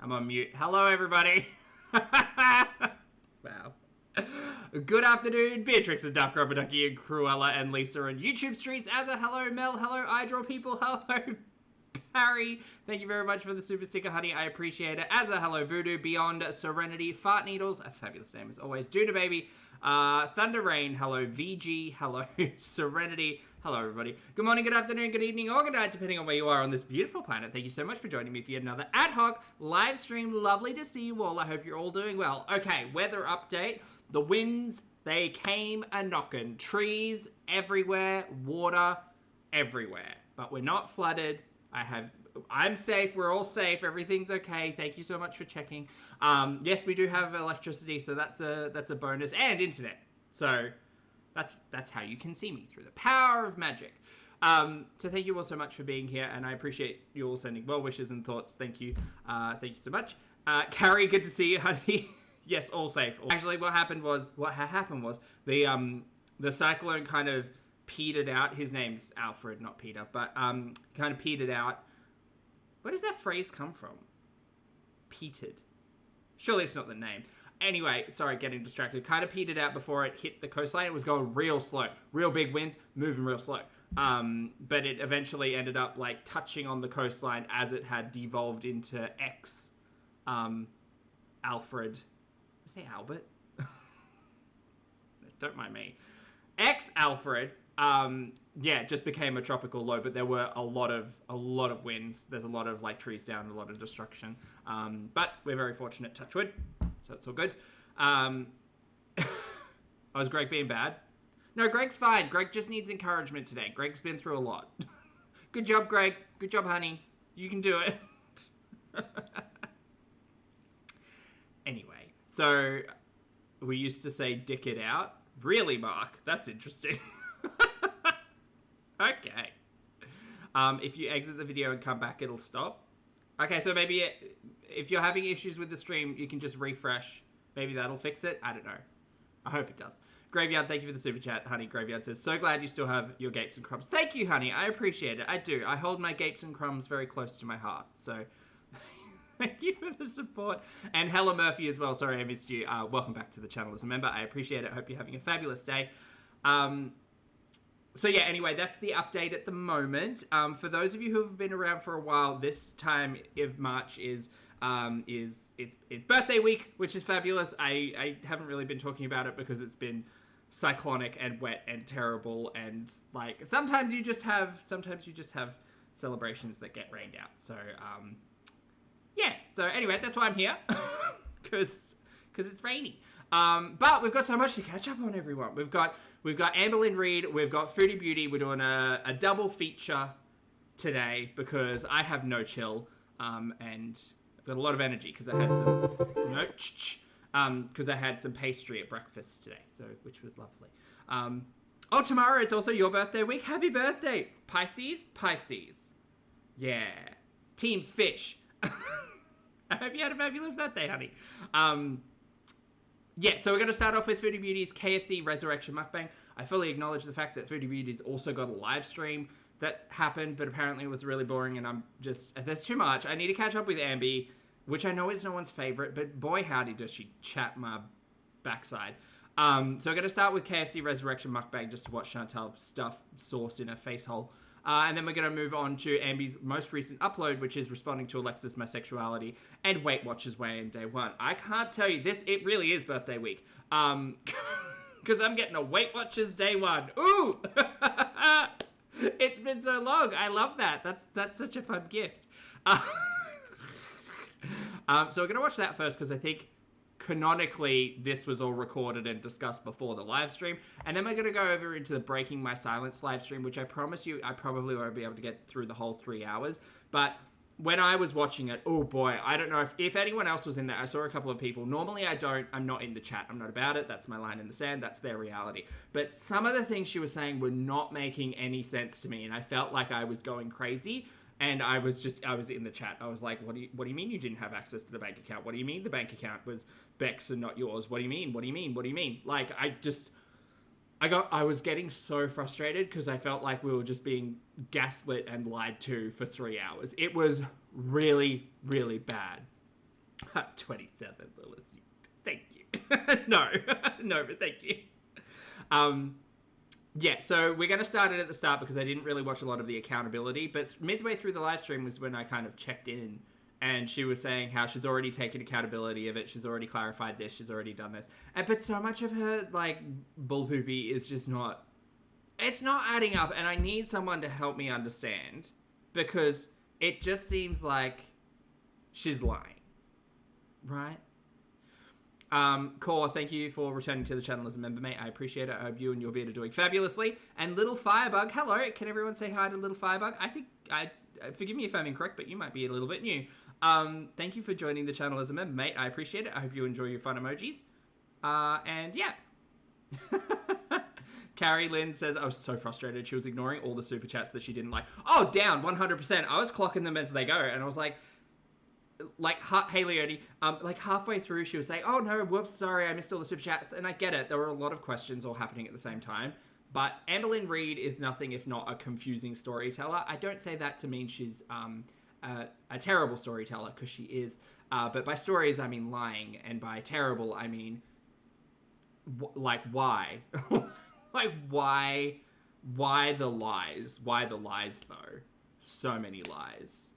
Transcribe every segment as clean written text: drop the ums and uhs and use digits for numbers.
I'm on mute. Hello, everybody. Wow. Good afternoon, Beatrix and Duck, Rubber Ducky and Cruella and Lisa and YouTube streets. As a hello, Mel. Hello, I Draw People. Hello, Barry. Thank you very much for the super sticker, honey. I appreciate it. As a hello, Voodoo, Beyond, Serenity, Fart Needles, a fabulous name as always. Duna Baby, Thunder Rain. Hello, VG. Hello, Serenity. Hello, everybody. Good morning, good afternoon, good evening, or good night, depending on where you are on this beautiful planet. Thank you so much for joining me for yet another ad hoc live stream. Lovely to see you all. I hope you're all doing well. Okay, weather update. The winds, they came a-knocking. Trees everywhere, water everywhere. But we're not flooded. I'm safe. We're all safe. Everything's okay. Thank you so much for checking. Yes, we do have electricity, so that's a bonus, and internet. So that's how you can see me, through the power of magic. So thank you all so much for being here, and I appreciate you all sending well wishes and thoughts. Thank you. Thank you so much. Carrie, good to see you, honey. Yes, all safe. Actually, what happened was the cyclone kind of petered out. His name's Alfred, not Peter, but kind of petered out. Where does that phrase come from? Petered. Surely it's not the name. Anyway, sorry, getting distracted. Kind of petered out before it hit the coastline. It was going real slow. Real big winds, moving real slow. But it eventually ended up like touching on the coastline as it had devolved into Alfred. Did I say Albert? Don't mind me. Alfred. Yeah, just became a tropical low, but there were a lot of winds. There's a lot of like trees down, a lot of destruction. But we're very fortunate, touch wood. So it's all good. Was Greg being bad? No, Greg's fine. Greg just needs encouragement today. Greg's been through a lot. Good job, Greg. Good job, honey. You can do it. Anyway, so we used to say dick it out. Really, Mark? That's interesting. Okay. If you exit the video and come back, it'll stop. Okay, so maybe if you're having issues with the stream, you can just refresh. Maybe that'll fix it. I don't know. I hope it does. Graveyard, thank you for the super chat. Honey, Graveyard says, so glad you still have your Gates and Crumbs. Thank you, honey. I appreciate it. I do. I hold my Gates and Crumbs very close to my heart. So thank you for the support. And Hella Murphy as well. Sorry I missed you. Welcome back to the channel as a member. I appreciate it. Hope you're having a fabulous day. So yeah, anyway, that's the update at the moment. For those of you who have been around for a while, this time of March is it's birthday week, which is fabulous. I haven't really been talking about it because it's been cyclonic and wet and terrible, and like sometimes you just have celebrations that get rained out. So yeah. So anyway, that's why I'm here, because it's rainy. But we've got so much to catch up on, everyone. We've got Amberlynn Reed, we've got Foodie Beauty. We're doing a double feature today because I have no chill, and I've got a lot of energy because I had some pastry at breakfast today, so which was lovely. Oh, tomorrow it's also your birthday week. Happy birthday, Pisces. Yeah, Team Fish. I hope you had a fabulous birthday, honey. Yeah, so we're going to start off with Foodie Beauty's KFC RESURRECTION MUKBANG. I fully acknowledge the fact that Foodie Beauty's also got a live stream that happened, but apparently it was really boring, and there's too much. I need to catch up with Ambi, which I know is no one's favorite, but boy howdy does she chat my backside. So we're going to start with KFC RESURRECTION MUKBANG just to watch Chantal stuff sauce in her face hole. And then we're going to move on to Ambi's most recent upload, which is responding to Alexis, my sexuality, and Weight Watchers Way in day one. I can't tell you this, it really is birthday week. Because I'm getting a Weight Watchers day one. Ooh! It's been so long. I love that. That's such a fun gift. So we're going to watch that first because I think canonically this was all recorded and discussed before the live stream, and then we're going to go over into the Breaking My Silence live stream, which I promise you I probably won't be able to get through the whole 3 hours, but when I was watching it, oh boy, I don't know if anyone else was in there. I saw a couple of people. Normally I'm not in the chat, I'm not about it, that's my line in the sand, that's their reality, but some of the things she was saying were not making any sense to me, and I felt like I was going crazy. And I was in the chat. I was like, what do you mean you didn't have access to the bank account? What do you mean the bank account was Beck's and not yours? What do you mean? What do you mean? What do you mean? Like, I was getting so frustrated because I felt like we were just being gaslit and lied to for 3 hours. It was really, really bad. 27, Lilith. Thank you. No, but thank you. Yeah, so we're going to start it at the start because I didn't really watch a lot of the accountability, but midway through the live stream was when I kind of checked in, and she was saying how she's already taken accountability of it, she's already clarified this, she's already done this, but so much of her, like, bullpoopy is just not, it's not adding up, and I need someone to help me understand, because it just seems like she's lying, right? Core, thank you for returning to the channel as a member, mate. I appreciate it. I hope you and your beard are doing fabulously. And Little Firebug, hello. Can everyone say hi to Little Firebug? I think, forgive me if I'm incorrect, but you might be a little bit new. Thank you for joining the channel as a member, mate. I appreciate it. I hope you enjoy your fun emojis. And yeah. Carrie Lynn says, I was so frustrated. She was ignoring all the super chats that she didn't like. Oh, down 100%. I was clocking them as they go. And I was like, hey Leonie, like halfway through she was saying, oh no, whoops, sorry, I missed all the super chats, and I get it, there were a lot of questions all happening at the same time, but Amberlynn Reed is nothing if not a confusing storyteller. I don't say that to mean she's a terrible storyteller, because she is, but by stories I mean lying, and by terrible I mean, like, why? Like, why the lies? Why the lies, though? So many lies.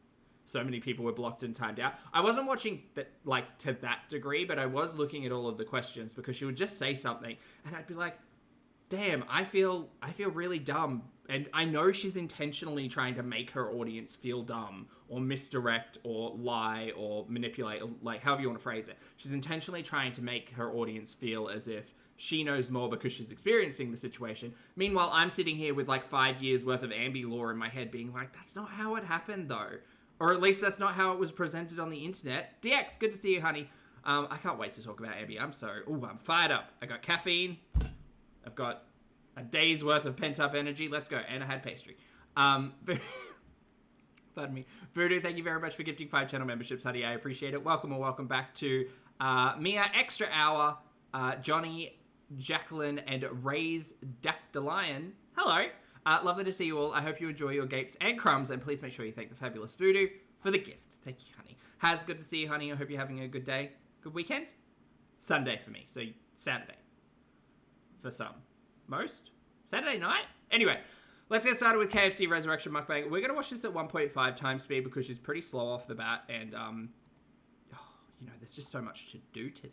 So many people were blocked and timed out. I wasn't watching that, like, to that degree, but I was looking at all of the questions, because she would just say something and I'd be like, damn, I feel really dumb. And I know she's intentionally trying to make her audience feel dumb or misdirect or lie or manipulate, or like however you want to phrase it. She's intentionally trying to make her audience feel as if she knows more because she's experiencing the situation. Meanwhile, I'm sitting here with like 5 years worth of Ambi lore in my head being like, that's not how it happened though. Or at least that's not how it was presented on the internet. DX, good to see you, honey. I can't wait to talk about Ambi. I'm fired up. I got caffeine. I've got a day's worth of pent-up energy. Let's go. And I had pastry. Pardon me. Voodoo, thank you very much for gifting 5 channel memberships, honey. I appreciate it. Welcome or welcome back to Mia Extra Hour, Johnny, Jacqueline, and Ray's Dactylion. Hello. Lovely to see you all. I hope you enjoy your gapes and crumbs, and please make sure you thank the fabulous Voodoo for the gift. Thank you, honey. Haz, good to see you, honey. I hope you're having a good day. Good weekend? Sunday for me, so Saturday. For some. Most? Saturday night? Anyway, let's get started with KFC RESURRECTION MUKBANG. We're going to watch this at 1.5 times speed because she's pretty slow off the bat, and, you know, there's just so much to do today.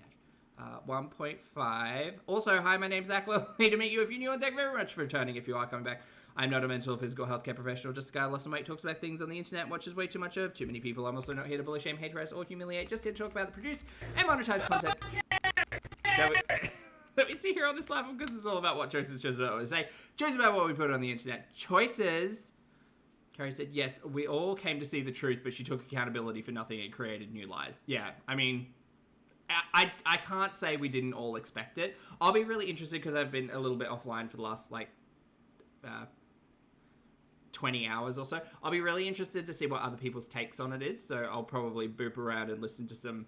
1.5. Also, hi, my name's Zach. Lovely to meet you if you're new, and thank you very much for returning if you are coming back. I'm not a mental or physical healthcare professional, just a guy who lost some weight, talks about things on the internet, and watches way too much of too many people. I'm also not here to bully, shame, hate, harass, or humiliate, just here to talk about the produced and monetized content that we see here on this platform, because it's all about what choices about what we say, choices about what we put on the internet. Choices. Carrie said, yes, we all came to see the truth, but she took accountability for nothing and created new lies. Yeah, I mean, I can't say we didn't all expect it. I'll be really interested because I've been a little bit offline for the last, like, 20 hours or so. I'll be really interested to see what other people's takes on it is, so I'll probably boop around and listen to some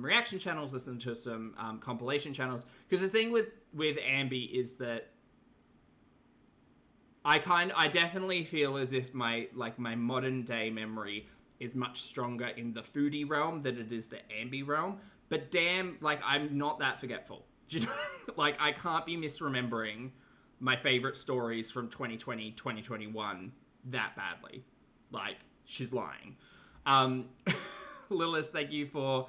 reaction channels, listen to some compilation channels, because the thing with Ambi is that I definitely feel as if my modern day memory is much stronger in the foodie realm than it is the Ambi realm, but damn, like, I'm not that forgetful. Do you know? Like, I can't be misremembering my favorite stories from 2020, 2021 that badly. Like, she's lying. Lilith, thank you for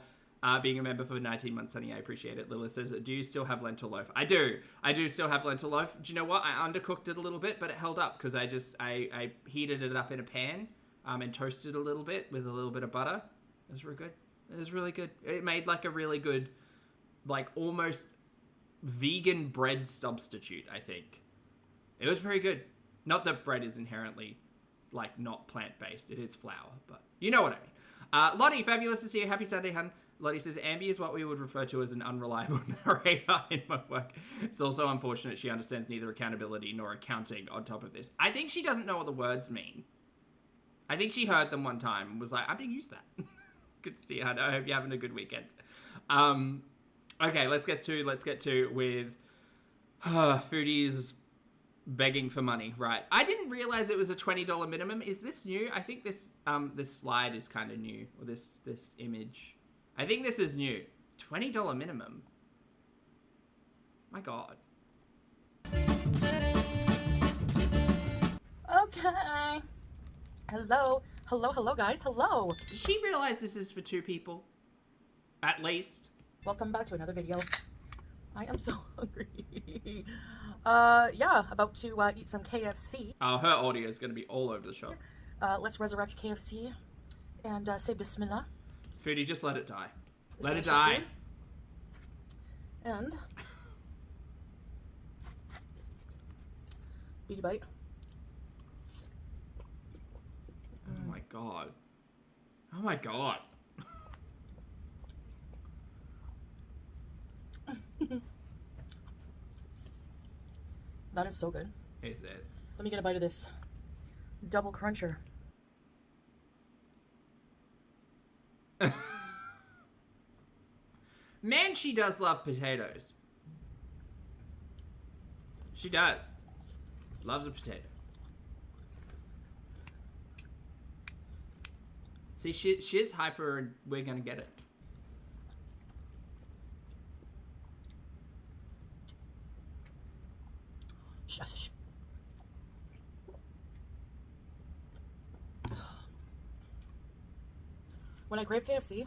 being a member for 19 months, honey. I appreciate it. Lilith says, do you still have lentil loaf? I do. I do still have lentil loaf. Do you know what? I undercooked it a little bit, but it held up because I heated it up in a pan and toasted it a little bit with a little bit of butter. It was really good. It was really good. It made like a really good, like, almost vegan bread substitute, I think. It was pretty good. Not that bread is inherently, like, not plant-based. It is flour, but you know what I mean. Lottie, fabulous to see you. Happy Sunday, hun. Lottie says, Ambi is what we would refer to as an unreliable narrator in my work. It's also unfortunate she understands neither accountability nor accounting on top of this. I think she doesn't know what the words mean. I think she heard them one time and was like, I'm going to use that. Good to see you, hun. I hope you're having a good weekend. Okay, let's get to with Foodie's begging for money, right? I didn't realize it was a $20 minimum. Is this new? I think this this slide is kind of new, or this image. I think this is new. $20 minimum. My God. Okay. Hello. Hello, guys. Hello. Did she realize this is for 2 people? At least. Welcome back to another video. I am so hungry. Yeah, about to eat some KFC. Oh, her audio is going to be all over the shop. Let's resurrect KFC and say Bismillah. Foodie, just let it die. Is Let it delicious die. food. And Beauty bite. Oh my God. Oh my God. That is so good. Is it? Let me get a bite of this double cruncher. Man, she does love potatoes. She does. Loves a potato. See, she's hyper and we're gonna get it. Shush. When I crave KFC,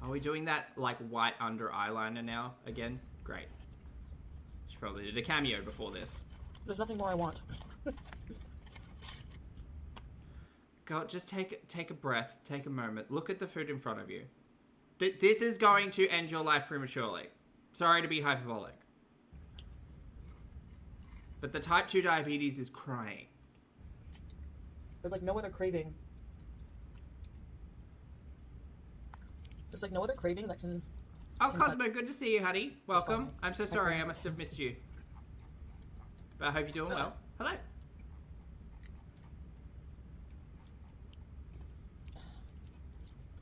Are we doing that like white under eyeliner now again? Great. She probably did a cameo before this. there's nothing more I want. Go, just take a breath, take a moment, look at the food in front of you. This is going to end your life prematurely. Sorry to be hyperbolic. But the type 2 diabetes is crying. There's like no other craving. There's like no other craving that can... Oh, Cosmo, good to see you, honey. Welcome. I'm so sorry, I must have missed you. But I hope you're doing well. Hello.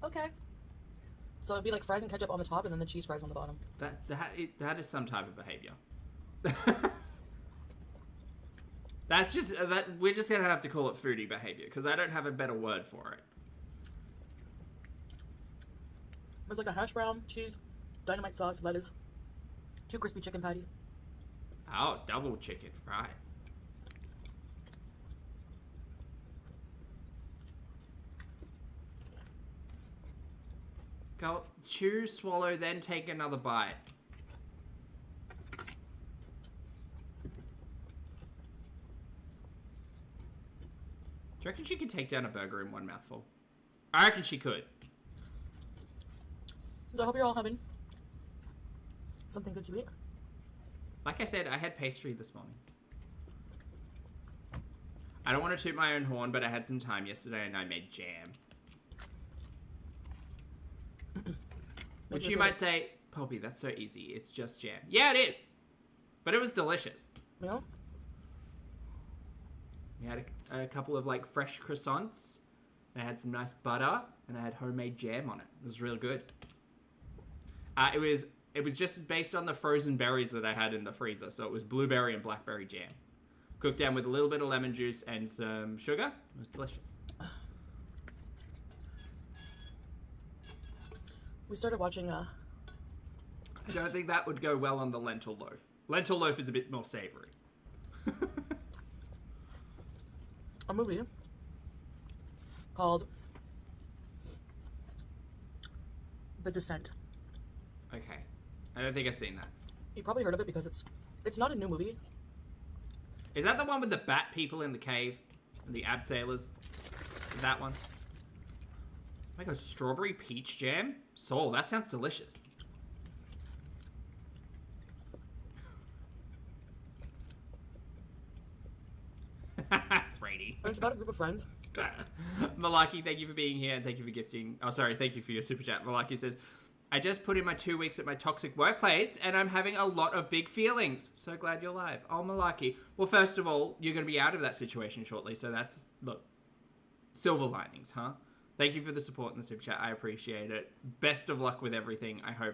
Okay. So it'd be like fries and ketchup on the top and then the cheese fries on the bottom. That is some type of behavior. That's just that we're just gonna have to call it foodie behavior because I don't have a better word for it. It's like a hash brown, cheese, dynamite sauce, lettuce, 2 crispy chicken patties. Oh, double chicken fry. Go chew, swallow, then take another bite. Do you reckon she could take down a burger in one mouthful? I reckon she could. So I hope you're all having something good to eat. Like I said, I had pastry this morning. I don't want to toot my own horn, but I had some time yesterday and I made jam. Which you might say, Poppy, that's so easy. It's just jam. Yeah, it is. But it was delicious. Yeah? We had a couple of like fresh croissants. And I had some nice butter. And I had homemade jam on it. It was real good. It was just based on the frozen berries that I had in the freezer. So it was blueberry and blackberry jam. Cooked down with a little bit of lemon juice and some sugar. It was delicious. We started watching I don't think that would go well on the lentil loaf. Lentil loaf is a bit more savory. a movie called The Descent. Okay. I don't think I've seen that. You probably heard of it because it's not a new movie. Is that the one with the bat people in the cave? And the abseilers? That one? Like a strawberry peach jam? Soul, that sounds delicious. Brady. And it's about a group of friends. Malaki, thank you for being here and thank you for gifting. Oh, sorry, thank you for your super chat. Malaki says, I just put in my 2 weeks at my toxic workplace and I'm having a lot of big feelings. So glad you're live. Oh, Malaki. Well, first of all, you're going to be out of that situation shortly. So that's, look, silver linings, huh? Thank you for the support in the super chat. I appreciate it. Best of luck with everything. I hope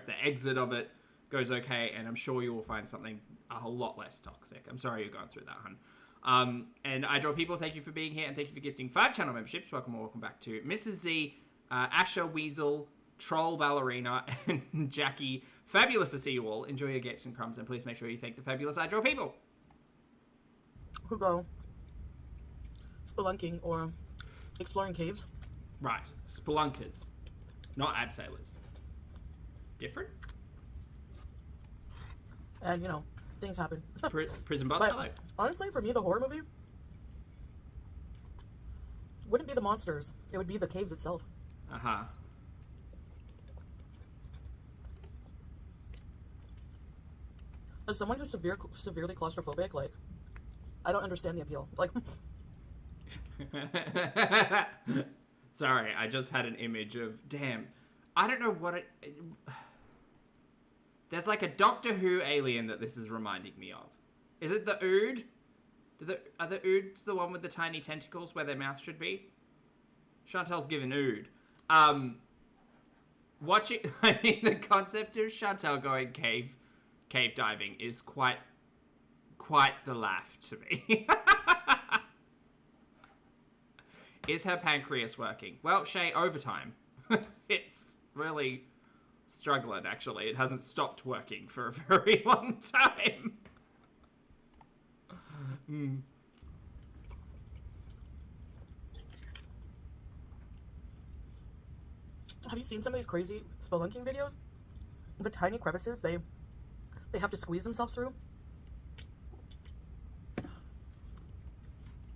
the exit of it goes okay, and I'm sure you will find something a lot less toxic. I'm sorry you're going through that, hun. And I draw people, thank you for being here, and thank you for gifting 5 channel memberships. Welcome back to Mrs. Z, Asher Weasel, Troll Ballerina, and Jackie. Fabulous to see you all. Enjoy your gapes and crumbs, and please make sure you thank the fabulous I Draw people who go spelunking or exploring caves. Right. Spelunkers. Not abseilers. Different? And, you know, things happen. Prison bus, but hello. honestly, for me, the horror movie wouldn't be the monsters. It would be the caves itself. Uh-huh. As someone who's severely claustrophobic, like, I don't understand the appeal. Like, sorry, I just had an image of, damn, I don't know what it... There's like a Doctor Who alien that this is reminding me of. Is it the Ood? Are the Oods the one with the tiny tentacles where their mouth should be? Chantal's given Ood. Watching, I mean, the concept of Chantal going cave diving is quite the laugh to me. Is her pancreas working? Well, Shay, overtime. It's really struggling, actually. It hasn't stopped working for a very long time. have you seen some of these crazy spelunking videos? The tiny crevices they have to squeeze themselves through.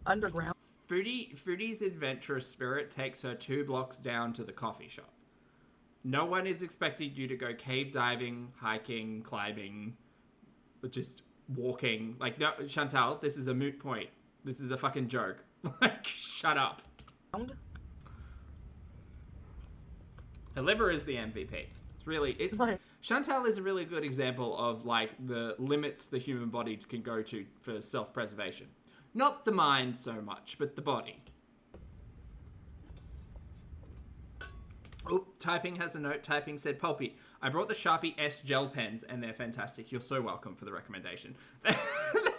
Underground. Foodie's adventurous spirit takes her 2 blocks down to the coffee shop. No one is expecting you to go cave diving, hiking, climbing, or just walking. Like, no, Chantal, this is a moot point. This is a fucking joke. Like, shut up. Her liver is the MVP. It's really... Chantal is a really good example of, like, the limits the human body can go to for self-preservation. Not the mind so much, but the body. Oh, Typing has a note. Typing said, Pulpy, I brought the Sharpie S gel pens, and they're fantastic. You're so welcome for the recommendation.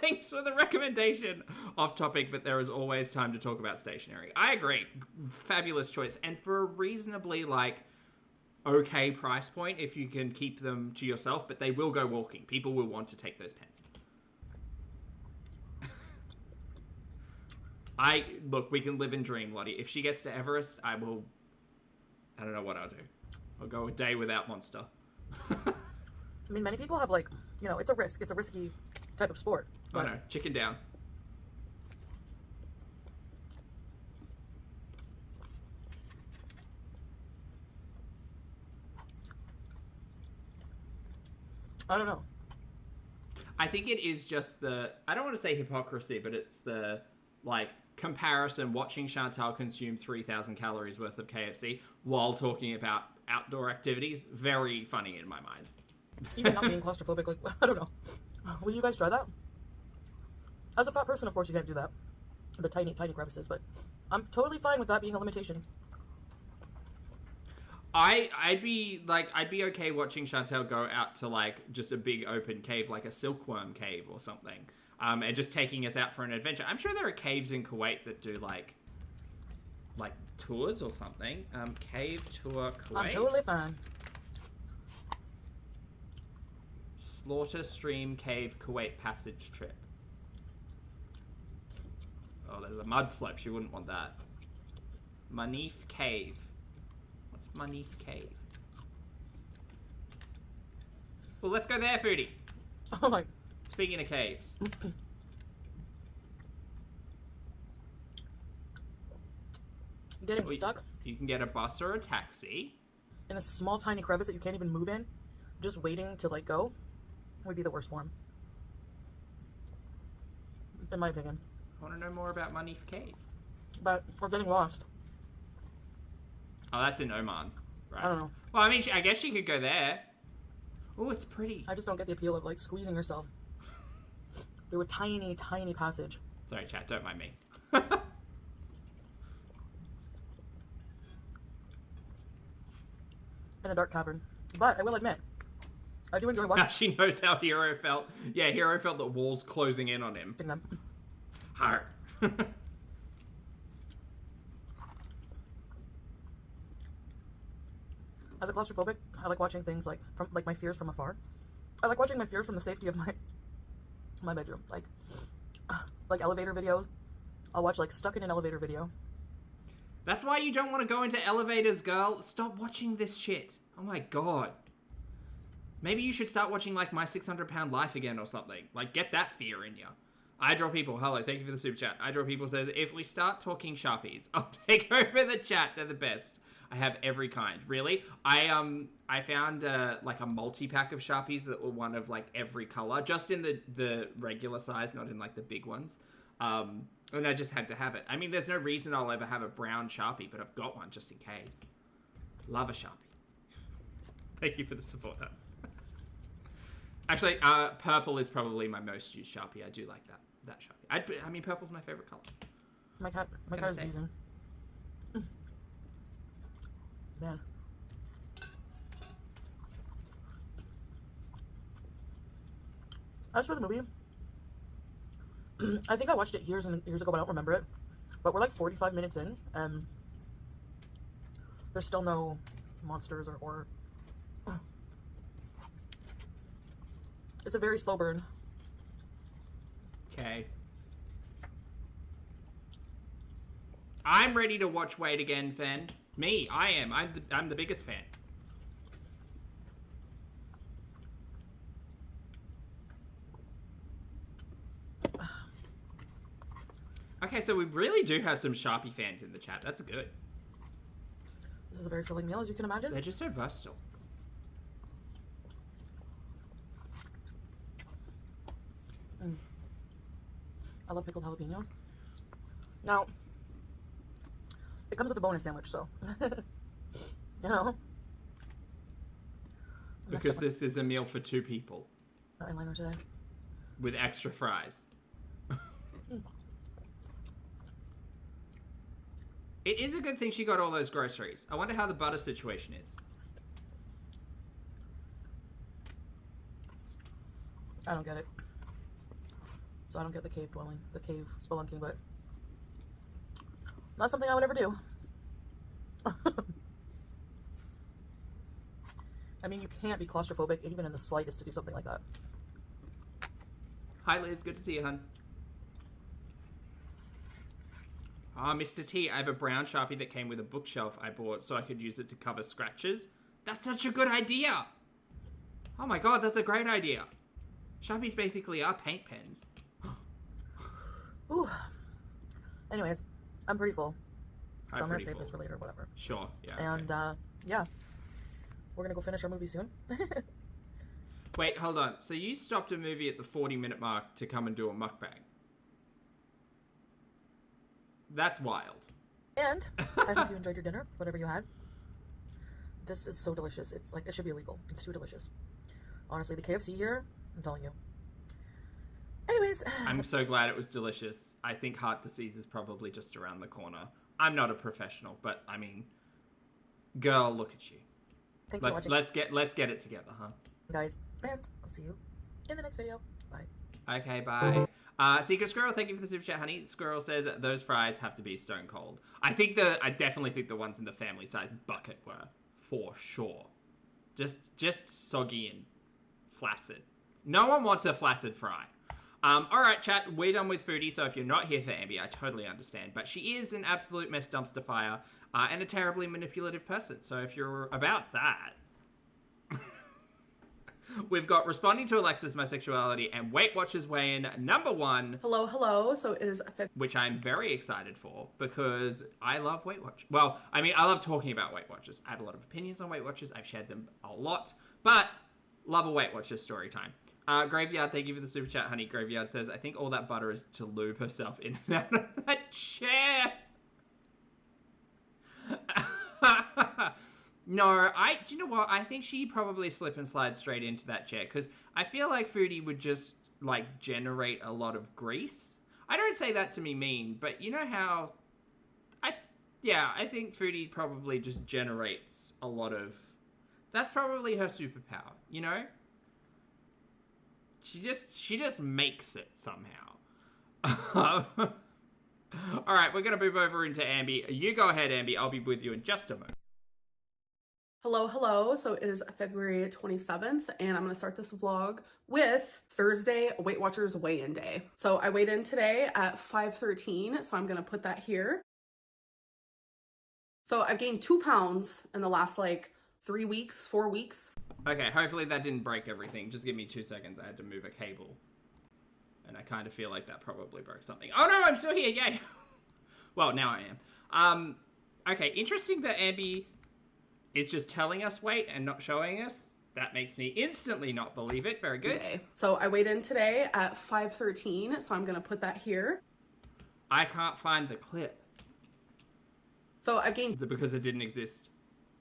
Thanks for the recommendation. Off topic, but there is always time to talk about stationery. I agree. Fabulous choice. And for a reasonably, like, okay price point, if you can keep them to yourself, but they will go walking. People will want to take those pens. Look, we can live and dream, Lottie. If she gets to Everest, I don't know what I'll do. I'll go a day without Monster. I mean, many people have, like, you know, it's a risk. It's a risky type of sport. Oh no, chicken down. I don't know. I think it is just I don't want to say hypocrisy, but it's the, like, comparison watching Chantal consume 3,000 calories worth of KFC while talking about outdoor activities. Very funny in my mind. Even not being claustrophobic, like, I don't know. Will you guys try that? As a fat person, of course, you can't do that. The tiny crevices, but I'm totally fine with that being a limitation. I'd be okay watching Chantal go out to, like, just a big open cave, like a silkworm cave or something. And just taking us out for an adventure. I'm sure there are caves in Kuwait that do, like tours or something. Cave tour Kuwait. I'm totally fine. Slaughter Stream Cave Kuwait passage trip. Oh, there's a mud slope. She wouldn't want that. Manif Cave. What's Manif Cave? Well, let's go there, Foodie. Oh my... Speaking of caves. Getting stuck You can get a bus or a taxi. in a small, tiny crevice that you can't even move in, just waiting to, like, go, would be the worst form. In my opinion. I want to know more about Manif Cave. But we're getting lost. Oh, that's in Oman. Right. I don't know. Well, I mean, I guess she could go there. Oh, it's pretty. I just don't get the appeal of, like, squeezing yourself through a tiny, tiny passage. Sorry, chat. Don't mind me. In a dark cavern. But I will admit, I do enjoy watching She knows how Hero felt. Yeah, Hero felt the walls closing in on him. them. Heart. As a claustrophobic, I like watching things like from like my fears from afar. I like watching my fears from the safety of my bedroom. Like elevator videos. I'll watch like stuck in an elevator video. That's why you don't want to go into elevators, girl. Stop watching this shit. Oh my god. Maybe you should start watching like My 600 Pound Life again or something. Like, get that fear in you. I Draw People, hello, thank you for the super chat. I Draw People says, if we start talking Sharpies, I'll take over the chat. They're the best. I have every kind. Really? I found like a multi-pack of Sharpies that were one of like every color, just in the regular size, not in like the big ones. And I just had to have it. I mean, there's no reason I'll ever have a brown Sharpie, but I've got one just in case. Love a Sharpie. Thank you for the support, though. Actually, purple is probably my most used Sharpie. I do like that Sharpie. I mean, purple's my favorite color. My cat is using. Man. As for the movie, I think I watched it years and years ago, but I don't remember it. But we're like 45 minutes in, and there's still no monsters or horror. It's a very slow burn. Okay. I'm ready to watch Wait Again, fan. Me, I am. I'm the biggest fan. Okay, so we really do have some Sharpie fans in the chat. That's good. This is a very filling meal, as you can imagine. They're just so versatile. I love pickled jalapenos. Now, it comes with a bonus sandwich, so you know. Because this is a meal for 2 people. Eyeliner today. With extra fries. It is a good thing she got all those groceries. I wonder how the butter situation is. I don't get it. So I don't get the cave dwelling, the cave spelunking, but not something I would ever do. I mean, you can't be claustrophobic even in the slightest to do something like that. Hi Liz, good to see you, hun. Ah, Mr. T, I have a brown Sharpie that came with a bookshelf I bought so I could use it to cover scratches. That's such a good idea. Oh my god, that's a great idea. Sharpies basically are paint pens. Ooh. Anyways, I'm pretty full. So I'm gonna pretty save full. this for later, whatever. Sure, yeah. And, yeah. We're gonna go finish our movie soon. Wait, hold on. So you stopped a movie at the 40-minute mark to come and do a mukbang. That's wild. And I hope you enjoyed your dinner, whatever you had. This is so delicious. It's like, it should be illegal. It's too delicious. Honestly, the KFC here, I'm telling you. Anyways. I'm so glad it was delicious. I think heart disease is probably just around the corner. I'm not a professional, but I mean, girl, look at you. Thanks for watching. Let's get it together, huh? Guys, and I'll see you in the next video. Bye. Okay, bye. Secret Squirrel, thank you for the super chat, honey. Squirrel says those fries have to be stone cold. I definitely think the ones in the family size bucket were, for sure. Just soggy and flaccid. No one wants a flaccid fry. Alright, chat, we're done with Foodie, so if you're not here for Ambi, I totally understand. But she is an absolute mess dumpster fire, and a terribly manipulative person. So if you're about that, we've got Responding to Alexis, My Sexuality, and Weight Watchers weigh in #1. Hello, hello. So it is Which I'm very excited for, because I love Weight Watchers. Well, I mean, I love talking about Weight Watchers. I have a lot of opinions on Weight Watchers. I've shared them a lot, but love a Weight Watchers story time. Graveyard, thank you for the super chat, honey. Graveyard says, I think all that butter is to lube herself in and out of that chair. No, do you know what? I think she probably slip and slide straight into that chair, because I feel like Foodie would just, like, generate a lot of grease. I don't say that to be mean, but you know how... I think Foodie probably just generates a lot of... That's probably her superpower, you know? She just makes it somehow. Alright, we're going to move over into Ambi. You go ahead, Ambi. I'll be with you in just a moment. Hello, hello. So it is February 27th, and I'm gonna start this vlog with Thursday Weight Watchers weigh-in day. So I weighed in today at 5:13, so I'm gonna put that here. So I've gained 2 pounds in the last like 3 weeks, 4 weeks. Okay, hopefully that didn't break everything. Just give me 2 seconds. I had to move a cable. And I kind of feel like that probably broke something. Oh no, I'm still here, yay! Well, now I am. Okay, interesting that Ambi is just telling us weight and not showing us. That makes me instantly not believe it. Very good. Okay. So I weighed in today at 5:13, so I'm gonna put that here. I can't find the clip. So I gained... Is it because it didn't exist?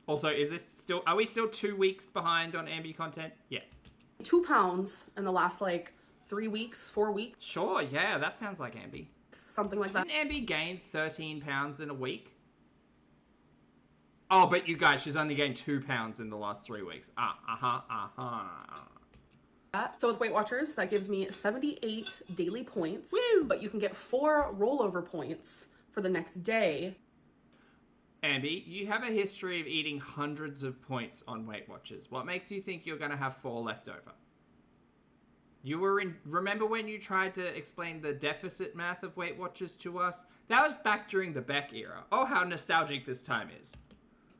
Also, is this still... Are we still 2 weeks behind on Ambi content? Yes. 2 pounds in the last like 3 weeks, 4 weeks. Sure, yeah, that sounds like Ambi. Something like that. Didn't Ambi gain 13 pounds in a week? Oh, but you guys, she's only gained 2 pounds in the last 3 weeks. So with Weight Watchers, that gives me 78 daily points. Woo! But you can get 4 rollover points for the next day. Ambi, you have a history of eating hundreds of points on Weight Watchers. What makes you think you're going to have 4 left over? You were in... Remember when you tried to explain the deficit math of Weight Watchers to us? That was back during the Beck era. Oh, how nostalgic this time is.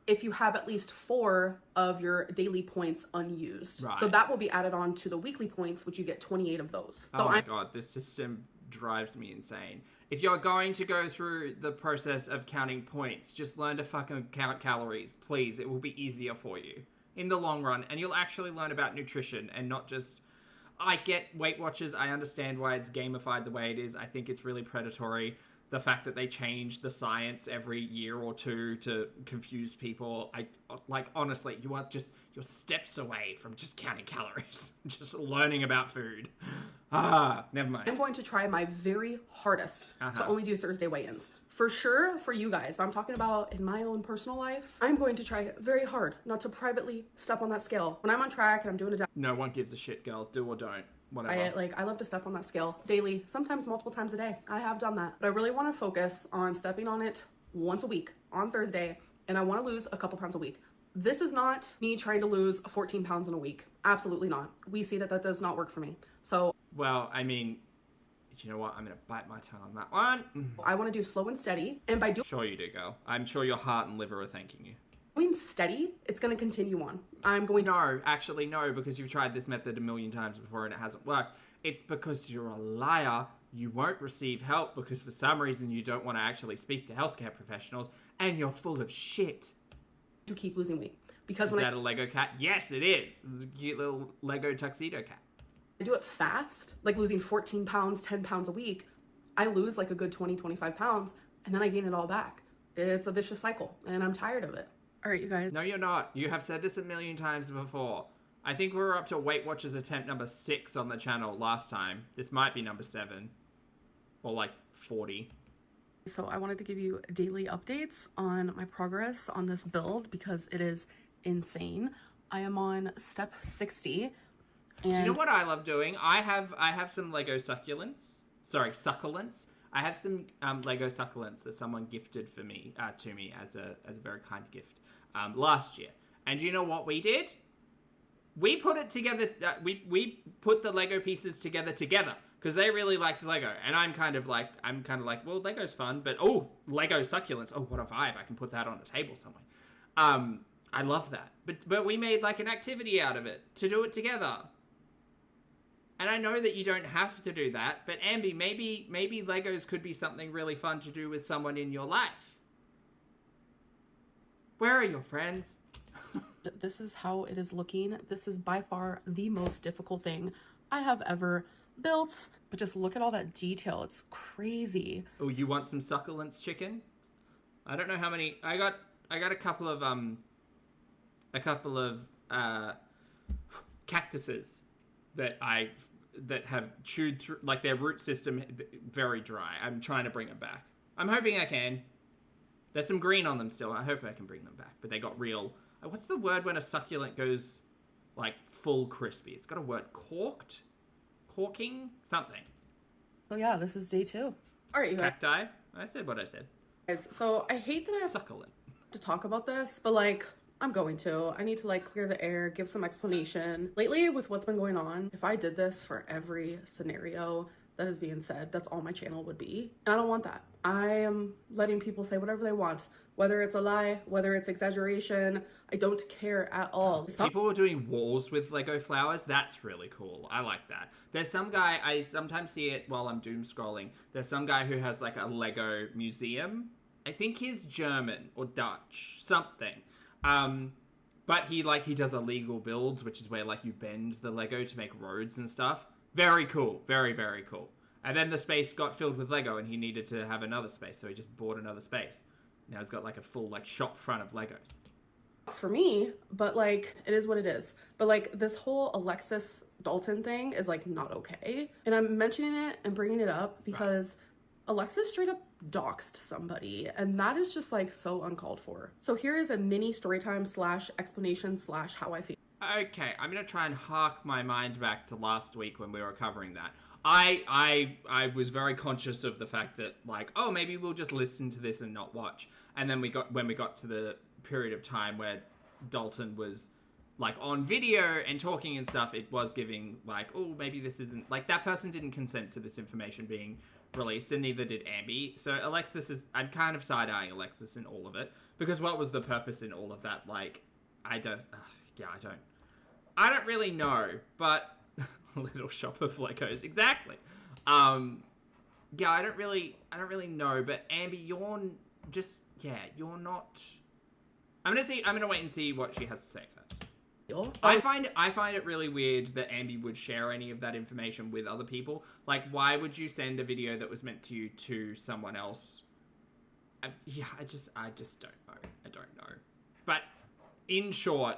If you have at least 4 of your daily points unused. Right. So that will be added on to the weekly points, which you get 28 of those. Oh my god, this system drives me insane. If you're going to go through the process of counting points, just learn to fucking count calories, please. It will be easier for you in the long run, and you'll actually learn about nutrition and not just... I get Weight Watchers, I understand why it's gamified the way it is. I think it's really predatory. The fact that they change the science every year or two to confuse people. Honestly, you're steps away from just counting calories. Just learning about food. Never mind. I'm going to try my very hardest to only do Thursday weigh-ins. For sure, for you guys, but I'm talking about in my own personal life, I'm going to try very hard not to privately step on that scale. When I'm on track and I'm doing a diet, no one gives a shit, girl. Do or don't. Whatever. I love to step on that scale daily, sometimes multiple times a day. I have done that. But I really want to focus on stepping on it once a week on Thursday, and I want to lose a couple pounds a week. This is not me trying to lose 14 pounds in a week. Absolutely not. We see that that does not work for me. So, well, I mean, you know what? I'm going to bite my tongue on that one. I want to do slow and steady, and by doing... Sure you do, girl. I'm sure your heart and liver are thanking you. Doing steady, it's going to continue on. I'm going to... No, actually no, because you've tried this method a million times before and it hasn't worked. It's because you're a liar. You won't receive help because for some reason you don't want to actually speak to healthcare professionals, and you're full of shit. To keep losing weight. Because is that a Lego cat? Yes, it is. It's a cute little Lego tuxedo cat. I do it fast, like losing 14 pounds, 10 pounds a week. I lose like a good 20, 25 pounds, and then I gain it all back. It's a vicious cycle, and I'm tired of it. All right, you guys. No, you're not. You have said this a million times before. I think we were up to Weight Watchers attempt number 6 on the channel last time. This might be number 7. Or like 40. So I wanted to give you daily updates on my progress on this build because it is insane. I am on step 60. And... Do you know what I love doing? I have some Lego succulents. Sorry, succulents. I have some Lego succulents that someone gifted for me to me as a very kind gift last year. And do you know what we did? We put it together. We put the Lego pieces together because they really liked Lego, and I'm kind of like, well, Lego's fun, but oh, Lego succulents. Oh, what a vibe! I can put that on a table somewhere. I love that. But we made like an activity out of it to do it together. And I know that you don't have to do that, but Ambi, maybe Legos could be something really fun to do with someone in your life. Where are your friends? This is how it is looking. This is by far the most difficult thing I have ever built. But just look at all that detail. It's crazy. Oh, you want some succulents chicken? I don't know how many. I got a couple of cactuses that have chewed through, like their root system very dry. I'm trying to bring them back. I'm hoping I can. There's some green on them still. I hope I can bring them back. But they got real. What's the word when a succulent goes like full crispy? It's got a word. Corked? Corking? Something. So yeah, this is day 2. All right, you guys. Cacti? I said what I said. So I hate that I have Succulent. to talk about this, but like I'm going to. I need to like clear the air, give some explanation. Lately, with what's been going on, if I did this for every scenario that is being said, that's all my channel would be. And I don't want that. I am letting people say whatever they want, whether it's a lie, whether it's exaggeration. I don't care at all. People are doing walls with Lego flowers. That's really cool. I like that. There's some guy, I sometimes see it while I'm doom scrolling. There's some guy who has like a Lego museum. I think he's German or Dutch, something. But he does illegal builds, which is where like you bend the Lego to make roads and stuff. Very cool. Very, very cool. And then the space got filled with Lego and he needed to have another space. So he just bought another space. Now he's got like a full like shop front of Legos. For me, but like it is what it is. But like this whole Alexis Dalton thing is like not okay. And I'm mentioning it and bringing it up because Alexis straight up doxed somebody, and that is just like so uncalled for. So here is a mini storytime / explanation / how I feel. Okay, I'm gonna try and hark my mind back to last week when we were covering that. I was very conscious of the fact that like, oh, maybe we'll just listen to this and not watch. And then when we got to the period of time where Dalton was like on video and talking and stuff, it was giving like, oh, maybe this isn't like that person didn't consent to this information being released, and neither did Ambi. So I'm kind of side-eyeing Alexis in all of it, because what was the purpose in all of that? Like, I don't really know, but little shop of Legos, exactly. I don't really know, but Ambi, you're not. I'm gonna wait and see what she has to say first. I find it really weird that Ambi would share any of that information with other people. Like, why would you send a video that was meant to you to someone else? I just don't know. I don't know. But in short,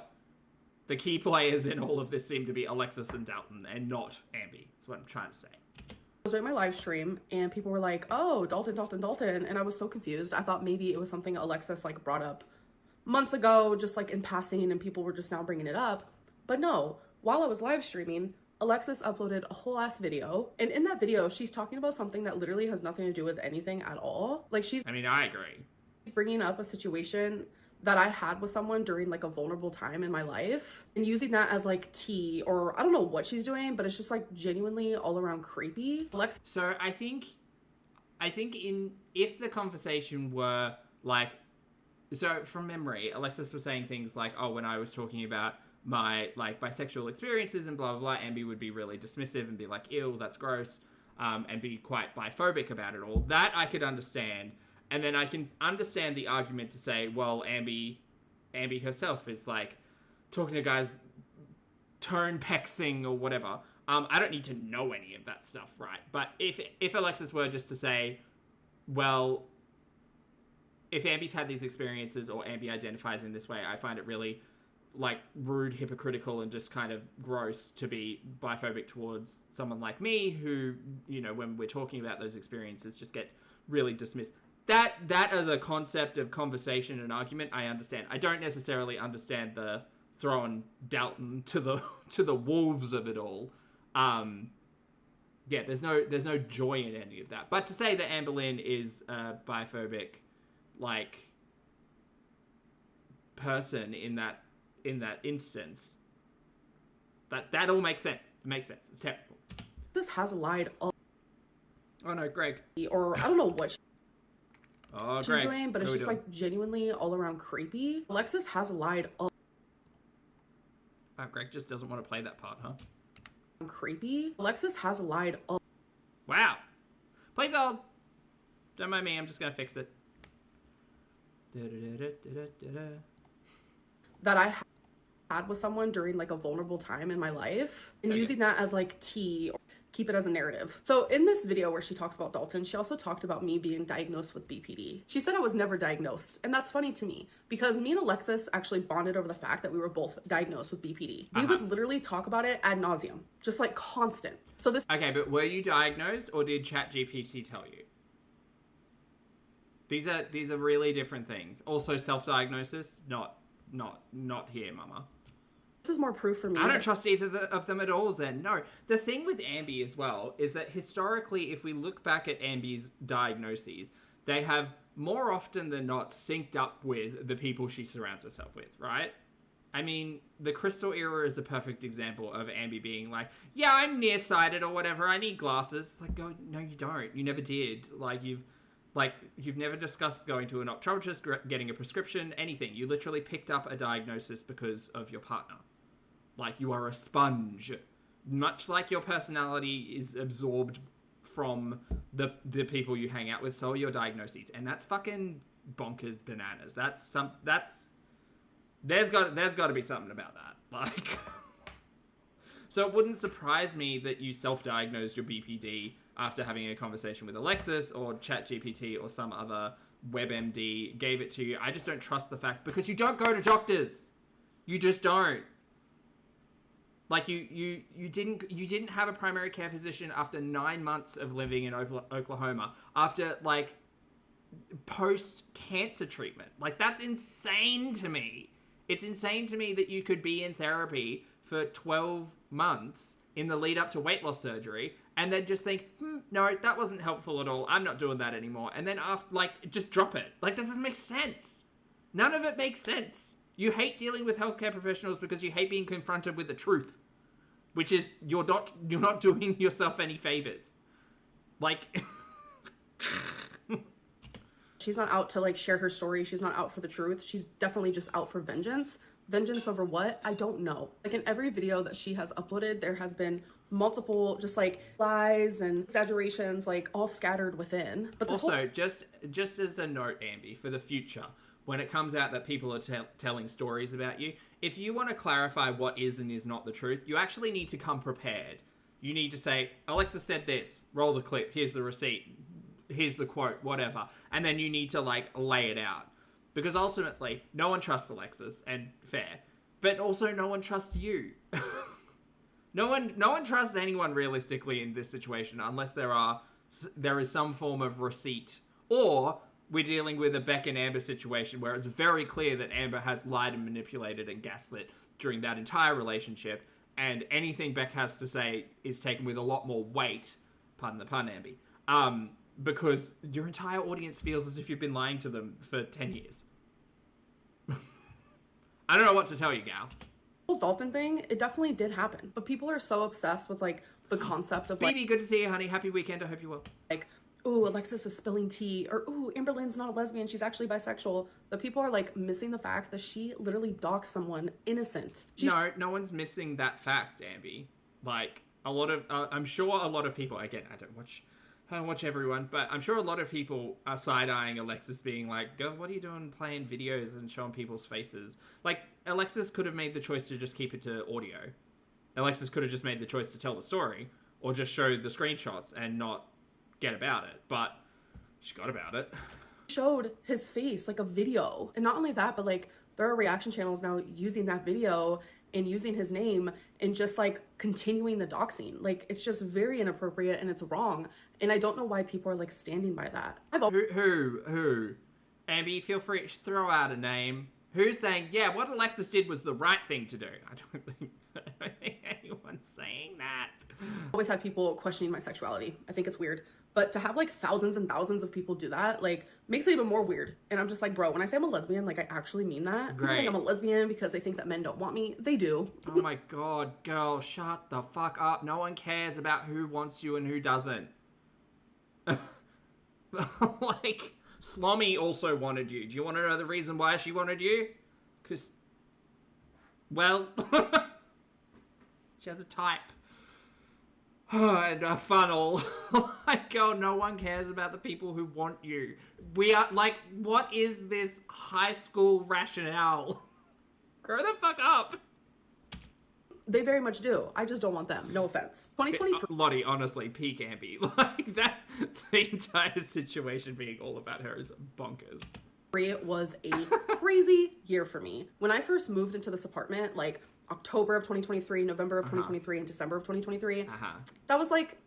the key players in all of this seem to be Alexis and Dalton, and not Ambi. That's what I'm trying to say. I was doing my live stream and people were like, oh, Dalton, and I was so confused. I thought maybe it was something Alexis like brought up months ago, just like in passing, and people were just now bringing it up. But no, while I was live streaming, Alexis uploaded a whole ass video, and in that video she's talking about something that literally has nothing to do with anything at all. Like I agree. She's bringing up a situation that I had with someone during like a vulnerable time in my life and using that as like tea, or I don't know what she's doing, but it's just like genuinely all around creepy. So I think if the conversation were like, so from memory, Alexis was saying things like, oh, when I was talking about my like bisexual experiences and blah, blah, blah, Ambi would be really dismissive and be like, ew, that's gross, and be quite biphobic about it all. That I could understand. And then I can understand the argument to say, well, Ambi herself is like talking to guys tone pexing or whatever. I don't need to know any of that stuff, right? But if Alexis were just to say, well, if Ambi's had these experiences or Ambi identifies in this way, I find it really like rude, hypocritical, and just kind of gross to be biphobic towards someone like me who, you know, when we're talking about those experiences, just gets really dismissed. That as a concept of conversation and argument, I understand. I don't necessarily understand the throwing Dalton to the wolves of it all. Yeah, there's no joy in any of that. But to say that Amberlynn is a biphobic like person in that instance, that all makes sense. It makes sense. It's terrible. This has lied. Oh no, Greg. Or I don't know what she's Greg, doing, but it's just like genuinely all around creepy. Alexis has lied. Greg just doesn't want to play that part, huh? Creepy. Alexis has lied. Wow. Please hold. Don't mind me. I'm just gonna fix it. That I had with someone during like a vulnerable time in my life, and using that as like tea, or keep it as a narrative. So in this video where she talks about Dalton, she also talked about me being diagnosed with BPD. She said I was never diagnosed, and that's funny to me because me and Alexis actually bonded over the fact that we were both diagnosed with BPD. We would literally talk about it ad nauseum, just like constant. So this. Okay, but were you diagnosed, or did ChatGPT tell you? These are really different things. Also, self-diagnosis, not here, mama. This is more proof for me. I don't trust either of them at all, Zen. No. The thing with Ambi as well is that historically, if we look back at Ambi's diagnoses, they have more often than not synced up with the people she surrounds herself with, right? I mean, the Crystal era is a perfect example of Ambi being like, yeah, I'm nearsighted or whatever, I need glasses. It's like, go, no, you don't. You never did. Like, you've never discussed going to an optometrist, getting a prescription, anything. You literally picked up a diagnosis because of your partner. Like, you are a sponge. Much like your personality is absorbed from the people you hang out with, so are your diagnoses. And that's fucking bonkers bananas. There's got to be something about that. Like, so it wouldn't surprise me that you self-diagnosed your BPD after having a conversation with Alexis or ChatGPT or some other WebMD gave it to you. I just don't trust the fact, because you don't go to doctors. You just don't. Like, you didn't have a primary care physician after 9 months of living in Oklahoma, after, like, post-cancer treatment. Like, that's insane to me. It's insane to me that you could be in therapy for 12 months in the lead up to weight loss surgery and then just think, no, that wasn't helpful at all. I'm not doing that anymore. And then after, like, just drop it. Like, that doesn't make sense. None of it makes sense. You hate dealing with healthcare professionals because you hate being confronted with the truth, which is you're not doing yourself any favors. Like, she's not out to, like, share her story. She's not out for the truth. She's definitely just out for vengeance. Vengeance over what? I don't know. Like, in every video that she has uploaded, there has been multiple just, like, lies and exaggerations, like, all scattered within. But this also, just as a note, Ambi, for the future, when it comes out that people are telling stories about you, if you want to clarify what is and is not the truth, you actually need to come prepared. You need to say, Alexis said this, roll the clip, here's the receipt, here's the quote, whatever. And then you need to, like, lay it out. Because ultimately, no one trusts Alexis, and fair. But also, no one trusts you. No one trusts anyone realistically in this situation unless there is some form of receipt. Or we're dealing with a Beck and Amber situation where it's very clear that Amber has lied and manipulated and gaslit during that entire relationship, and anything Beck has to say is taken with a lot more weight, pardon the pun, Ambi, because your entire audience feels as if you've been lying to them for 10 years. I don't know what to tell you, gal. The whole Dalton thing, it definitely did happen. But people are so obsessed with, like, the concept of, like... Phoebe, good to see you, honey. Happy weekend. I hope you will. Like, ooh, Alexis is spilling tea, or ooh, Amberlynn's not a lesbian, she's actually bisexual. But people are, like, missing the fact that she literally doxed someone innocent. No one's missing that fact, Ambi. Like, a lot of, I'm sure a lot of people, again, I don't watch everyone, but I'm sure a lot of people are side-eyeing Alexis being like, girl, what are you doing playing videos and showing people's faces? Like, Alexis could have made the choice to just keep it to audio. Alexis could have just made the choice to tell the story, or just show the screenshots and not get about it, but she got about it. Showed his face, like, a video. And not only that, but, like, there are reaction channels now using that video and using his name and just, like, continuing the doxing. Like, it's just very inappropriate and it's wrong. And I don't know why people are, like, standing by that. Who? Ambi, feel free to throw out a name. Who's saying, yeah, what Alexis did was the right thing to do? I don't think anyone's saying that. I've always had people questioning my sexuality. I think it's weird. But to have, like, thousands and thousands of people do that, like, makes it even more weird. And I'm just like, bro, when I say I'm a lesbian, like, I actually mean that. People think I'm a lesbian because they think that men don't want me. They do. Oh my god, girl, shut the fuck up. No one cares about who wants you and who doesn't. Like, Slommy also wanted you. Do you want to know the reason why she wanted you? Because, well, she has a type. And a funnel. Like, oh, no one cares about the people who want you. We are, like, what is this high school rationale? Grow the fuck up. They very much do. I just don't want them. No offense. 2023. Lottie, honestly, peak Ambi. Like, that, the entire situation being all about her is bonkers. It was a crazy year for me. When I first moved into this apartment, like, October of 2023, November of 2023, and December of 2023, that was, like,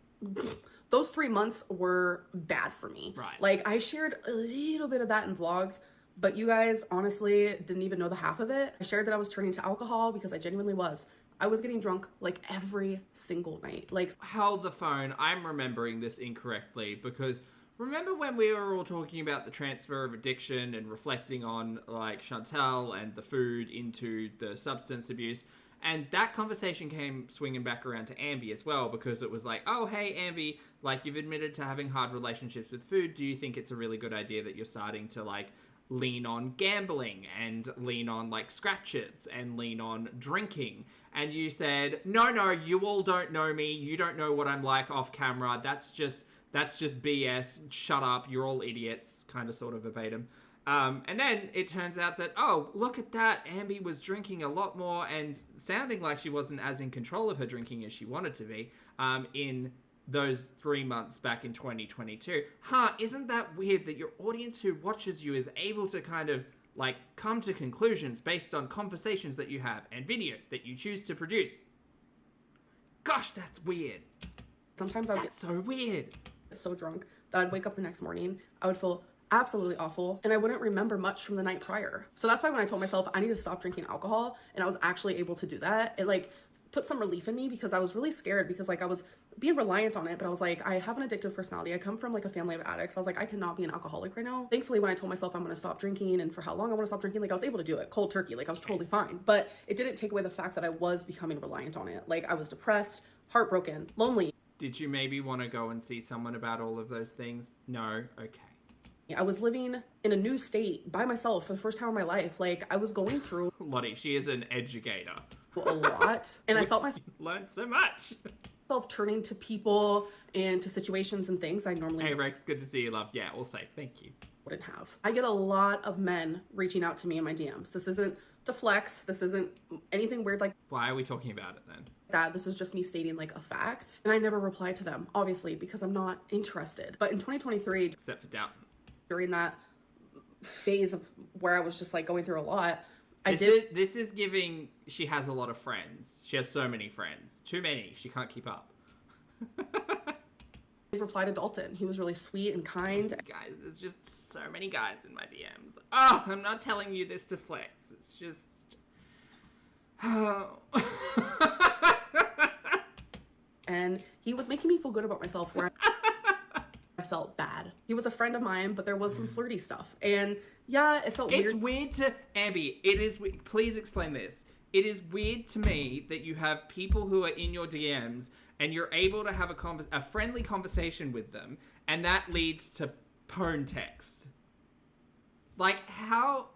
those 3 months were bad for me. Right. Like, I shared a little bit of that in vlogs, but you guys honestly didn't even know the half of it. I shared that I was turning to alcohol because I genuinely was. I was getting drunk, like, every single night. Like, held the phone. I'm remembering this incorrectly because remember when we were all talking about the transfer of addiction and reflecting on like Chantel and the food into the substance abuse? And that conversation came swinging back around to Ambi as well, because it was like, oh, hey, Ambi, like, you've admitted to having hard relationships with food. Do you think it's a really good idea that you're starting to, like, lean on gambling and lean on, like, scratches and lean on drinking? And you said, no, you all don't know me. You don't know what I'm like off camera. That's just BS. Shut up. You're all idiots. Kind of, sort of verbatim. And then it turns out that, oh, look at that, Ambi was drinking a lot more and sounding like she wasn't as in control of her drinking as she wanted to be in those 3 months back in 2022. Isn't that weird that your audience who watches you is able to kind of, like, come to conclusions based on conversations that you have and video that you choose to produce? Gosh, that's weird. Sometimes I would get so weird. So drunk that I'd wake up the next morning, I would feel absolutely awful, and I wouldn't remember much from the night prior. So that's why when I told myself I need to stop drinking alcohol, and I was actually able to do that, it like put some relief in me, because I was really scared, because like I was being reliant on it, but I was like, I have an addictive personality. I come from like a family of addicts. I was like, I cannot be an alcoholic right now. Thankfully, when I told myself I'm going to stop drinking and for how long I want to stop drinking, like I was able to do it cold turkey. Like I was totally fine, but it didn't take away the fact that I was becoming reliant on it. Like I was depressed, heartbroken, lonely. Did you maybe want to go and see someone about all of those things? No? Okay. I was living in a new state by myself for the first time in my life. Like I was going through Lottie, she is an educator. a lot, and I felt learned so much. myself turning to people and to situations and things I normally Hey Rex, good to see you, love. Yeah, all safe. Thank you. wouldn't have. I get a lot of men reaching out to me in my DMs. This isn't to flex. This isn't anything weird like Why are we talking about it then? that. This is just me stating like a fact, and I never reply to them, obviously, because I'm not interested. But in 2023, Except for Downton. during that phase of where I was just like going through a lot, This is giving, she has a lot of friends. She has so many friends. Too many. She can't keep up. I replied to Dalton. He was really sweet and kind. Guys, there's just so many guys in my DMs. Oh, I'm not telling you this to flex. It's just... Oh. And he was making me feel good about myself where I felt bad. He was a friend of mine, but there was some flirty stuff. And yeah, it felt weird. It's weird to... Ambi, it is... Please explain this. It is weird to me that you have people who are in your DMs and you're able to have a friendly conversation with them, and that leads to porn text. Like, how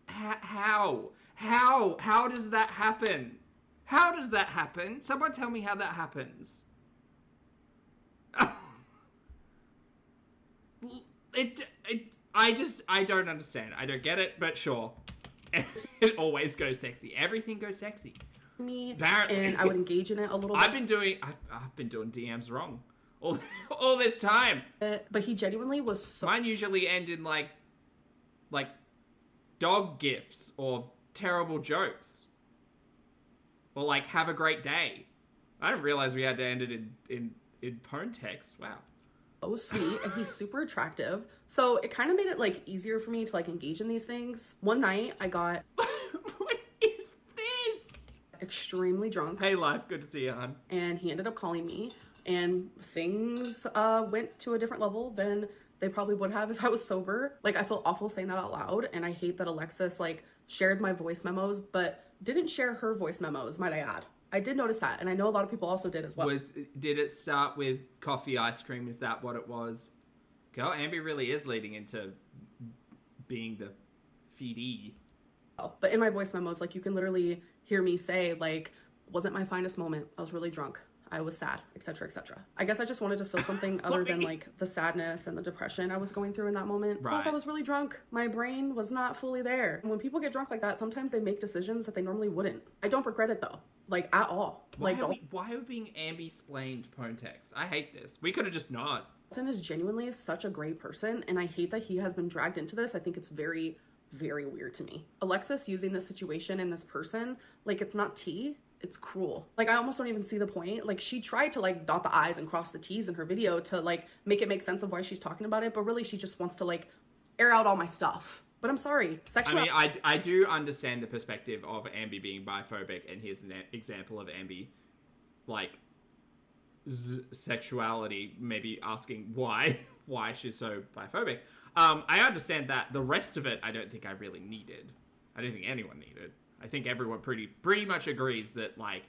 does that happen? How does that happen? Someone tell me how that happens. I don't understand. I don't get it, but sure. It always goes sexy. Everything goes sexy. Me, Apparently. and I would engage in it a little bit. I've been doing DMs wrong all this time. But he genuinely was so... Mine usually end in like dog gifs or terrible jokes. Or like, have a great day. I didn't realize we had to end it in porn text. Wow. so sweet, and he's super attractive. So it kind of made it like easier for me to like engage in these things. One night I got What is this? extremely drunk. Hey life, good to see you, hon. And he ended up calling me, and things went to a different level than they probably would have if I was sober. Like, I feel awful saying that out loud, and I hate that Alexis like shared my voice memos, but didn't share her voice memos, might I add. I did notice that, and I know a lot of people also did as well. Did it start with coffee ice cream? Is that what it was? Girl, Ambi really is leading into being the feedee. But in my voice memos, like, you can literally hear me say, like, wasn't my finest moment. I was really drunk. I was sad, etc., etc. I guess I just wanted to feel something other than like the sadness and the depression I was going through in that moment. Right. Plus, I was really drunk. My brain was not fully there. And when people get drunk like that, sometimes they make decisions that they normally wouldn't. I don't regret it though, like at all. Why are we being Ambi-splained porn text? I hate this. We could have just not. Dalton is genuinely such a great person, and I hate that he has been dragged into this. I think it's very, very weird to me. Alexis using this situation and this person, like, it's not tea. It's cruel. Like, I almost don't even see the point. Like, she tried to like dot the I's and cross the T's in her video to like make it make sense of why she's talking about it, but really she just wants to like air out all my stuff. But I'm sorry, sexuality. I mean, I do understand the perspective of Ambi being biphobic, and here's an example of Ambi like sexuality, maybe asking why she's so biphobic. I understand that. The rest of it, I don't think I really needed. I don't think anyone needed. I think everyone pretty much agrees that, like,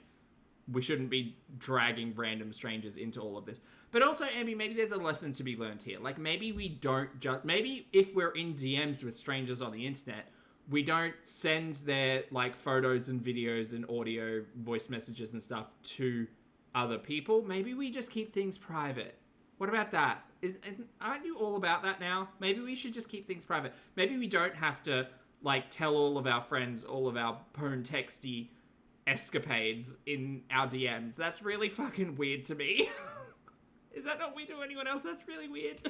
we shouldn't be dragging random strangers into all of this. But also, Ambi, maybe there's a lesson to be learned here. Like, maybe we don't just... Maybe if we're in DMs with strangers on the internet, we don't send their, like, photos and videos and audio, voice messages and stuff to other people. Maybe we just keep things private. What about that? Aren't you all about that now? Maybe we should just keep things private. Maybe we don't have to, like, tell all of our friends all of our porn texty escapades in our DMs. That's really fucking weird to me. Is that not weird to anyone else? That's really weird.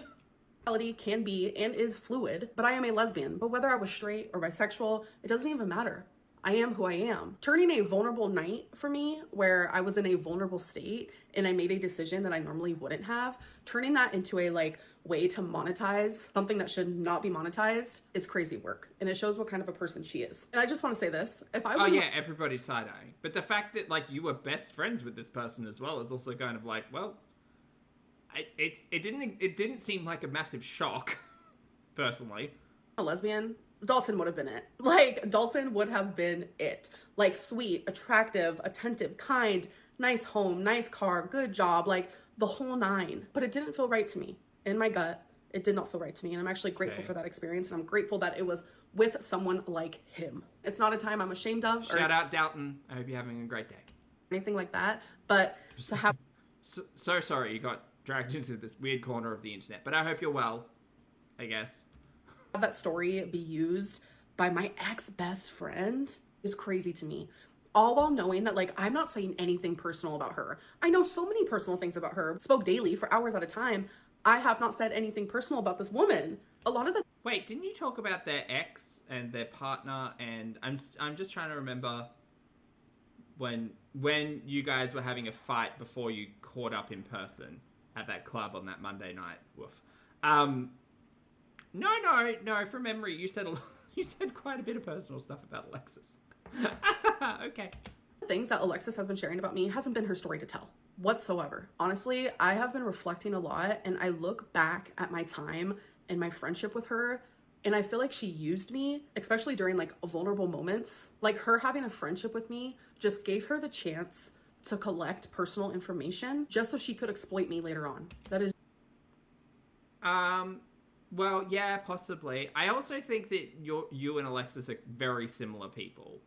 Sexuality can be and is fluid, but I am a lesbian. But whether I was straight or bisexual, it doesn't even matter. I am who I am. Turning a vulnerable night for me, where I was in a vulnerable state and I made a decision that I normally wouldn't have, turning that into a, like, way to monetize something that should not be monetized is crazy work. And it shows what kind of a person she is. And I just want to say this. If I was... Oh yeah, everybody's side-eyeing. But the fact that, like, you were best friends with this person as well is also kind of like, well... It didn't seem like a massive shock, personally. A lesbian, Dalton would have been it. Like, Dalton would have been it. Like, sweet, attractive, attentive, kind, nice home, nice car, good job, like, the whole nine. But it didn't feel right to me. In my gut, it did not feel right to me. And I'm actually grateful for that experience. And I'm grateful that it was with someone like him. It's not a time I'm ashamed of. Shout out, Dalton. I hope you're having a great day. Anything like that. But to have... So sorry you got dragged into this weird corner of the internet. But I hope you're well, I guess. That story be used by my ex-best friend is crazy to me. All while knowing that, like, I'm not saying anything personal about her. I know so many personal things about her. Spoke daily for hours at a time. I have not said anything personal about this woman. A lot of the... Wait, didn't you talk about their ex and their partner? And I'm just trying to remember when you guys were having a fight before you caught up in person at that club on that Monday night. Woof. No. From memory, you said quite a bit of personal stuff about Alexis. Okay. Things that Alexis has been sharing about me hasn't been her story to tell whatsoever. Honestly, I have been reflecting a lot, and I look back at my time and my friendship with her, and I feel like she used me, especially during, like, vulnerable moments. Like, her having a friendship with me just gave her the chance to collect personal information just so she could exploit me later on. That is... Well, yeah, possibly. I also think that you and Alexis are very similar people.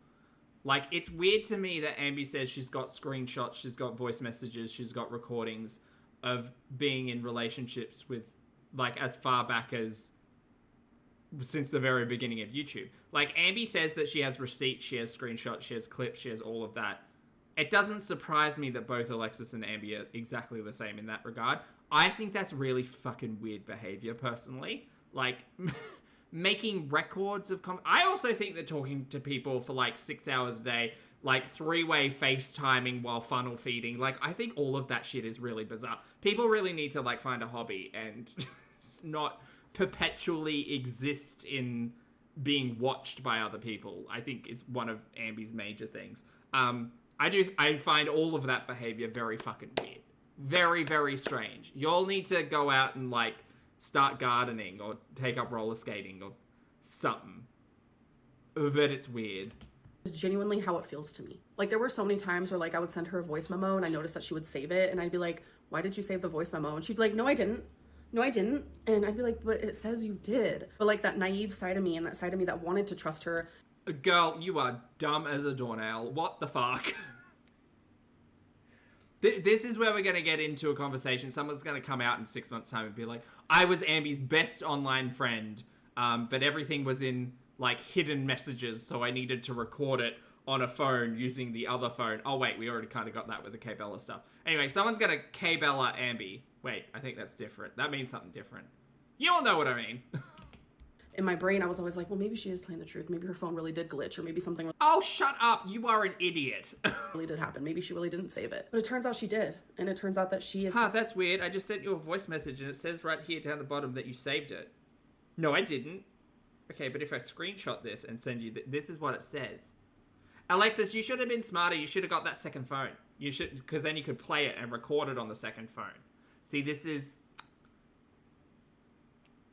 Like, it's weird to me that Ambi says she's got screenshots, she's got voice messages, she's got recordings of being in relationships with, like, as far back as since the very beginning of YouTube. Like, Ambi says that she has receipts, she has screenshots, she has clips, she has all of that. It doesn't surprise me that both Alexis and Ambi are exactly the same in that regard. I think that's really fucking weird behavior, personally. Like, making records of... I also think that talking to people for, like, 6 hours a day, like, 3-way FaceTiming while funnel feeding, like, I think all of that shit is really bizarre. People really need to, like, find a hobby and not perpetually exist in being watched by other people, I think is one of Ambi's major things. I find all of that behavior very fucking weird. Very, very strange. Y'all need to go out and, like, start gardening or take up roller skating or something. But it's weird. It's genuinely how it feels to me. Like, there were so many times where, like, I would send her a voice memo and I noticed that she would save it, and I'd be like, why did you save the voice memo? And she'd be like, no, I didn't. No, I didn't. And I'd be like, but it says you did. But, like, that naive side of me and that side of me that wanted to trust her. Girl, you are dumb as a doornail. What the fuck? This is where we're going to get into a conversation. Someone's going to come out in 6 months' time and be like, I was Ambi's best online friend, but everything was in, like, hidden messages, so I needed to record it on a phone using the other phone. Oh, wait, we already kind of got that with the K-Bella stuff. Anyway, someone's going to K-Bella Ambi. Wait, I think that's different. That means something different. You all know what I mean. In my brain, I was always like, well, maybe she is telling the truth. Maybe her phone really did glitch, or maybe something Oh, shut up. You are an idiot. really did happen. Maybe she really didn't save it. But it turns out she did. And it turns out that she is... Huh, that's weird. I just sent you a voice message and it says right here down the bottom that you saved it. No, I didn't. Okay, but if I screenshot this and send you... this is what it says. Alexis, you should have been smarter. You should have got that second phone. You should, because then you could play it and record it on the second phone. See, this is...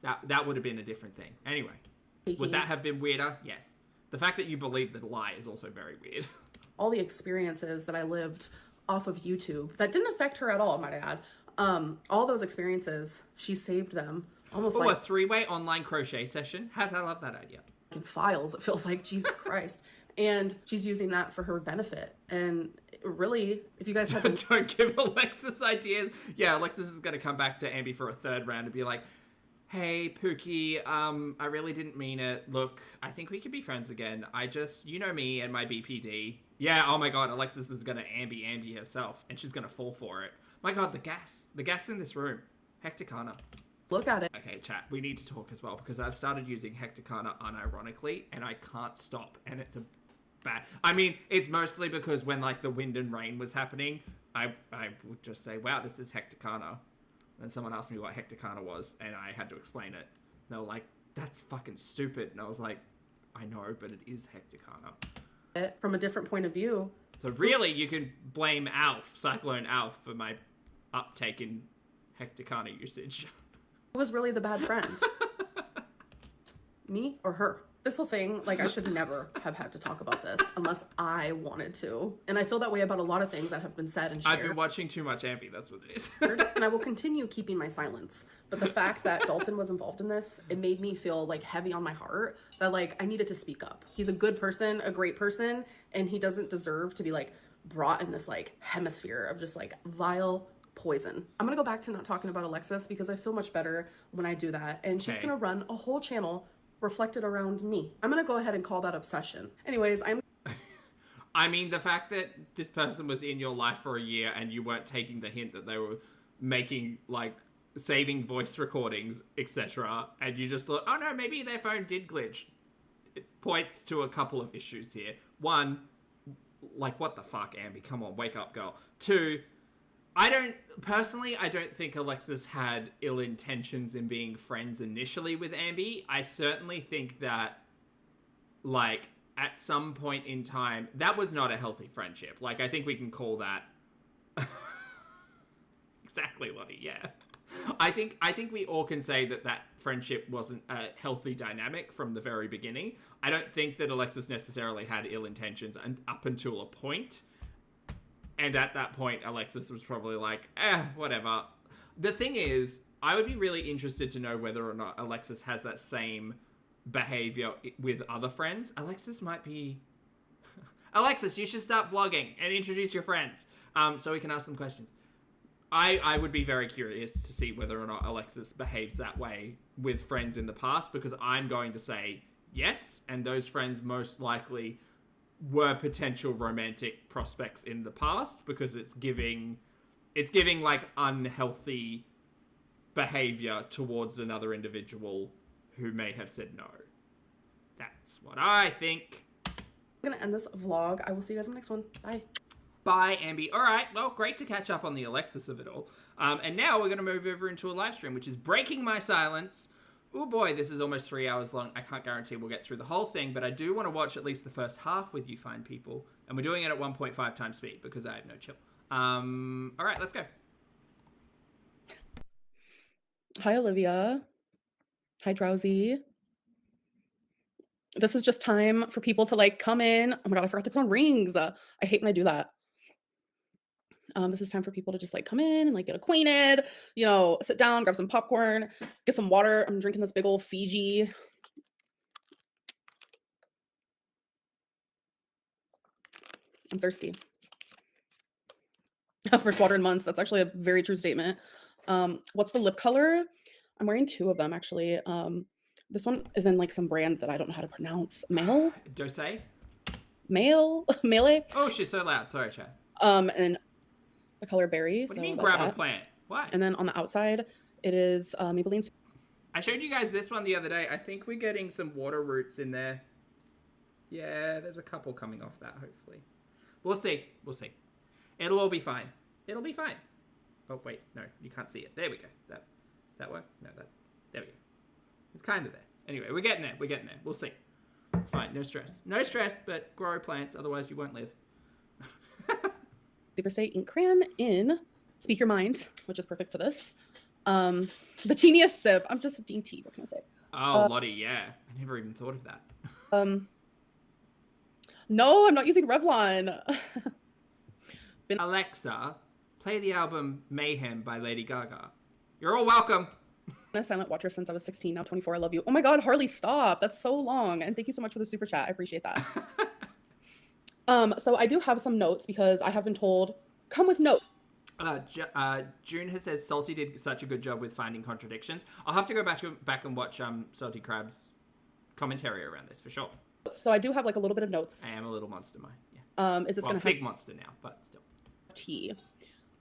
That would have been a different thing. Anyway, would that have been weirder? Yes. The fact that you believe the lie is also very weird. All the experiences that I lived off of YouTube that didn't affect her at all, might I add. All those experiences, she saved them almost like... a 3-way online crochet session. I love that idea. In files, it feels like, Jesus Christ. And she's using that for her benefit. And really, if you guys had to... Don't give Alexis ideas. Yeah, Alexis is going to come back to Ambi for a third round and be like, hey, Pookie, I really didn't mean it. Look, I think we could be friends again. You know me and my BPD. Yeah, oh my god, Alexis is going to Ambi herself, and she's going to fall for it. My god, the gas in this room. Hecticana. Look at it. Okay, chat, we need to talk as well, because I've started using Hecticana unironically, and I can't stop, and it's a bad... I mean, it's mostly because when, like, the wind and rain was happening, I would just say, wow, this is Hecticana. And someone asked me what Hecticana was, and I had to explain it. And they were like, that's fucking stupid. And I was like, I know, but it is Hecticana. From a different point of view. So really, you can blame Alf, Cyclone Alf, for my uptake in Hecticana usage. Who was really the bad friend? Me or her? This whole thing, like, I should never have had to talk about this unless I wanted to. And I feel that way about a lot of things that have been said and shared. I've been watching too much Ambi, that's what it is. And I will continue keeping my silence. But the fact that Dalton was involved in this, it made me feel, like, heavy on my heart that, like, I needed to speak up. He's a good person, a great person, and he doesn't deserve to be, like, brought in this, like, hemisphere of just, like, vile poison. I'm gonna go back to not talking about Alexis because I feel much better when I do that. And she's gonna run a whole channel reflected around me. I'm gonna go ahead and call that obsession. Anyways, I mean, the fact that this person was in your life for a year and you weren't taking the hint that they were making, like, saving voice recordings, etc., and you just thought, oh no, maybe their phone did glitch. It points to a couple of issues here. One, like, what the fuck, Ambi? Come on, wake up, girl. Two, I don't think Alexis had ill intentions in being friends initially with Ambi. I certainly think that, like, at some point in time, that was not a healthy friendship. Like, I think we can call that... Exactly, Lottie, yeah. I think we all can say that friendship wasn't a healthy dynamic from the very beginning. I don't think that Alexis necessarily had ill intentions up until a point. And at that point, Alexis was probably like, whatever. The thing is, I would be really interested to know whether or not Alexis has that same behavior with other friends. Alexis might be... Alexis, you should start vlogging and introduce your friends so we can ask them questions. I would be very curious to see whether or not Alexis behaves that way with friends in the past, because I'm going to say yes, and those friends most likely were potential romantic prospects in the past, because it's giving like unhealthy behavior towards another individual who may have said no. That's what I think. I'm gonna end this vlog. I will see you guys in the next one. Bye. Bye, Ambi. All right, well, great to catch up on the Alexis of it all. And now we're going to move over into a live stream, which is Breaking My Silence. Oh boy, this is almost 3 hours long. I can't guarantee we'll get through the whole thing, but I do want to watch at least the first half with you fine people. And we're doing it at 1.5 times speed because I have no chill. All right, let's go. Hi, Olivia. Hi, Drowsy. This is just time for people to, like, come in. Oh my god, I forgot to put on rings. I hate when I do that. This is time for people to just, like, come in and, like, get acquainted, you know, sit down, grab some popcorn, get some water. I'm drinking this big old Fiji. I'm thirsty. First water in months. That's actually a very true statement. What's the lip color? I'm wearing two of them, actually. This one is in, like, some brand that I don't know how to pronounce. Male? Dose? Male? Melee? Oh, she's so loud. Sorry, Chad. And the color berry. What do you mean grab a plant? Why? And then on the outside, it is Maybelline's. I showed you guys this one the other day. I think we're getting some water roots in there. Yeah, there's a couple coming off that, hopefully. We'll see. We'll see. It'll all be fine. It'll be fine. Oh, wait. No, you can't see it. There we go. That work? No, there we go. It's kind of there. Anyway, we're getting there. We're getting there. We'll see. It's fine. No stress. No stress, but grow plants. Otherwise, you won't live. Super Stay Ink Crayon in Speak Your Mind, which is perfect for this. The teeniest sip. I'm just dainty. What can I say? Oh, Lottie, yeah. I never even thought of that. No, I'm not using Revlon. Alexa, play the album Mayhem by Lady Gaga. You're all welcome. I'm a silent watcher since I was 16, now 24. I love you. Oh my God, Harley, stop. That's so long. And thank you so much for the super chat. I appreciate that. So I do have some notes because I have been told, come with notes. June has said Salty did such a good job with finding contradictions. I'll have to go back and watch Salty Crab's commentary around this for sure. So I do have like a little bit of notes. I am a little monster, yeah. Is this gonna big monster now, but still. Tea.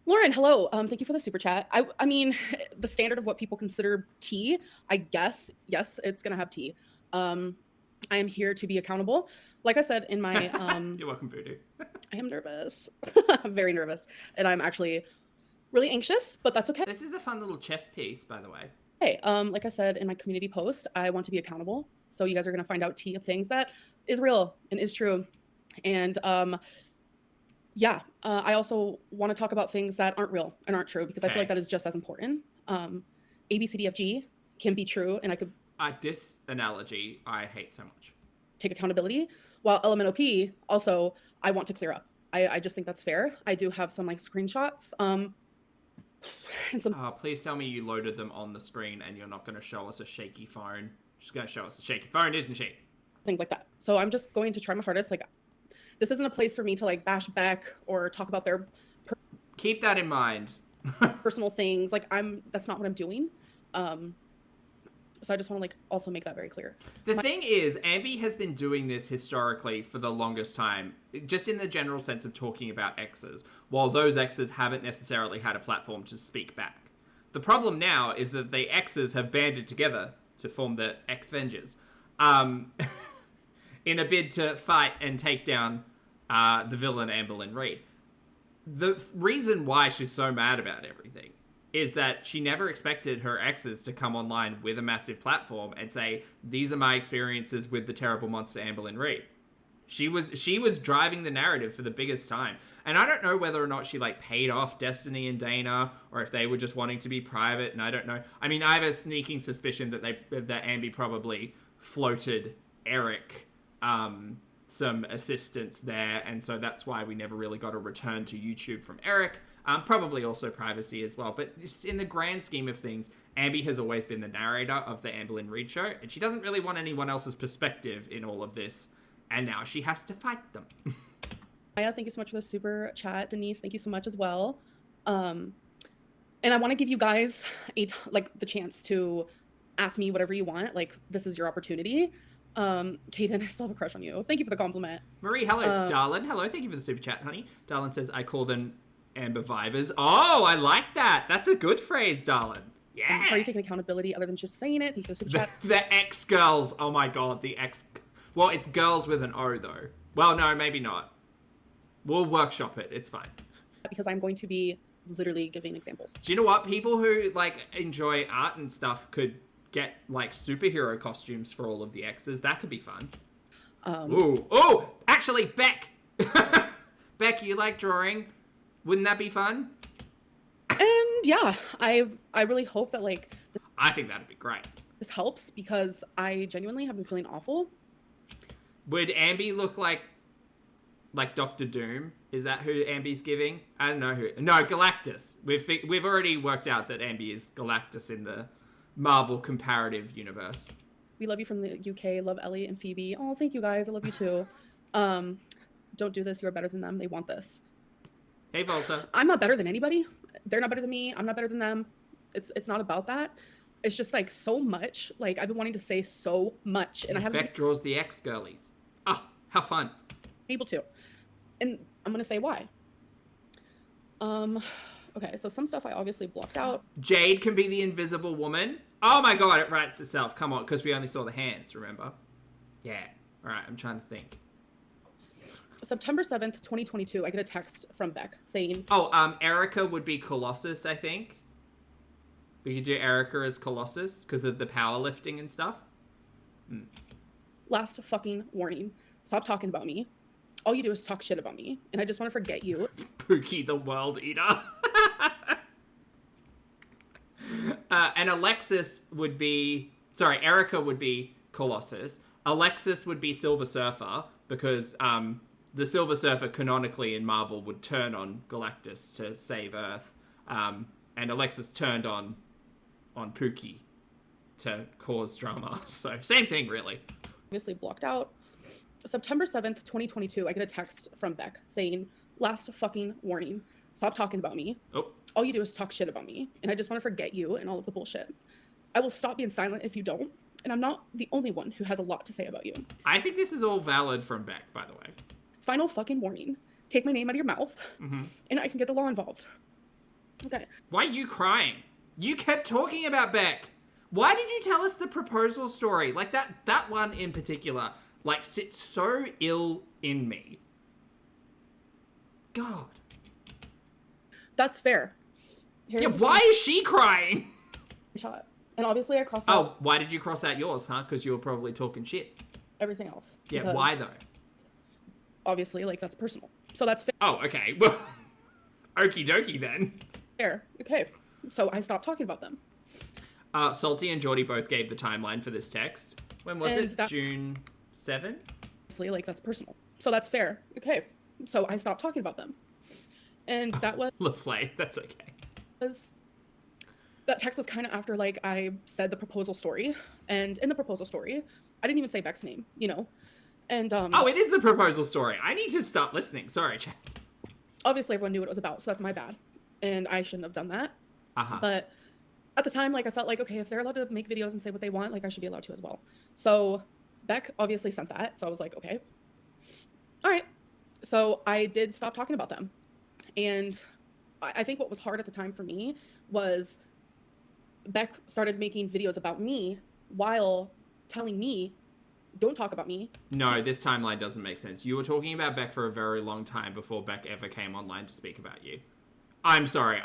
Lauren, hello. Thank you for the super chat. I mean, the standard of what people consider tea, I guess, yes, it's gonna have tea. I am here to be accountable. Like I said in my You're welcome, Voodoo. I am nervous. I'm very nervous. And I'm actually really anxious, but that's okay. This is a fun little chess piece, by the way. Hey, like I said in my community post, I want to be accountable. So you guys are gonna find out tea of things that is real and is true. And yeah, I also want to talk about things that aren't real and aren't true because I feel like that is just as important. A, B, C, D, F, G can be true, and I could... This analogy I hate so much. Take accountability, while LMNOP, also, I want to clear up. I just think that's fair. I do have some, like, screenshots. And some... please tell me you loaded them on the screen and you're not going to show us a shaky phone. She's going to show us a shaky phone, isn't she? Things like that. So I'm just going to try my hardest, like... This isn't a place for me to like bash Beck or talk about their keep that in mind. Personal things. Like that's not what I'm doing. So I just want to like also make that very clear. The thing is, Ambi has been doing this historically for the longest time, just in the general sense of talking about exes, while those exes haven't necessarily had a platform to speak back. The problem now is that the exes have banded together to form the X-Vengers, in a bid to fight and take down the villain Amberlynn Reed. The reason why she's so mad about everything is that she never expected her exes to come online with a massive platform and say, these are my experiences with the terrible monster Amberlynn Reed. She was driving the narrative for the biggest time. And I don't know whether or not she like paid off Destiny and Dana or if they were just wanting to be private, and I don't know. I mean, I have a sneaking suspicion that Ambi probably floated Eric some assistance there, and so that's why we never really got a return to YouTube from Eric. Probably also privacy as well, but just in the grand scheme of things, Ambi has always been the narrator of the Amberlynn Reed show, and she doesn't really want anyone else's perspective in all of this, and now she has to fight them. Maya, thank you so much for the super chat. Denise, thank you so much as well. And I want to give you guys the chance to ask me whatever you want. Like, this is your opportunity. Kaden, I still have a crush on you. Thank you for the compliment. Marie, hello. Darlin, hello. Thank you for the super chat, honey. Darlin says, I call them Amber Vibers. Oh, I like that. That's a good phrase, Darlin. Yeah. Are you taking accountability other than just saying it? Thank you for the super chat. The ex-girls. Oh my god, the ex... Well, it's girls with an O, though. Well, no, maybe not. We'll workshop it. It's fine. Because I'm going to be literally giving examples. Do you know what? People who, like, enjoy art and stuff could get, like, superhero costumes for all of the exes. That could be fun. Ooh. Oh! Actually, Beck! Beck, you like drawing? Wouldn't that be fun? And, yeah. I really hope that, like... I think that'd be great. This helps because I genuinely have been feeling awful. Would Ambi look like Doctor Doom? Is that who Ambi's giving? I don't know who. No, Galactus. We've already worked out that Ambi is Galactus in the Marvel comparative universe. We love you from the UK. Love Ellie and Phoebe. Oh, thank you guys. I love you too. Don't do this. You're better than them. They want this. Hey, Volta. I'm not better than anybody. They're not better than me. I'm not better than them. It's not about that. It's just like so much. Like I've been wanting to say so much, and I haven't. Beck draws the ex-girlies. Ah, how fun. Able to, and I'm gonna say why. Okay, so some stuff I obviously blocked out. Jade can be the invisible woman. Oh my god, it writes itself. Come on, because we only saw the hands, remember? Yeah. All right, I'm trying to think. September 7th, 2022, I get a text from Beck saying... Oh, Erica would be Colossus, I think. We could do Erica as Colossus because of the powerlifting and stuff. Last fucking warning. Stop talking about me. all you do is talk shit about me, and I just want to forget you. Pookie the World Eater. And Alexis would be... Sorry, Erica would be Colossus. Alexis would be Silver Surfer, because the Silver Surfer canonically in Marvel would turn on Galactus to save Earth. And Alexis turned on Pookie to cause drama. So, same thing, really. Obviously blocked out. September 7th, 2022, I get a text from Beck saying, last fucking warning. Stop talking about me. Oh. All you do is talk shit about me, and I just want to forget you and all of the bullshit. I will stop being silent if you don't, and I'm not the only one who has a lot to say about you. I think this is all valid from Beck, by the way. Final fucking warning. Take my name out of your mouth, and I can get the law involved. Okay. Why are you crying? You kept talking about Beck. Why did you tell us the proposal story? Like, that one in particular, like, sits so ill in me. God. That's fair. Why is she crying? Shot. And obviously I crossed out... Oh, why did you cross out yours, huh? Because you were probably talking shit. everything else. Yeah, why though? Obviously, like, that's personal. So that's fair. Oh, okay. Well, okie dokie then. Fair. Okay. So I stopped talking about them. Salty and Geordie both gave the timeline for this text. When was it? June 7? Obviously, like, that's personal. So that's fair. Okay. So I stopped talking about them. And that was... LaFlay, that's okay. That text was kind of after, like, I said the proposal story. And in the proposal story, I didn't even say Beck's name, you know? And, Oh, it is the proposal story. I need to start listening. Sorry, chat. Obviously, everyone knew what it was about, so that's my bad. And I shouldn't have done that. But at the time, like, I felt like, okay, if they're allowed to make videos and say what they want, like, I should be allowed to as well. So Beck obviously sent that, so I was like, okay. All right. So I did stop talking about them. And I think what was hard at the time for me was Beck started making videos about me while telling me, don't talk about me. No, this timeline doesn't make sense. You were talking about Beck for a very long time before Beck ever came online to speak about you. I'm sorry.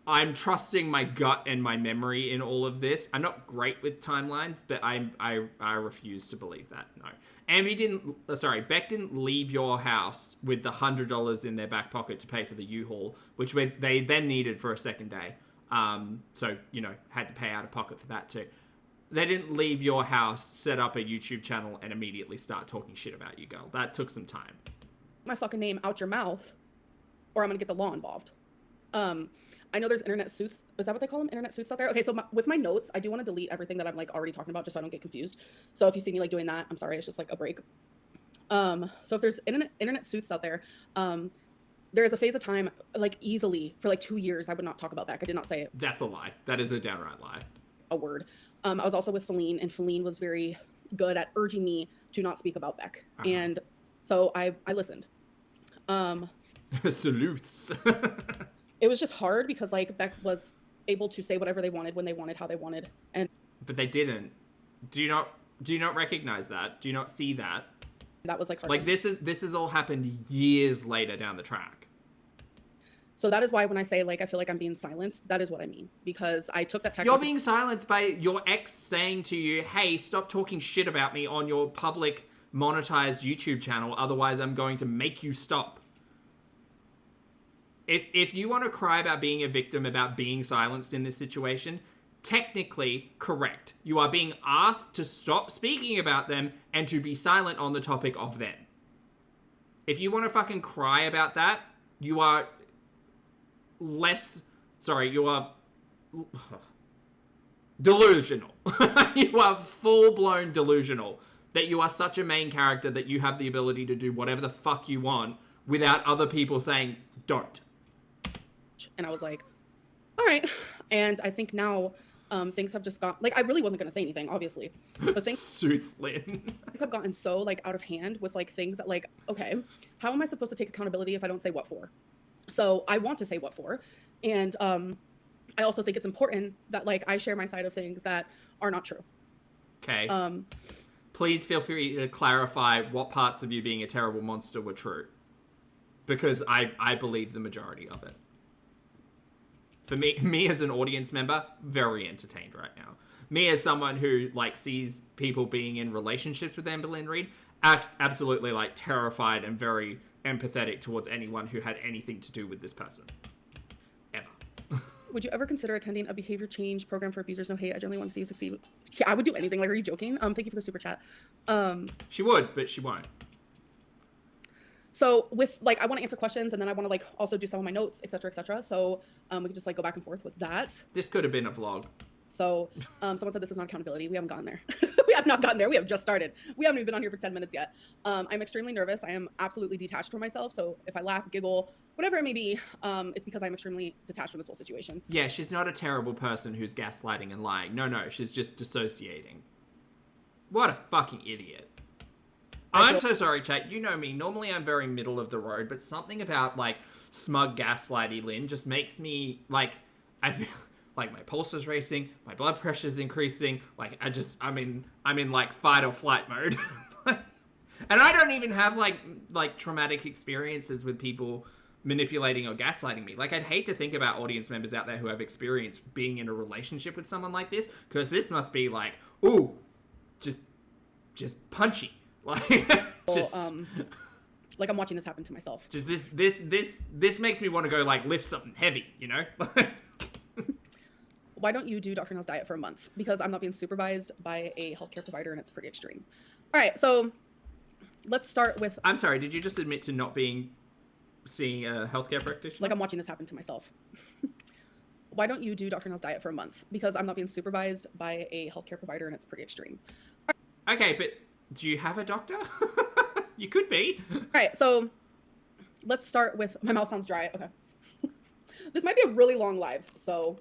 I'm trusting my gut and my memory in all of this. I'm not great with timelines, but I refuse to believe that. No. Beck didn't leave your house with the $100 in their back pocket to pay for the U-Haul, which they then needed for a second day. So, you know, had to pay out of pocket for that too. They didn't leave your house, set up a YouTube channel, and immediately start talking shit about you, girl. That took some time. My fucking name out your mouth, or I'm gonna get the law involved. I know there's internet suits. Is that what they call them? Internet suits out there? Okay, so with my notes, I do want to delete everything that I'm, like, already talking about just so I don't get confused. So if you see me, like, doing that, I'm sorry. It's just, like, a break. So if there's internet suits out there, there is a phase of time, like, easily, for, like, 2 years, I would not talk about Beck. I did not say it. That's a lie. That is a downright lie. A word. I was also with Feline, and Feline was very good at urging me to not speak about Beck. And so I listened. Salutes. It was just hard because, like, Beck was able to say whatever they wanted, when they wanted, how they wanted. But they didn't. Do you not recognize that? Do you not see that? That was, like, hard. Like, this has all happened years later down the track. So that is why when I say, like, I feel like I'm being silenced, that is what I mean. Because I took that text. You're being silenced by your ex saying to you, hey, stop talking shit about me on your public monetized YouTube channel, otherwise I'm going to make you stop. If you want to cry about being a victim, about being silenced in this situation, technically correct. You are being asked to stop speaking about them and to be silent on the topic of them. If you want to fucking cry about that, you are delusional. You are full-blown delusional that you are such a main character that you have the ability to do whatever the fuck you want without other people saying, don't. And I was like, all right. And I think now things have just got, like, I really wasn't going to say anything, obviously. But Soothlyn. Things have gotten so, like, out of hand with, like, things that, like, okay, how am I supposed to take accountability if I don't say what for? So I want to say what for. And I also think it's important that, like, I share my side of things that are not true. Okay. Please feel free to clarify what parts of you being a terrible monster were true. Because I believe the majority of it. For me as an audience member, very entertained right now. Me as someone who, like, sees people being in relationships with Amberlynn Reed, absolutely like terrified and very empathetic towards anyone who had anything to do with this person. Ever. Would you ever consider attending a behavior change program for abusers? No hate. I generally want to see you succeed. Yeah, I would do anything. Like, are you joking? Thank you for the super chat. She would, but she won't. So with like, I want to answer questions and then I want to like also do some of my notes, etc., etc. So we can just like go back and forth with that. This could have been a vlog. So someone said this is not accountability. We haven't gotten there. We have not gotten there. We have just started. We haven't even been on here for 10 minutes yet. I'm extremely nervous. I am absolutely detached from myself. So if I laugh, giggle, whatever it may be, it's because I'm extremely detached from this whole situation. Yeah, she's not a terrible person who's gaslighting and lying. No, she's just dissociating. What a fucking idiot. I'm so sorry, chat. You know me. Normally I'm very middle of the road, but something about, like, smug gaslighty Lynn just makes me, like, I feel like my pulse is racing, my blood pressure is increasing, like, I'm in, like, fight or flight mode. And I don't even have, like, traumatic experiences with people manipulating or gaslighting me. Like, I'd hate to think about audience members out there who have experienced being in a relationship with someone like this, because this must be, like, ooh, just punchy. Like, just... like I'm watching this happen to myself. Just this makes me want to go, like, lift something heavy, you know? Why don't you do Dr. Neil's diet for a month? Because I'm not being supervised by a healthcare provider and it's pretty extreme. All right, so let's start with... I'm sorry, did you just admit to not seeing a healthcare practitioner? Like I'm watching this happen to myself. Why don't you do Dr. Neil's diet for a month? Because I'm not being supervised by a healthcare provider and it's pretty extreme. Okay, but do you have a doctor? You could be. All right, so let's start with... My mouth sounds dry. Okay. This might be a really long live, so...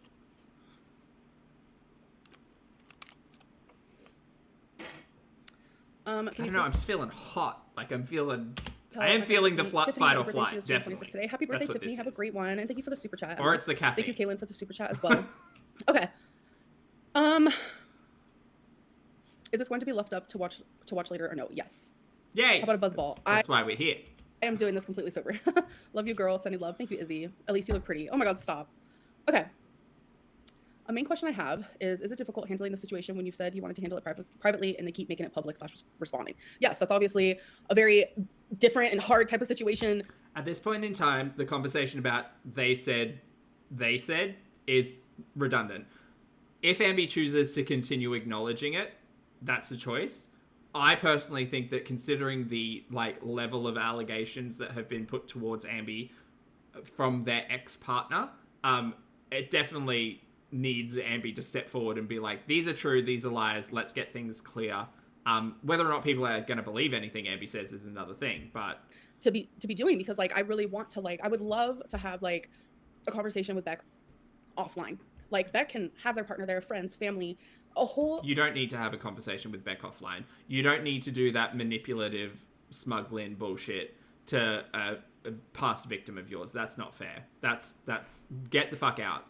I don't know, I'm just feeling hot. Like, I am feeling the fight or flight, definitely. Today. Happy birthday, Tiffany. Have a great one. And thank you for the super chat. Or it's the caffeine. Thank you, Kaylin, for the super chat as well. Okay. Is this going to be left up to watch later or no? Yes. Yay. How about a buzzball? That's why we're here. I am doing this completely sober. Love you, girl. Sending love. Thank you, Izzy. At least you look pretty. Oh my God, stop. Okay. A main question I have is it difficult handling the situation when you've said you wanted to handle it privately and they keep making it public / responding? Yes, that's obviously a very different and hard type of situation. At this point in time, the conversation about they said is redundant. If Ambi chooses to continue acknowledging it, that's a choice. I personally think that considering the level of allegations that have been put towards Ambi from their ex-partner, it definitely needs Ambi to step forward and be like, these are true, these are lies, let's get things clear. Whether or not people are going to believe anything Ambi says is another thing, but... To be doing, because, I really want to, I would love to have, a conversation with Beck offline. Beck can have their partner there, friends, family, a whole... You don't need to have a conversation with Beck offline. You don't need to do that manipulative, smuggling bullshit to a past victim of yours. That's not fair. That's get the fuck out.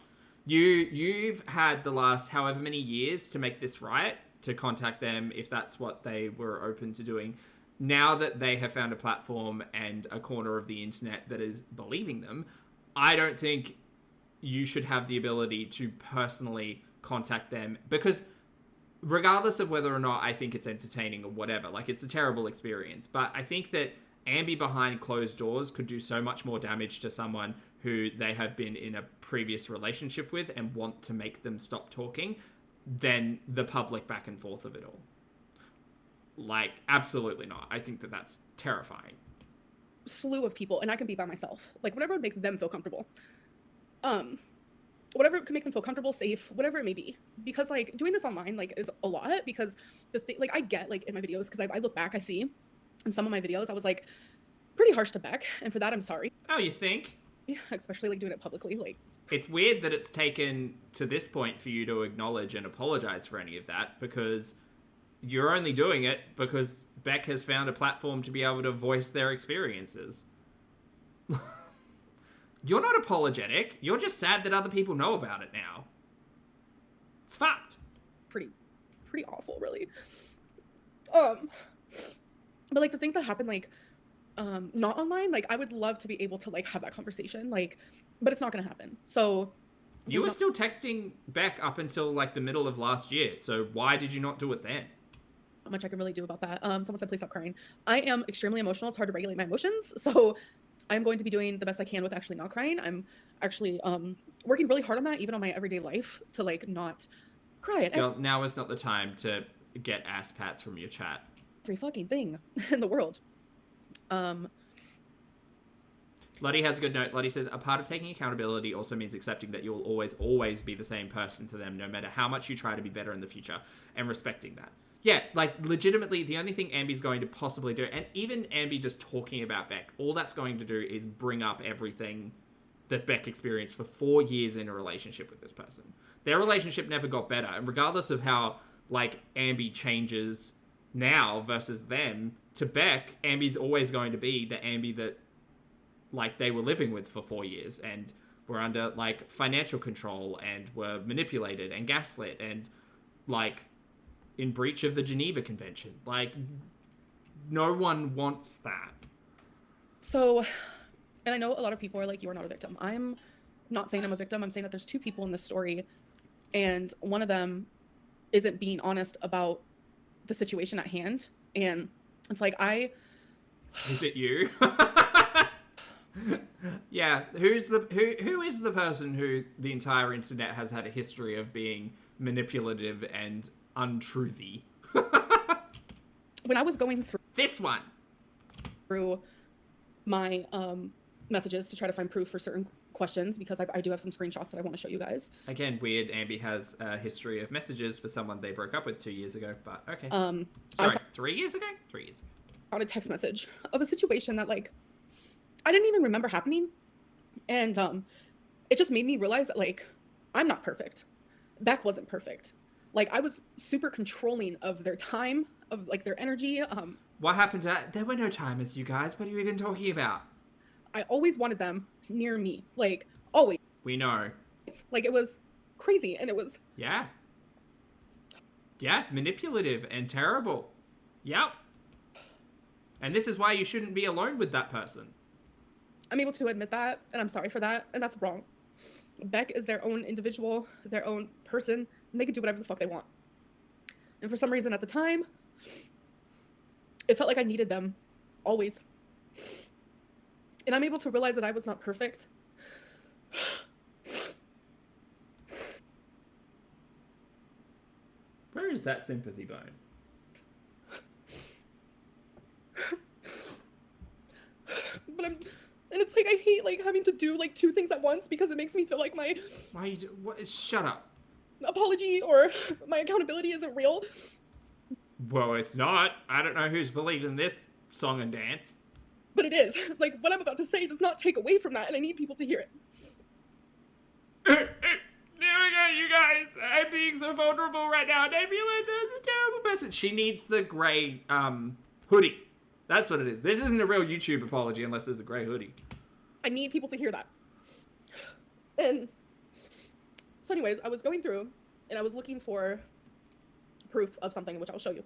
You've had the last however many years to make this right, to contact them if that's what they were open to doing. Now that they have found a platform and a corner of the internet that is believing them, I don't think you should have the ability to personally contact them, because regardless of whether or not I think it's entertaining or whatever, it's a terrible experience, but I think that Ambi behind closed doors could do so much more damage to someone who they have been in a previous relationship with and want to make them stop talking than the public back and forth of it all. Absolutely not. I think that that's terrifying. Slew of people, and I can be by myself. Whatever would make them feel comfortable. Whatever could make them feel comfortable, safe, whatever it may be. Because, doing this online, is a lot, because the thing, I get, in my videos, because I look back, I see in some of my videos, I was, pretty harsh to Beck, and for that, I'm sorry. Oh, you think? Yeah, especially, doing it publicly, It's weird that it's taken to this point for you to acknowledge and apologize for any of that, because you're only doing it because Beck has found a platform to be able to voice their experiences. You're not apologetic. You're just sad that other people know about it now. It's fucked. Pretty awful, really. But the things that happen, not online, I would love to be able to have that conversation, but it's not gonna happen. So you were still texting Beck up until the middle of last year. So why did you not do it then? Not much I can really do about that. Someone said, please stop crying. I am extremely emotional. It's hard to regulate my emotions. So I'm going to be doing the best I can with actually not crying. I'm actually working really hard on that, even on my everyday life, to like not cry at Girl, now is not the time to get ass pats from your chat. every fucking thing in the world. Lottie has a good note. Lottie says, a part of taking accountability also means accepting that you'll always be the same person to them, no matter how much you try to be better in the future, and respecting that. Yeah, like, legitimately, the only thing Ambi's going to possibly do, and even Ambi just talking about Beck, all that's going to do is bring up everything that Beck experienced for 4 years in a relationship with this person. Their relationship never got better, and regardless of how, like, Ambi changes now versus them, to Beck, Ambi's always going to be the Ambi that, like, they were living with for 4 years, and were under, like, financial control, and were manipulated, and gaslit, and, like, in breach of the Geneva Convention. Like, no one wants that. So, and I know a lot of people are like, you are not a victim. I'm not saying I'm a victim. I'm saying that there's two people in this story, and one of them isn't being honest about the situation at hand. And it's like, Is it you? Yeah, who is the person who the entire internet has had a history of being manipulative and untruthy? when I was going This one. through my messages to try to find proof for certain questions, because I do have some screenshots that I want to show you guys. Again, weird. Ambi has a history of messages for someone they broke up with 2 years ago, but okay. Sorry, 3 years ago? 3 years ago. On a text message of a situation that, like, I didn't even remember happening. And it just made me realize that, like, I'm not perfect. Beck wasn't perfect. Like, I was super controlling of their time, of, like, their energy. What happened to that? There were no timers, you guys. What are you even talking about? I always wanted them near me. Like, always. We know. Like, it was crazy, and it was... Yeah. Yeah, manipulative and terrible. Yep. And this is why you shouldn't be alone with that person. I'm able to admit that, and I'm sorry for that, and that's wrong. Beck is their own individual, their own person, and they can do whatever the fuck they want. And for some reason at the time, it felt like I needed them, always. And I'm able to realize that I was not perfect. Where is that sympathy bone? But and it's like I hate, like, having to do, like, two things at once, because it makes me feel like my Why you what? Shut up. apology or my accountability isn't real. Well, it's not. I don't know who's believed in this song and dance. But it is. Like, what I'm about to say does not take away from that, and I need people to hear it. There we go, you guys. I'm being so vulnerable right now, and I realize I was a terrible person. She needs the grey hoodie. That's what it is. This isn't a real YouTube apology unless there's a grey hoodie. I need people to hear that. And so anyways, I was going through, and I was looking for proof of something, which I'll show you.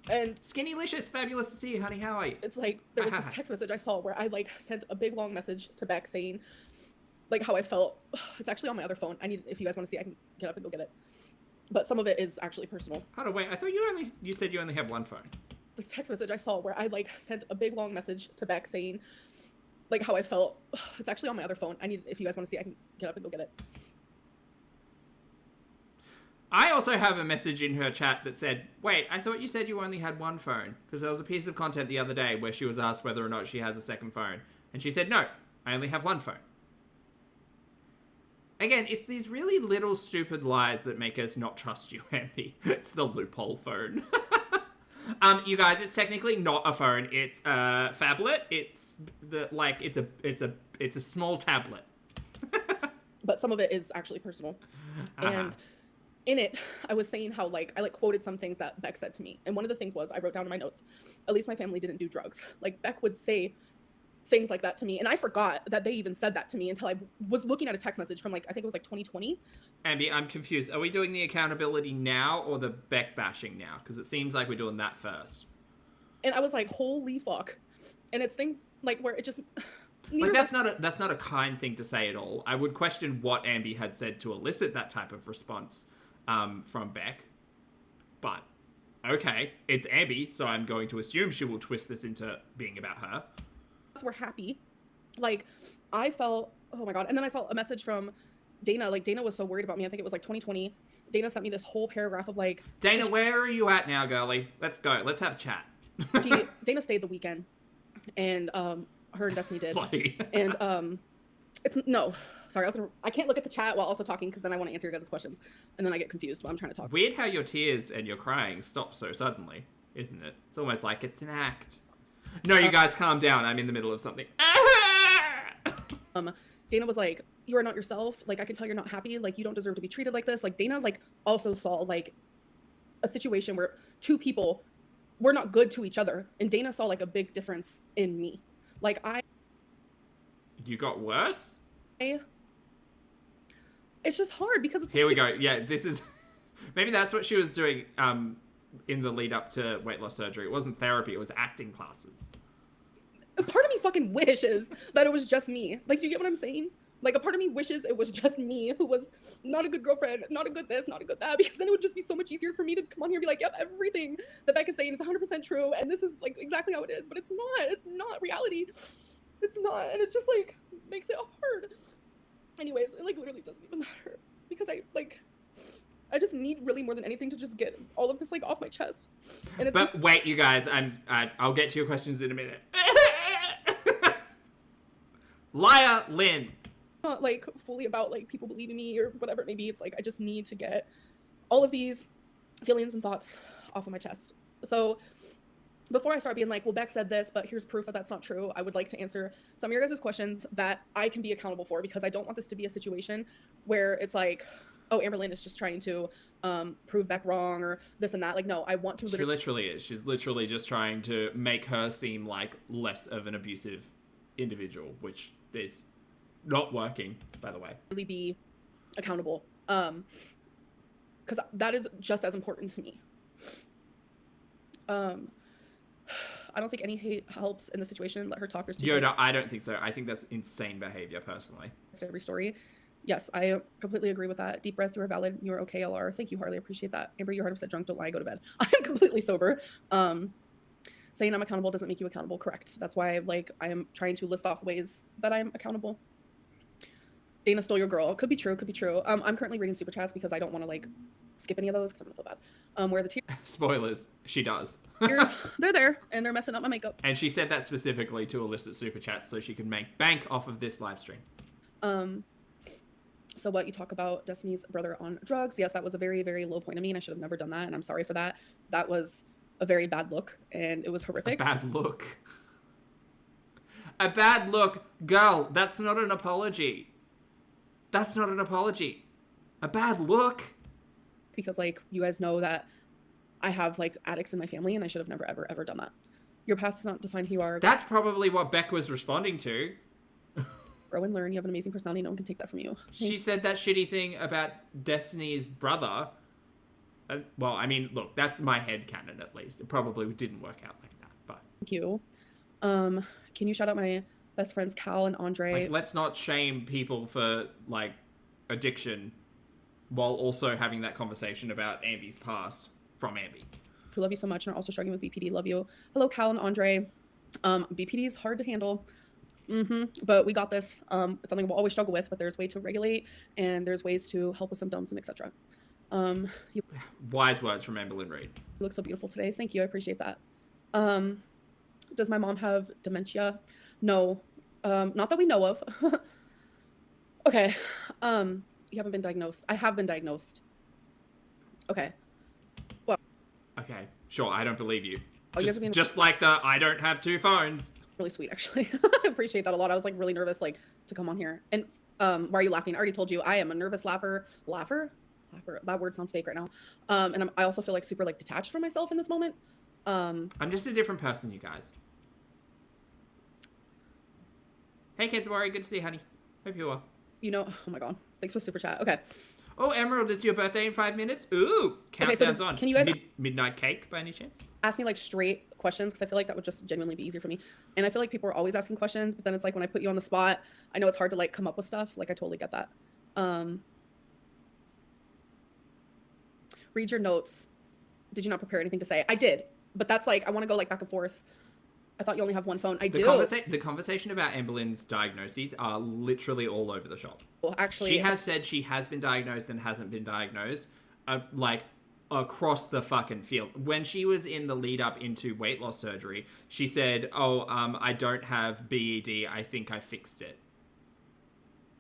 And Skinnylicious, fabulous to see you, honey. How are you? it's like, there was this text message I saw where I, like, sent a big long message to Beck saying, like, how I felt. It's actually on my other phone. If you guys want to see, I can get up and go get it. But some of it is actually personal. Hold on, wait. I thought you said you only have one phone. This text message I saw where I, like, sent a big long message to Beck saying, like, how I felt. It's actually on my other phone. If you guys want to see, I can get up and go get it. I also have a message in her chat that said, wait, I thought you said you only had one phone. Because there was a piece of content the other day where she was asked whether or not she has a second phone. And she said, no, I only have one phone. Again, it's these really little stupid lies that make us not trust you, Ambi. It's the loophole phone. You guys, it's technically not a phone. It's a phablet. It's it's a small tablet. But some of it is actually personal. And in it, I was saying how, like, I, like, quoted some things that Beck said to me. And one of the things was, I wrote down in my notes, at least my family didn't do drugs. Like, Beck would say things like that to me. And I forgot that they even said that to me until I was looking at a text message from, like, I think it was, like, 2020. Ambi, I'm confused. Are we doing the accountability now or the Beck bashing now? Because it seems like we're doing that first. And I was like, holy fuck. And it's things, like, where it just... Like, that's not a kind thing to say at all. I would question what Ambi had said to elicit that type of response from Beck. But Okay, it's Abby, so I'm going to assume she will twist this into being about her. We're happy. Like, I felt, oh my God. And then I saw a message from Dana. Like, Dana was so worried about me. I think it was like 2020. Dana sent me this whole paragraph of like... Dana, where are you at now, girlie? Let's go. Let's have a chat. Dana stayed the weekend. And her and Destiny did. Bloody. And it's... No. Sorry, I can't look at the chat while also talking because then I want to answer your guys' questions. And then I get confused while I'm trying to talk. Weird how your tears and your crying stop so suddenly, isn't it? It's almost like it's an act. No, you guys calm down. I'm in the middle of something. Dana was like, you are not yourself. Like, I can tell you're not happy. Like, you don't deserve to be treated like this. Like, Dana, like, also saw, like, a situation where two people were not good to each other. And Dana saw, like, a big difference in me. Like, You got worse? It's just hard because it's... Here we go. Yeah, this is... Maybe that's what she was doing in the lead up to weight loss surgery. It wasn't therapy. It was acting classes. Part of me fucking wishes that it was just me. Like, do you get what I'm saying? Like, a part of me wishes it was just me who was not a good girlfriend, not a good this, not a good that, because then it would just be so much easier for me to come on here and be like, yep, everything that Becca's saying is 100% true, and this is, like, exactly how it is. But it's not. It's not reality. It's not. And it just, like, makes it hard. Anyways, it, like, literally doesn't even matter. Because I just need really more than anything to just get all of this, like, off my chest. And it's... But wait, you guys, I'll get to your questions in a minute. Liarlynn. Not like fully about like people believing me or whatever it may be. It's like I just need to get all of these feelings and thoughts off of my chest. So before I start being like, well, Beck said this, but here's proof that that's not true, I would like to answer some of your guys' questions that I can be accountable for, because I don't want this to be a situation where it's like, oh, Amberlynn is just trying to prove Beck wrong or this and that. Like, no, I want to She literally is. She's literally just trying to make her seem like less of an abusive individual, which is not working, by the way. Really be accountable, because that is just as important to me. I don't think any hate helps in the situation. Let her talk her story. Yoda, I don't think so. I think that's insane behavior, personally. Every story. Yes, I completely agree with that. Deep breath, you are valid. You are okay, LR. Thank you, Harley. I appreciate that. Amber, you're 100% drunk. Don't lie. Go to bed. I'm completely sober. Saying I'm accountable doesn't make you accountable. Correct. That's why I am trying to list off ways that I'm accountable. Dana stole your girl. Could be true. Could be true. I'm currently reading super chats because I don't want to like skip any of those because I'm gonna feel bad. Where the tears... Spoilers. She does. They're there and they're messing up my makeup. And she said that specifically to elicit super chats so she can make bank off of this live stream. So what you talk about Destiny's brother on drugs. Yes, that was a very, very low point of me and I should have never done that. And I'm sorry for that. That was a very bad look and it was horrific. A bad look. A bad look. Girl, that's not an apology. That's not an apology. A bad look. Because like you guys know that I have like addicts in my family and I should have never, ever, ever done that. Your past does not define who you are. That's probably what Beck was responding to. Grow and learn. You have an amazing personality. No one can take that from you. She said that shitty thing about Destiny's brother. Well, I mean, look, that's my headcanon at least. It probably didn't work out like that, but... Thank you. Can you shout out my best friends Cal and Andre? Like, let's not shame people for, like, addiction while also having that conversation about Ambi's past from Ambi. Who love you so much and are also struggling with BPD. Love you. Hello, Cal and Andre. BPD is hard to handle. But we got this. It's something we'll always struggle with, but there's ways to regulate and there's ways to help with symptoms and etc. Wise words from Amberlynn Reed. You look so beautiful today. Thank you. I appreciate that. Does my mom have dementia? No. Not that we know of. Okay. You haven't been diagnosed. I have been diagnosed. Okay. Well. Okay. Sure. I don't believe you. Oh, just like the I don't have two phones. Really sweet, actually. I appreciate that a lot. I was like really nervous, like to come on here. And why are you laughing? I already told you I am a nervous laugher. Laugher? That word sounds fake right now. And I also feel like super like detached from myself in this moment. I'm just a different person, you guys. Hey kids, worry. Good to see you, honey. Hope you are. You know, oh my god. Thanks for super chat. Okay. Oh, Emerald, it's your birthday in 5 minutes? Ooh, countdown's on. Can you guys midnight cake by any chance? Ask me like straight questions because I feel like that would just genuinely be easier for me. And I feel like people are always asking questions, but then it's like when I put you on the spot, I know it's hard to like come up with stuff. Like I totally get that. Read your notes. Did you not prepare anything to say? I did, but that's like, I want to go like back and forth. I thought you only have one phone. I do. The conversation about Amberlynn's diagnoses are literally all over the shop. Well, actually, she has said she has been diagnosed and hasn't been diagnosed, like across the fucking field. When she was in the lead up into weight loss surgery, she said, "Oh, I don't have BED. I think I fixed it."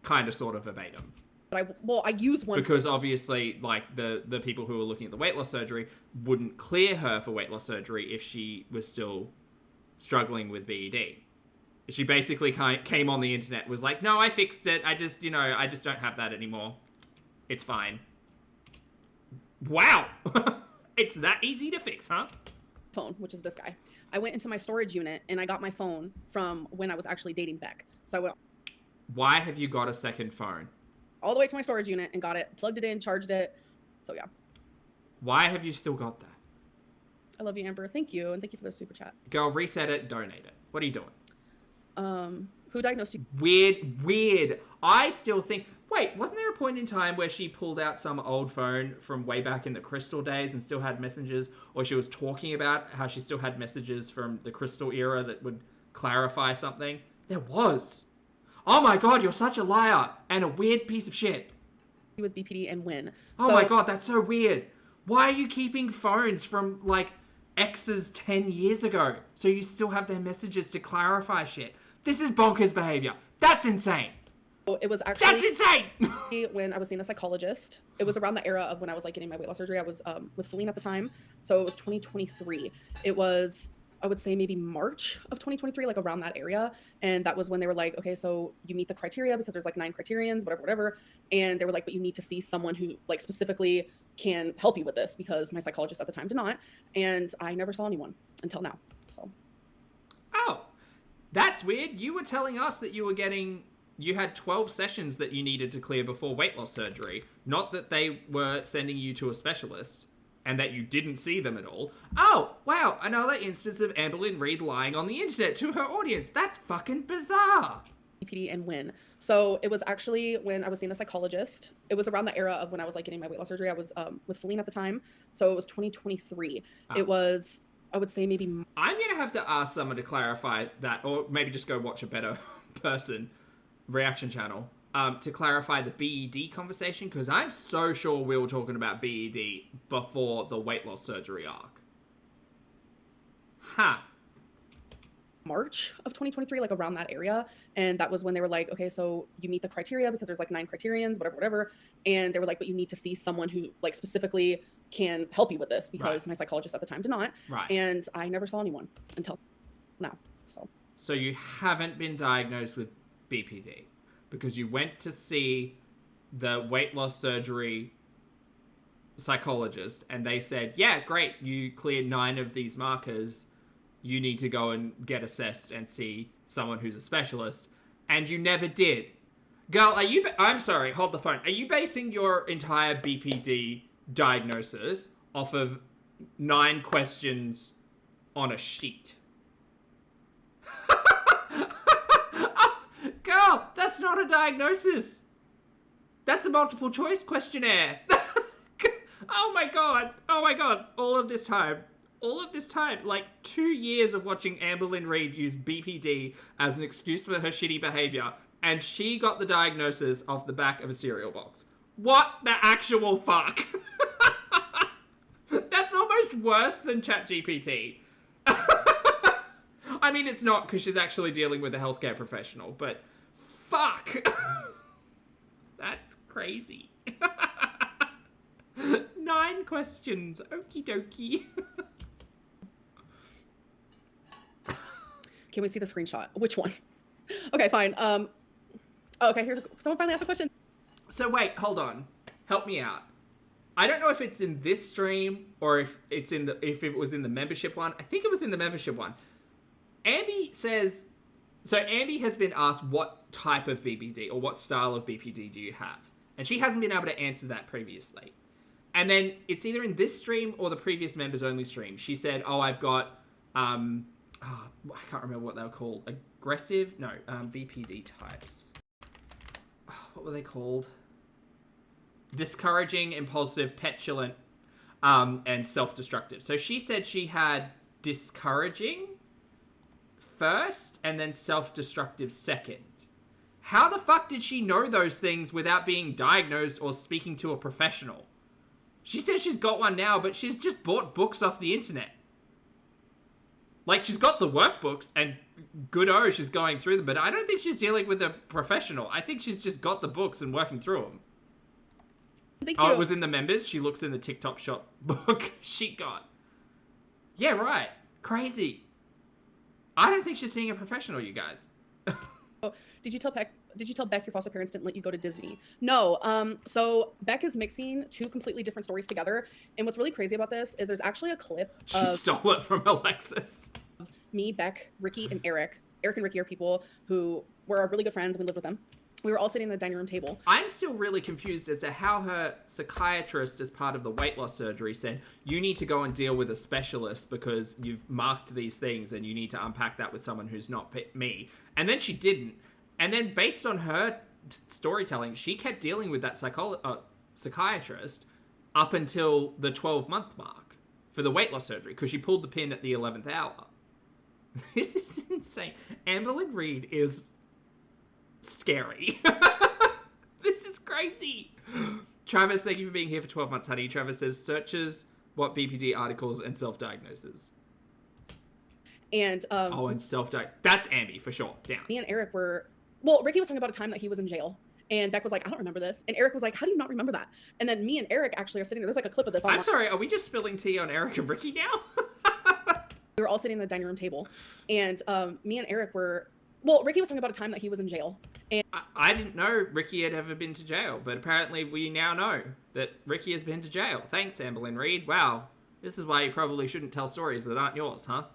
Kind of, sort of verbatim. But I use one because obviously, like the people who were looking at the weight loss surgery wouldn't clear her for weight loss surgery if she was still struggling with BED. She basically came on the internet, was like, "No, I fixed it. I just don't have that anymore. It's fine." Wow. It's that easy to fix, huh? phone, which is this guy. I went into my storage unit and I got my phone from when I was actually dating Beck. So I went Why have you got a second phone? all the way to my storage unit and got it, plugged it in, charged it. So yeah. Why have you still got that? I love you, Amber. Thank you. And thank you for the super chat. Girl, reset it, donate it. What are you doing? Who diagnosed you? Weird. I still think... Wait, wasn't there a point in time where she pulled out some old phone from way back in the Crystal days and still had messages? Or she was talking about how she still had messages from the Crystal era that would clarify something? There was. Oh my god, you're such a liar and a weird piece of shit. With BPD and when? Oh my god, that's so weird. Why are you keeping phones from, like, exes 10 years ago so you still have their messages to clarify shit? This is bonkers behavior. That's insane. It was actually... That's insane! When I was seeing the psychologist. It was around the era of when I was, like, getting my weight loss surgery. I was with Feline at the time. So it was 2023. It was... I would say maybe March of 2023, like around that area. And that was when they were like, okay, so you meet the criteria because there's like 9 criterions, whatever. And they were like, but you need to see someone who like specifically can help you with this because my psychologist at the time did not. And I never saw anyone until now, so. Oh, that's weird. You were telling us that you had 12 sessions that you needed to clear before weight loss surgery. Not that they were sending you to a specialist. And that you didn't see them at all. Oh, wow, another instance of Amberlynn Reed lying on the internet to her audience. That's fucking bizarre. BPD and when. So it was actually when I was seeing the psychologist. It was around the era of when I was like getting my weight loss surgery. I was with Feline at the time. So it was 2023. Oh. It was, I would say maybe... I'm going to have to ask someone to clarify that, or maybe just go watch a better person reaction channel. To clarify the BED conversation, because I'm so sure we were talking about BED before the weight loss surgery arc. Huh. March of 2023, like around that area. And that was when they were like, okay, so you meet the criteria because there's like 9 criterions, whatever. And they were like, but you need to see someone who like specifically can help you with this because my psychologist at the time did not. Right. And I never saw anyone until now, so. So you haven't been diagnosed with BPD? Because you went to see the weight loss surgery psychologist and they said, yeah, great, you cleared 9 of these markers. You need to go and get assessed and see someone who's a specialist. And you never did. Girl, I'm sorry, hold the phone. Are you basing your entire BPD diagnosis off of 9 questions on a sheet? Girl, that's not a diagnosis. That's a multiple choice questionnaire. Oh my god. All of this time, like 2 years of watching Amberlynn Reed use BPD as an excuse for her shitty behavior, and she got the diagnosis off the back of a cereal box. What the actual fuck? That's almost worse than ChatGPT. I mean, it's not because she's actually dealing with a healthcare professional, but fuck. That's crazy. 9 questions. Okie dokie. Can we see the screenshot? Which one? Okay, fine. Okay, someone finally asked a question. So wait, hold on. Help me out. I don't know if it's in this stream or if it was in the membership one. I think it was in the membership one. Amby says, so Amby has been asked what type of BPD or what style of BPD do you have? And she hasn't been able to answer that previously. And then it's either in this stream or the previous members only stream. She said, oh, I've got, I can't remember what they were called. Aggressive? No, BPD types. What were they called? Discouraging, impulsive, petulant. and self-destructive. So she said she had discouraging first and then self-destructive second. How the fuck did she know those things without being diagnosed or speaking to a professional? She says she's got one now, but she's just bought books off the internet. Like, she's got the workbooks, and she's going through them, but I don't think she's dealing with a professional. I think she's just got the books and working through them. It was in the members. She looks in the TikTok shop book she got. Yeah, right. Crazy. I don't think she's seeing a professional, you guys. Did you tell Beck your foster parents didn't let you go to Disney? No. So Beck is mixing two completely different stories together. And what's really crazy about this is there's actually a clip She stole it from Alexis. Me, Beck, Ricky, and Eric. Eric and Ricky are people who were really good friends. We lived with them. We were all sitting at the dining room table. I'm still really confused as to how her psychiatrist, as part of the weight loss surgery, said, you need to go and deal with a specialist because you've marked these things and you need to unpack that with someone who's not me. And then she didn't. And then based on her storytelling, she kept dealing with that psychiatrist up until the 12-month mark for the weight loss surgery because she pulled the pin at the 11th hour. This is insane. Amberlynn Reed is scary. This is crazy. Travis, thank you for being here for 12 months, honey. Travis says, searches what BPD articles and self-diagnoses. And and self-diagnose. That's Ambi, for sure. Down. Me and Eric were... Well, Ricky was talking about a time that he was in jail. And Beck was like, I don't remember this. And Eric was like, how do you not remember that? And then me and Eric actually are sitting there. There's like a clip of this. I'm sorry, are we just spilling tea on Eric and Ricky now? We were all sitting in the dining room table. And me and Eric were... Well, Ricky was talking about a time that he was in jail. And I didn't know Ricky had ever been to jail, but apparently we now know that Ricky has been to jail. Thanks, Amberlynn Reed. Wow. This is why you probably shouldn't tell stories that aren't yours, huh?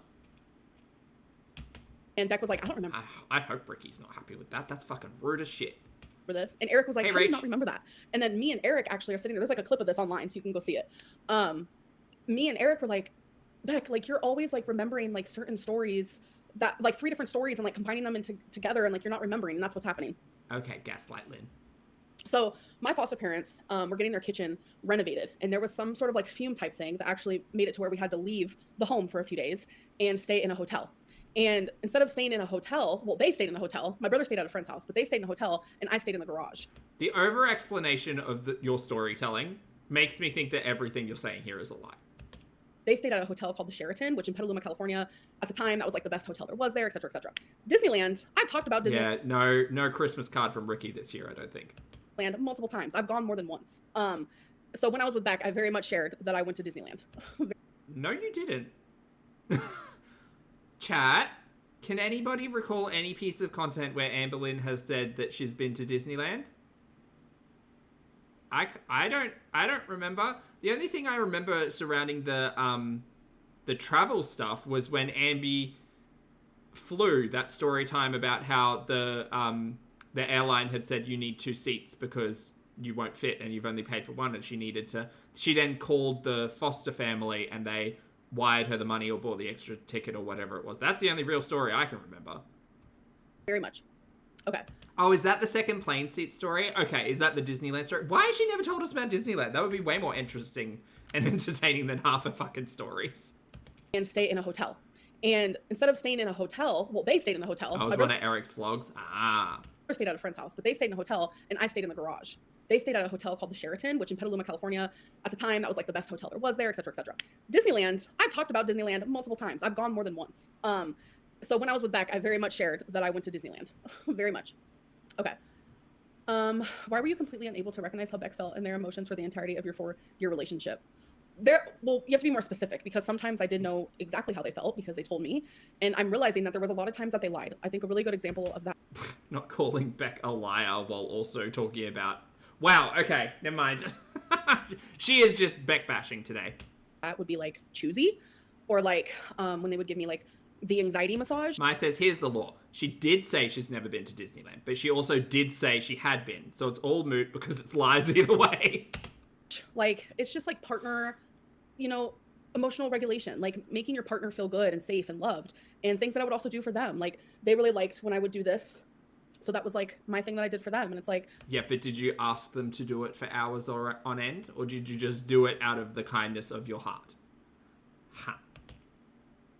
And Beck was like, I don't remember. I hope Ricky's not happy with that. That's fucking rude as shit. For this. And Eric was like, hey, how do you not remember that? And then me and Eric actually are sitting there. There's like a clip of this online, so you can go see it. Me and Eric were like, Beck, like you're always like remembering like certain stories that like 3 different stories and like combining them together and like you're not remembering, and that's what's happening. Okay, gaslight Lynn. So my foster parents were getting their kitchen renovated, and there was some sort of like fume type thing that actually made it to where we had to leave the home for a few days and stay in a hotel. And instead of staying in a hotel, well, they stayed in a hotel. My brother stayed at a friend's house, but they stayed in a hotel, and I stayed in the garage. The over-explanation of your storytelling makes me think that everything you're saying here is a lie. They stayed at a hotel called the Sheraton, which in Petaluma, California, at the time, that was like the best hotel there was there, et cetera, et cetera. Disneyland, I've talked about Disneyland. Yeah, no Christmas card from Ricky this year, I don't think. Multiple times. I've gone more than once. So when I was with Beck, I very much shared that I went to Disneyland. No, you didn't. Chat, can anybody recall any piece of content where Amberlynn has said that she's been to Disneyland? I don't remember. The only thing I remember surrounding the travel stuff was when Ambi flew, that story time about how the airline had said you need 2 seats because you won't fit and you've only paid for one, and she then called the foster family and they wired her the money or bought the extra ticket or whatever it was. That's the only real story I can remember. Very much. Okay. Oh, is that the second plane seat story? Okay, is that the Disneyland story? Why has she never told us about Disneyland? That would be way more interesting and entertaining than half her fucking stories. And stay in a hotel. And instead of staying in a hotel, well, they stayed in a hotel. I was one of Eric's vlogs. Ah. I stayed at a friend's house, but they stayed in a hotel, and I stayed in the garage. They stayed at a hotel called the Sheraton, which in Petaluma, California, at the time, that was like the best hotel there was there, et cetera, et cetera. Disneyland, I've talked about Disneyland multiple times. I've gone more than once. So when I was with Beck, I very much shared that I went to Disneyland. Very much. Okay. Why were you completely unable to recognize how Beck felt and their emotions for the entirety of your 4-year relationship? Well, you have to be more specific, because sometimes I did know exactly how they felt because they told me, and I'm realizing that there was a lot of times that they lied. I think a really good example of that. Not calling Beck a liar while also talking about... Wow, okay, never mind. She is just Beck bashing today. That would be like choosy, or like when they would give me like the anxiety massage. Maya says, here's the law. She did say she's never been to Disneyland, but she also did say she had been. So it's all moot because it's lies either way. Like, it's just like partner, emotional regulation, like making your partner feel good and safe and loved, and things that I would also do for them. Like, they really liked when I would do this So that was like my thing that I did for them. And it's like, Yeah, but did you ask them to do it for hours or on end? Or did you just do it out of the kindness of your heart?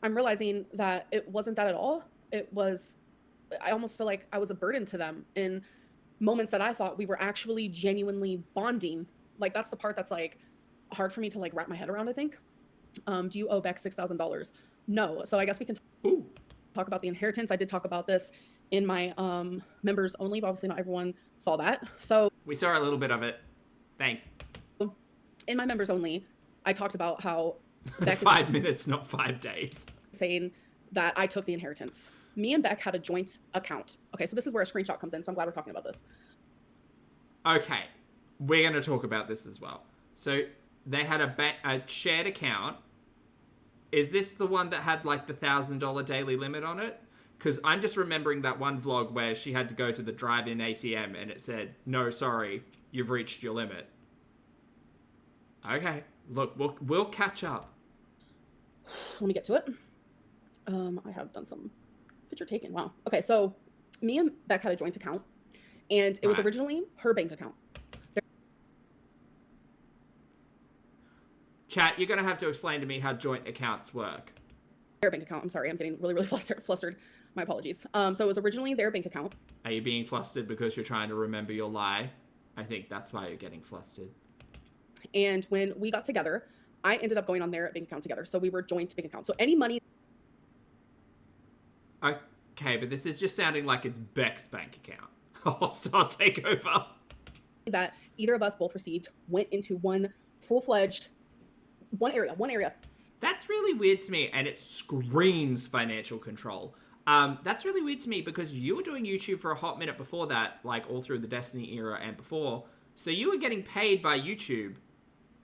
I'm realizing that it wasn't that at all. It was, I almost feel like I was a burden to them in moments that I thought we were actually genuinely bonding. Like, that's the part that's like hard for me to like wrap my head around, I think. Do you owe Beck $6,000? No. So I guess we can talk about the inheritance. I did talk about this in my members only, but obviously not everyone saw that. So we saw a little bit of it. Thanks. In my members only, I talked about how Beck 5 minutes, not 5 days. Saying that I took the inheritance. Me and Beck had a joint account. Okay, so this is where a screenshot comes in, so I'm glad we're talking about this. Okay, we're going to talk about this as well. So they had a shared account. Is this the one that had like the $1,000 daily limit on it? Because I'm just remembering that one vlog where she had to go to the drive-in ATM and it said, no, sorry, you've reached your limit. Okay, look, we'll catch up. Let me get to it. I have done some picture taken. Wow. Okay, so me and Beck had a joint account, and it was originally her bank account. Chat, you're going to have to explain to me how joint accounts work. Their bank account. I'm sorry, I'm getting really flustered. My apologies. So it was originally their bank account. Are you being flustered because you're trying to remember your lie? I think that's why you're getting flustered. And when we got together, I ended up going on their bank account together. So we were joint bank account. So any money... Okay, but this is just sounding like it's Beck's bank account. Hostile takeover. That either of us both received went into one full-fledged, one area. That's really weird to me, and it screams financial control. That's really weird to me because you were doing YouTube for a hot minute before that, like all through the Destiny era and before. So you were getting paid by YouTube,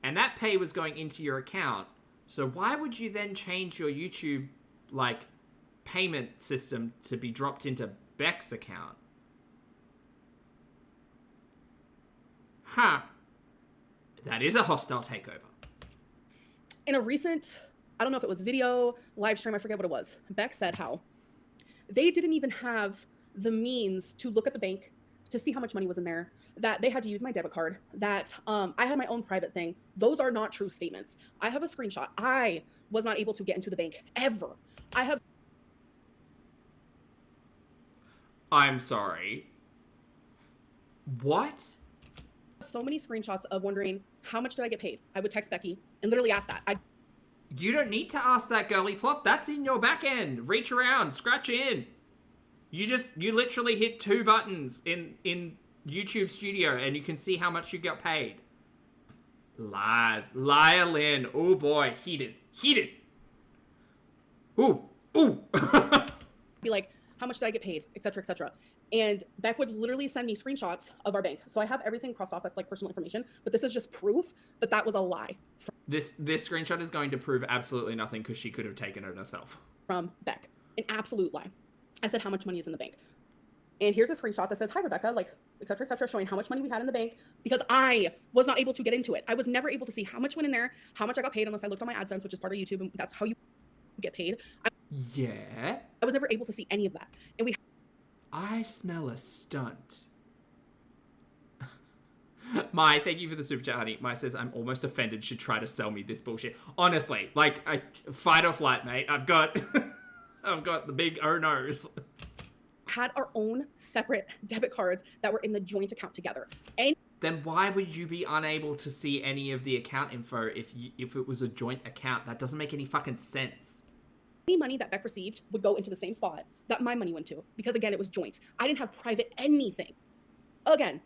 and that pay was going into your account. So why would you then change your YouTube, like, payment system to be dropped into Beck's account? Huh. That is a hostile takeover. In a recent, I don't know if it was video, live stream, I forget what it was, Beck said how they didn't even have the means to look at the bank to see how much money was in there, that they had to use my debit card, that I had my own private thing. Those are not true statements. I have a screenshot. I was not able to get into the bank ever. I have... I'm sorry. What? So many screenshots of wondering, how much did I get paid? I would text Becky and literally ask that. You don't need to ask that, girly plop. That's in your back end. Reach around, scratch in. You literally hit 2 buttons in YouTube Studio and you can see how much you got paid. Lies. Liarlynn. Oh boy, heated. Ooh. Be like, how much did I get paid, etc., etc. And Beck would literally send me screenshots of our bank. So I have everything crossed off that's like personal information, but this is just proof that that was a lie. This screenshot is going to prove absolutely nothing because she could have taken it herself. From Beck. An absolute lie. I said how much money is in the bank. And here's a screenshot that says, hi, Rebecca, like, etc., etc., showing how much money we had in the bank because I was not able to get into it. I was never able to see how much went in there, how much I got paid unless I looked on my AdSense, which is part of YouTube, and that's how you get paid. Yeah? I was never able to see any of that. And I smell a stunt. Mai, thank you for the super chat, honey. Mai says, I'm almost offended she'd try to sell me this bullshit. Honestly, like, fight or flight, mate. I've got the big oh-no's. Had our own separate debit cards that were in the joint account together. And then why would you be unable to see any of the account info if it was a joint account? That doesn't make any fucking sense. Any money that Beck received would go into the same spot that my money went to. Because again, it was joint. I didn't have private anything. Again,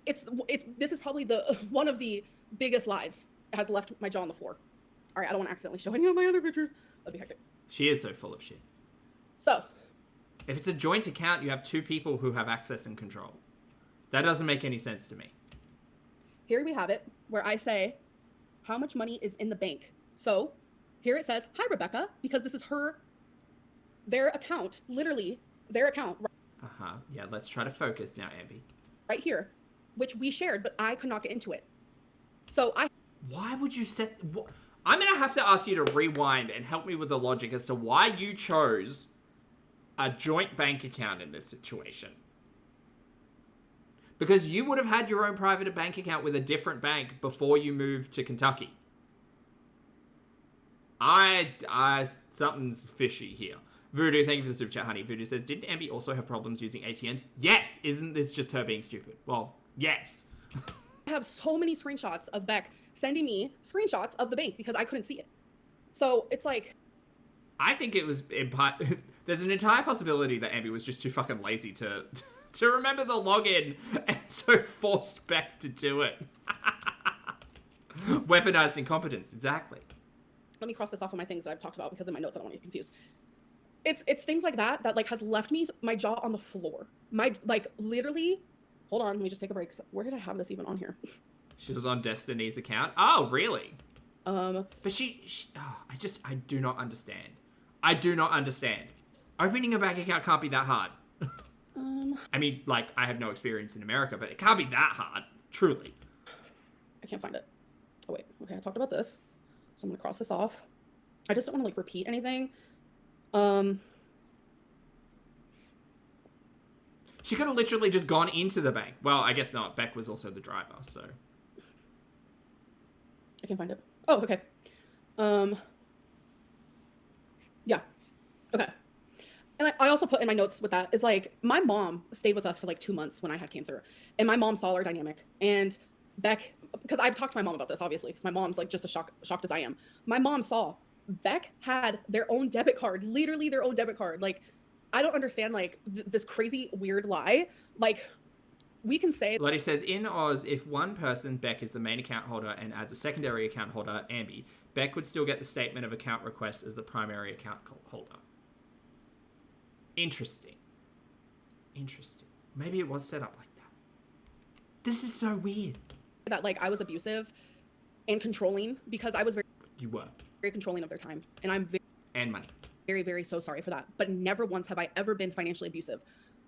this is probably one of the biggest lies that has left my jaw on the floor. All right, I don't want to accidentally show any of my other pictures. That'd be hectic. She is so full of shit. So, if it's a joint account, you have 2 people who have access and control. That doesn't make any sense to me. Here we have it, where I say how much money is in the bank. So, here it says, hi, Rebecca, because this is their account, literally their account. Uh-huh. Yeah, let's try to focus now, Amby. Right here, which we shared, but I could not get into it. Why would you set... I'm going to have to ask you to rewind and help me with the logic as to why you chose a joint bank account in this situation. Because you would have had your own private bank account with a different bank before you moved to Kentucky. Something's fishy here. Voodoo, thank you for the super chat, honey. Voodoo says, didn't Ambi also have problems using ATMs? Yes! Isn't this just her being stupid? Well, yes. I have so many screenshots of Beck sending me screenshots of the bank because I couldn't see it. So it's like... I think it was... There's an entire possibility that Ambi was just too fucking lazy to remember the login and so forced Beck to do it. Weaponized incompetence, exactly. Let me cross this off of my things that I've talked about because in my notes I don't want to get confused. It's things like that like has left me my jaw on the floor. My like literally. Hold on, let me just take a break. Where did I have this even on here? She was on Destiny's account. Oh, really? But I do not understand. I do not understand. Opening a bank account can't be that hard. I mean, like, I have no experience in America, but it can't be that hard. Truly. I can't find it. Oh wait, okay, I talked about this. So I'm gonna cross this off. I just don't want to like repeat anything. She could have literally just gone into the bank. Well, I guess not. Beck was also the driver, so. I can't find it. Oh, okay. Yeah. Okay. And I also put in my notes with that is like, my mom stayed with us for like 2 months when I had cancer. And my mom saw our dynamic. And Beck, because I've talked to my mom about this, obviously, because my mom's like just as shocked as I am. My mom saw Beck had their own debit card, literally their own debit card. Like, I don't understand, like, this crazy, weird lie. Like, we can say... Lottie says, in Oz, if one person, Beck, is the main account holder and adds a secondary account holder, Ambi, Beck would still get the statement of account request as the primary account holder. Interesting. Interesting. Maybe it was set up like that. This is so weird. That, like, I was abusive and controlling because I was very... You were. Very controlling of their time. And I'm very... And money. Very, very so sorry for that. But never once have I ever been financially abusive.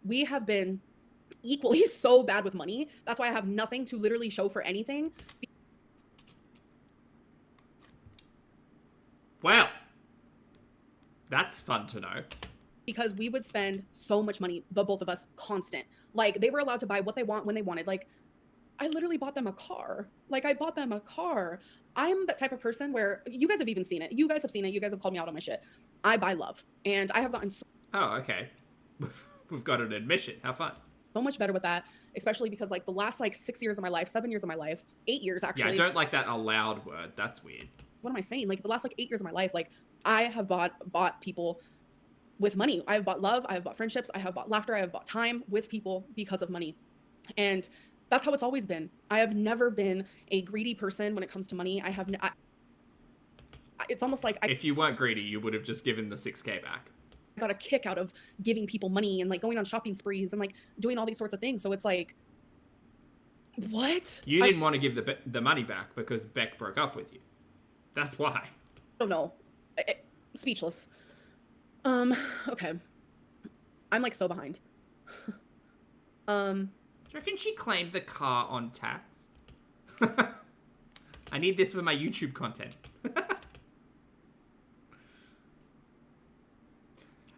We have been equally so bad with money. That's why I have nothing to literally show for anything. Well, that's fun to know. Because we would spend so much money, the both of us, constant. Like, they were allowed to buy what they want when they wanted. Like, I literally bought them a car. Like, I bought them a car. I'm that type of person where, you guys have even seen it. You guys have seen it. You guys have called me out on my shit. I buy love. And I have gotten so okay. We've got an admission. How fun. So much better with that, especially because, like, the last, like, 6 years of my life, 7 years of my life, 8 years, actually. Yeah, I don't like that a loud word. That's weird. What am I saying? Like, the last, like, 8 years of my life, like, I have bought people with money. I have bought love. I have bought friendships. I have bought laughter. I have bought time with people because of money. And that's how it's always been. I have never been a greedy person when it comes to money. It's almost like if you weren't greedy, you would have just given the 6K back. I got a kick out of giving people money and like going on shopping sprees and like doing all these sorts of things. So it's like, what? You didn't want to give the money back because Beck broke up with you. That's why. I don't know. Speechless. Okay. I'm like so behind. Do you reckon she claimed the car on tax? I need this for my YouTube content.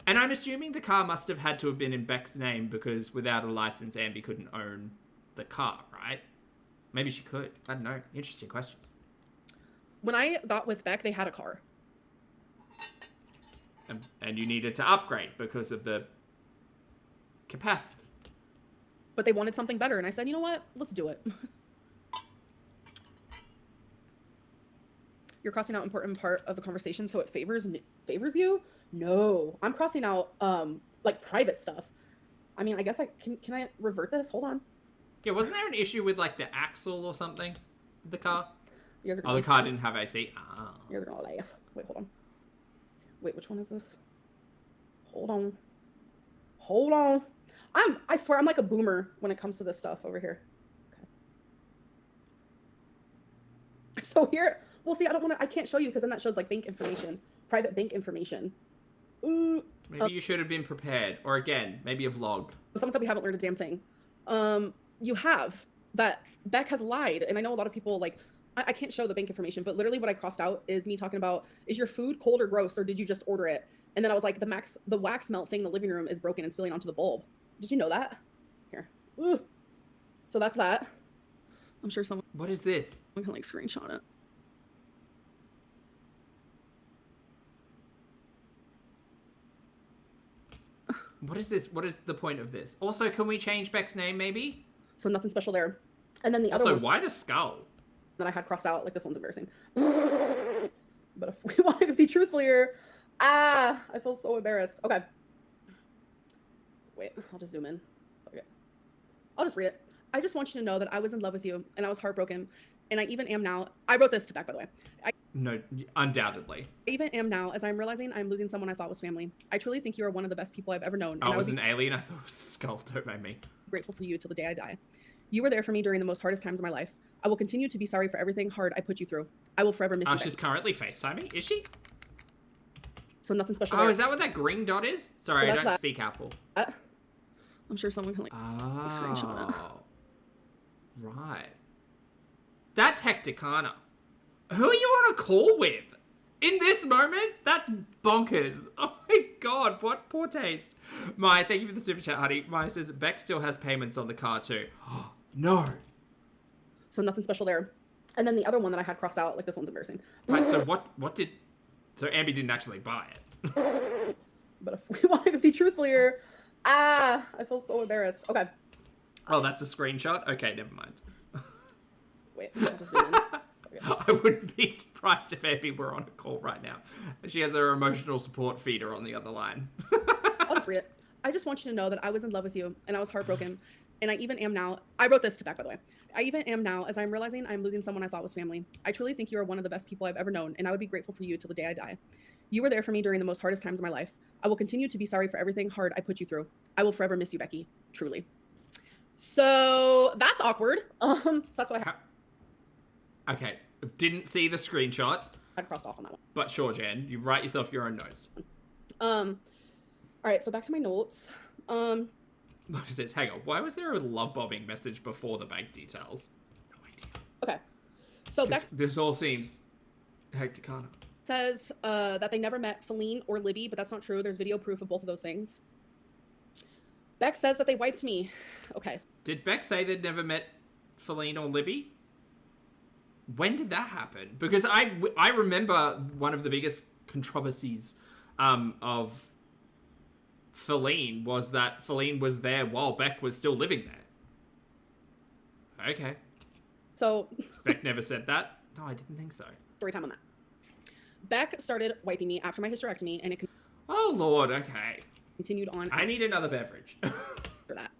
And I'm assuming the car must have had to have been in Beck's name because without a license, Ambi couldn't own the car, right? Maybe she could. I don't know. Interesting questions. When I got with Beck, they had a car. And you needed to upgrade because of the capacity. But they wanted something better, and I said, you know what? Let's do it. You're crossing out important part of the conversation, so it favors you? No, I'm crossing out like private stuff. I mean, I guess can I revert this? Hold on. Yeah, wasn't there an issue with like the axle or something? The car? Oh, the car didn't have AC. Ah. You guys are gonna laugh. Wait, hold on. Wait, which one is this? Hold on. Hold on. I swear I'm like a boomer when it comes to this stuff over here. Okay. So here, well, see, I can't show you because then that shows like bank information, private bank information. Maybe you should have been prepared. Or again, maybe a vlog. Someone said we haven't learned a damn thing. You have. That Beck has lied. And I know a lot of people, like, I can't show the bank information, but literally what I crossed out is me talking about, is your food cold or gross, or did you just order it? And then I was like, the wax melt thing in the living room is broken and spilling onto the bulb. Did you know that? Here. Ooh. So that's that. I'm sure someone What is this? can like screenshot it. What is this? What is the point of this? Also, can we change Beck's name, maybe? So nothing special there. And then the other Also, one why the skull? that I had crossed out, like this one's embarrassing. But if we want to be truthful here, I feel so embarrassed. Okay. Wait, I'll just zoom in. Okay. I'll just read it. I just want you to know that I was in love with you and I was heartbroken. And I even am now. I wrote this to Beck, by the way. I No, undoubtedly. even am now as I'm realizing I'm losing someone I thought was family. I truly think you are one of the best people I've ever known. And Oh, I it would was be an alien? I thought it was a skull. Don't mind me. grateful for you till the day I die. You were there for me during the most hardest times of my life. I will continue to be sorry for everything hard I put you through. I will forever miss Oh, you. she's Beck. currently FaceTiming? Is she? So nothing special Oh, there. is that what that green dot is? Sorry, So I that's don't that. speak Apple. I'm sure someone can like screenshot it. Oh. Right. That's Hecticana. Who are you on a call with? In this moment? That's bonkers. Oh my god, what poor taste. Mai, thank you for the super chat, honey. Mai says Beck still has payments on the car too. No. So nothing special there. And then the other one that I had crossed out, like this one's embarrassing. Right, so what did... So Ambi didn't actually buy it. But if we want to be truthful here, I feel so embarrassed. Okay. Oh, that's a screenshot? Okay, never mind. Wait, I'll just zoom in. Okay. I wouldn't be surprised if Ambi were on a call right now. She has her emotional support feeder on the other line. I'll just read it. I just want you to know that I was in love with you and I was heartbroken. And I even am now. I wrote this to Beck, by the way. I even am now as I'm realizing I'm losing someone I thought was family. I truly think you are one of the best people I've ever known, and I would be grateful for you till the day I die. You were there for me during the most hardest times of my life. I will continue to be sorry for everything hard I put you through. I will forever miss you, Becky. Truly. So that's awkward. So that's what I Okay, didn't see the screenshot, had crossed off on that one. but sure, Jan, you write yourself your own notes. All right, so back to my notes. What is this? Hang on, why was there a love bombing message before the bank details? No idea. Okay. So Beck This all seems Hecticana. says that they never met Feline or Libby, but that's not true. There's video proof of both of those things. Beck says that they wiped me. Okay. Did Beck say they'd never met Feline or Libby? When did that happen? Because I remember one of the biggest controversies of Feline was that Feline was there while Beck was still living there. Okay. So Beck never said that? No, I didn't think so. story time on that. Beck started wiping me after my hysterectomy, and it Oh, Lord, okay. continued on I need another beverage. after that.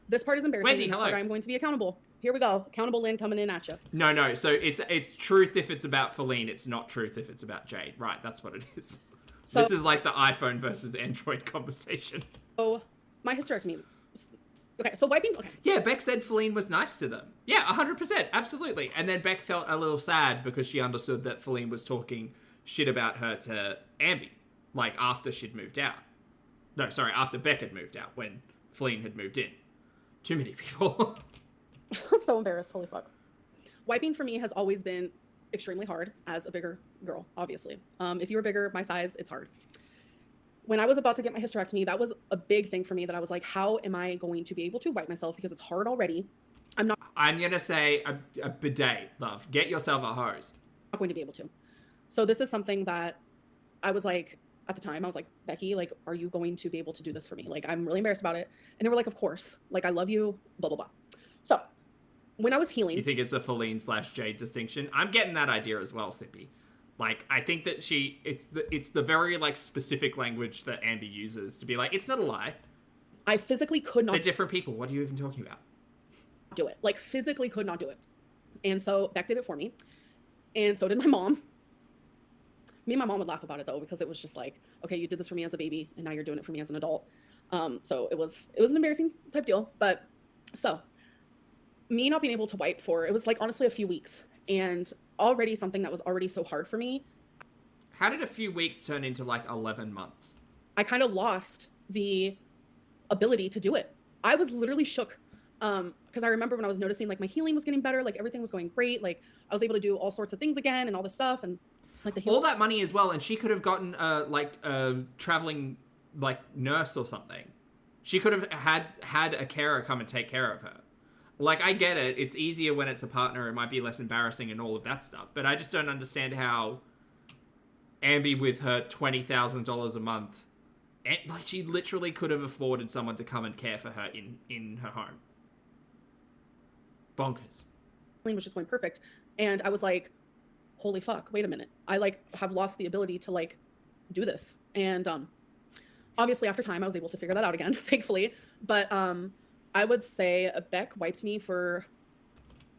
This part is embarrassing. Wendy, and this hello. part I'm going to be accountable. Here we go. Accountable Lynn coming in at you. No, so it's truth if it's about Feline, it's not truth if it's about Jade. Right, that's what it is. So- This is like the iPhone versus Android conversation. So my hysterectomy. Okay, so wiping. Okay. Yeah, Beck said Feline was nice to them. Yeah, 100%, absolutely. And then Beck felt a little sad because she understood that Feline was talking shit about her to Ambi, like after she'd moved out. No, sorry, after Beck had moved out, when Feline had moved in. Too many people. I'm so embarrassed. Holy fuck. Wiping for me has always been extremely hard as a bigger girl, obviously. If you were bigger, my size, it's hard. When I was about to get my hysterectomy, that was a big thing for me that I was like, how am I going to be able to wipe myself? Because it's hard already. I'm not I'm going to say a bidet, love. Get yourself a hose. going to be able to. So this is something that I was like, at the time, I was like, Becky, like, are you going to be able to do this for me? Like, I'm really embarrassed about it. And they were like, of course. Like, I love you, blah, blah, blah. So when I was healing, You think it's a Feline/Jade distinction? I'm getting that idea as well, Sippy. Like, I think that it's the very, like, specific language that Ambi uses to be like, it's not a lie. I physically could not They're different people. What are you even talking about? do it. Like, physically could not do it. And so Beck did it for me. And so did my mom. Me and my mom would laugh about it, though, because it was just like, okay, you did this for me as a baby, and now you're doing it for me as an adult. So it was an embarrassing type deal. But so me not being able to wipe for, it was like, honestly, a few weeks. And already something that was already so hard for me, How did a few weeks turn into, like, 11 months? I kind of lost the ability to do it. I was literally shook. Because I remember when I was noticing, like, my healing was getting better, like, everything was going great. Like, I was able to do all sorts of things again and all this stuff. And Like the all that money as well, and she could have gotten a traveling like nurse or something. She could have had a carer come and take care of her. Like, I get it. It's easier when it's a partner. It might be less embarrassing and all of that stuff. But I just don't understand how Ambi, with her $20,000 a month, like, she literally could have afforded someone to come and care for her in her home. Bonkers. Was just going perfect. And I was like, holy fuck, wait a minute. I, like, have lost the ability to, like, do this. And obviously, after time, I was able to figure that out again, thankfully. But I would say Beck wiped me for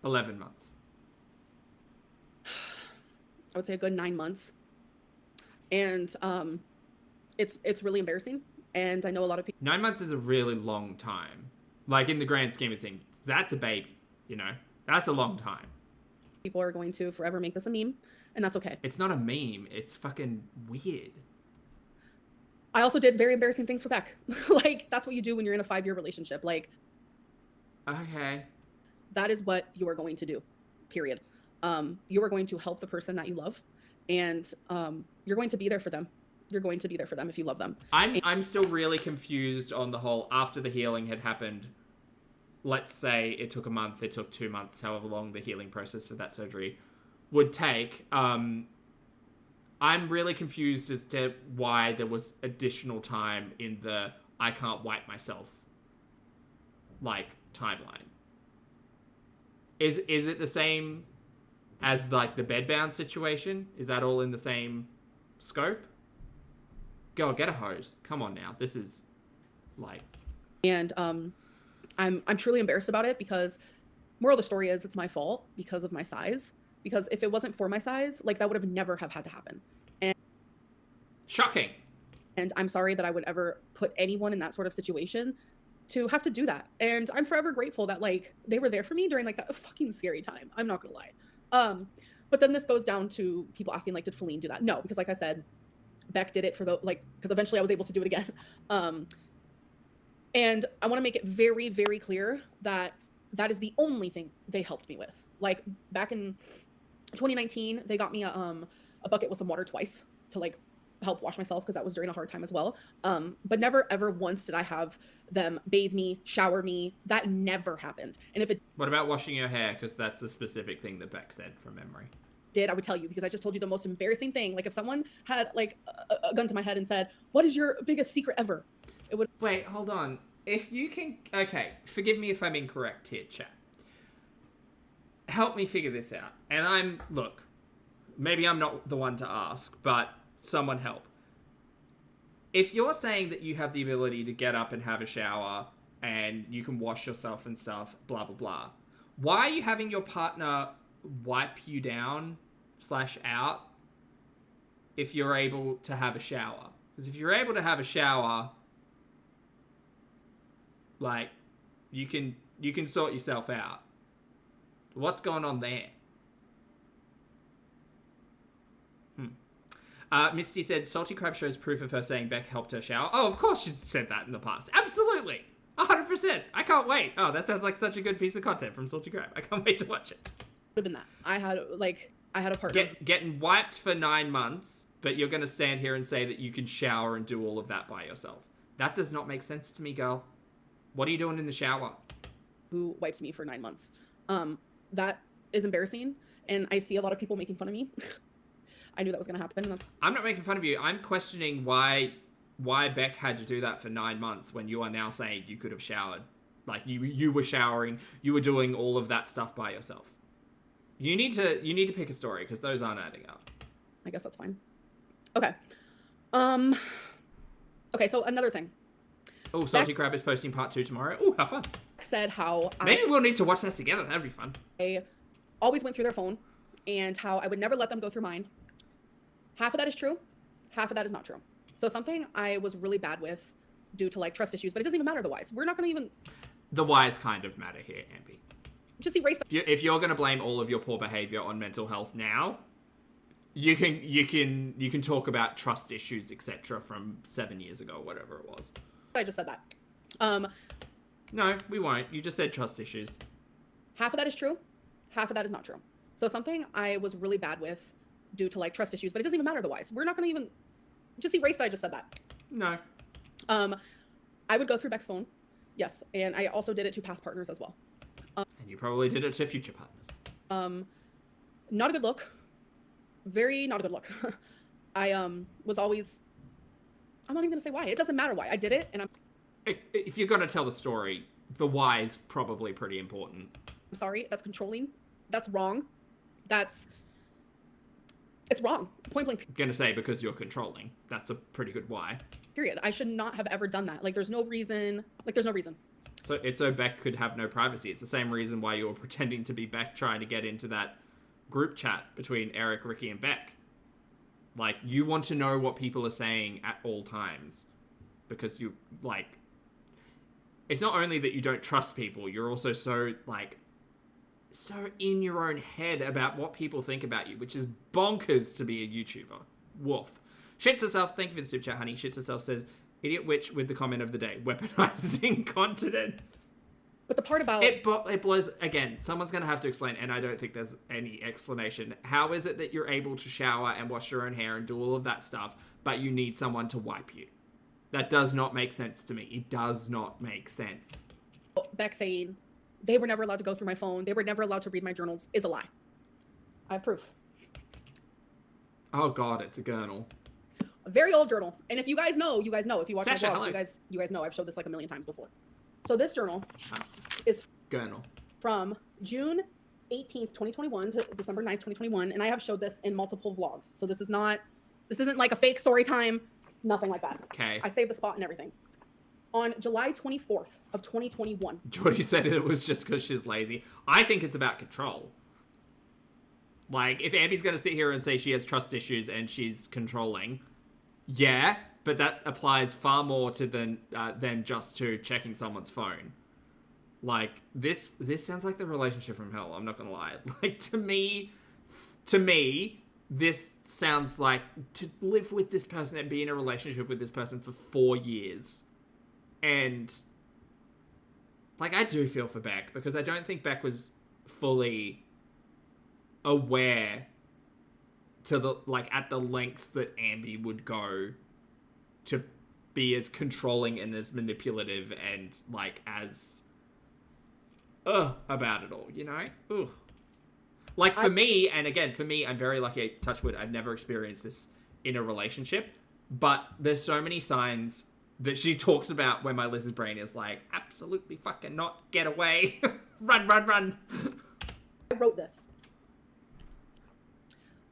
11 months. I would say a good 9 months. And it's really embarrassing. And I know a lot of people. 9 months is a really long time. Like, in the grand scheme of things, that's a baby, you know? That's a long time. People are going to forever make this a meme, and that's okay. It's not a meme. It's fucking weird. I also did very embarrassing things for Beck. Like, that's what you do when you're in a 5-year relationship. Like, okay. That is what you are going to do, period. You are going to help the person that you love, and you're going to be there for them. You're going to be there for them if you love them. I'm still really confused on the whole, after the healing had happened, let's say it took a month, it took 2 months, however long the healing process for that surgery would take. I'm really confused as to why there was additional time in the I can't wipe myself, like, timeline. Is it the same as, like, the bedbound situation? Is that all in the same scope? Go, get a hose. Come on now. This is, like... And I'm truly embarrassed about it because moral of the story is it's my fault because of my size. Because if it wasn't for my size, like, that would have never have had to happen. And shocking. And I'm sorry that I would ever put anyone in that sort of situation to have to do that. And I'm forever grateful that, like, they were there for me during, like, that fucking scary time. I'm not gonna lie. But then this goes down to people asking, like, did Feline do that? No, because like I said, Beck did it for the, like, because eventually I was able to do it again. And I want to make it very, very clear that that is the only thing they helped me with. Like, back in 2019, they got me a bucket with some water twice to, like, help wash myself because that was during a hard time as well. But never ever once did I have them bathe me, shower me. That never happened. And if it What about washing your hair? Because that's a specific thing that Beck said from memory. did, I would tell you, because I just told you the most embarrassing thing. Like, if someone had, like, a gun to my head and said, what is your biggest secret ever? It would... Wait, hold on. If you can... Okay, forgive me if I'm incorrect here, chat. Help me figure this out. And look, maybe I'm not the one to ask, but someone help. If you're saying that you have the ability to get up and have a shower and you can wash yourself and stuff, blah, blah, blah, why are you having your partner wipe you down / out if you're able to have a shower? Because if you're able to have a shower, like, you can sort yourself out. What's going on there? Misty said, Salty Crab shows proof of her saying Beck helped her shower. Oh, of course she's said that in the past. Absolutely. 100%. I can't wait. Oh, that sounds like such a good piece of content from Salty Crab. I can't wait to watch it. Would have been that. I had a partner. Getting wiped for 9 months, but you're going to stand here and say that you can shower and do all of that by yourself. That does not make sense to me, girl. What are you doing in the shower? Who wiped me for 9 months. That is embarrassing, and I see a lot of people making fun of me. I knew that was going to happen. I'm not making fun of you. I'm questioning why Beck had to do that for 9 months when you are now saying you could have showered. Like, you were showering, you were doing all of that stuff by yourself. You need to pick a story, because those aren't adding up. I guess that's fine. Okay. Okay, so another thing. Oh, Salty Crab is posting part 2 tomorrow. Oh, how fun. Said how Maybe we'll need to watch that together. That'd be fun. I always went through their phone, and how I would never let them go through mine. Half of that is true. Half of that is not true. So something I was really bad with due to, like, trust issues, but it doesn't even matter the whys. We're not going to even... The whys kind of matter here, Ambi. Just erase them. If you're going to blame all of your poor behavior on mental health now, you can talk about trust issues, etc. from 7 years ago, whatever it was. I just said that. No, we won't. You just said trust issues. Half of that is true. Half of that is not true. So something I was really bad with due to like trust issues, but it doesn't even matter otherwise. We're not going to even just erase that I just said that. No. I would go through Beck's phone. Yes. And I also did it to past partners as well. And you probably did it to future partners. Not a good look. Very not a good look. I was always, I'm not even going to say why. It doesn't matter why. I did it and If you're going to tell the story, the why is probably pretty important. I'm sorry. That's controlling. That's wrong. It's wrong. Point blank. I'm going to say because you're controlling. That's a pretty good why. Period. I should not have ever done that. Like, there's no reason. Like, there's no reason. So it's so Beck could have no privacy. It's the same reason why you were pretending to be Beck trying to get into that group chat between Eric, Ricky, and Beck. Like, you want to know what people are saying at all times. Because you, like... It's not only that you don't trust people, you're also so, like... so in your own head about what people think about you, which is bonkers to be a YouTuber. Woof. Shits herself, thank you for the super chat, honey. Shits herself says, idiot witch with the comment of the day, weaponizing continence. But the part about... It blows, again, someone's going to have to explain, and I don't think there's any explanation. How is it that you're able to shower and wash your own hair and do all of that stuff, but you need someone to wipe you? That does not make sense to me. It does not make sense. Beck saying they were never allowed to go through my phone, they were never allowed to read my journals, is a lie. I have proof. Oh god, it's a journal. A very old journal. And if you guys know, you guys know. If you watch my Sasha, vlogs, you guys know I've showed this like a million times before. So this journal is Journal. from June 18th, 2021 to December 9th, 2021. And I have showed this in multiple vlogs. So this isn't like a fake story time, nothing like that. Okay. I saved the spot and everything. On July 24th of 2021. Jordy said it was just because she's lazy. I think it's about control. Like, if Ambi's going to sit here and say she has trust issues and she's controlling, yeah, but that applies far more to than just to checking someone's phone. Like, this sounds like the relationship from hell, I'm not going to lie. Like, to me, this sounds like to live with this person and be in a relationship with this person for 4 years. And, like, I do feel for Beck, because I don't think Beck was fully aware to the, like, at the lengths that Ambi would go to be as controlling and as manipulative and, like, as, about it all, you know? Ugh. Like, for me, and again, for me, I'm very lucky, touch wood, I've never experienced this in a relationship, but there's so many signs that she talks about when my lizard brain is like, absolutely fucking not, get away, run. I wrote this.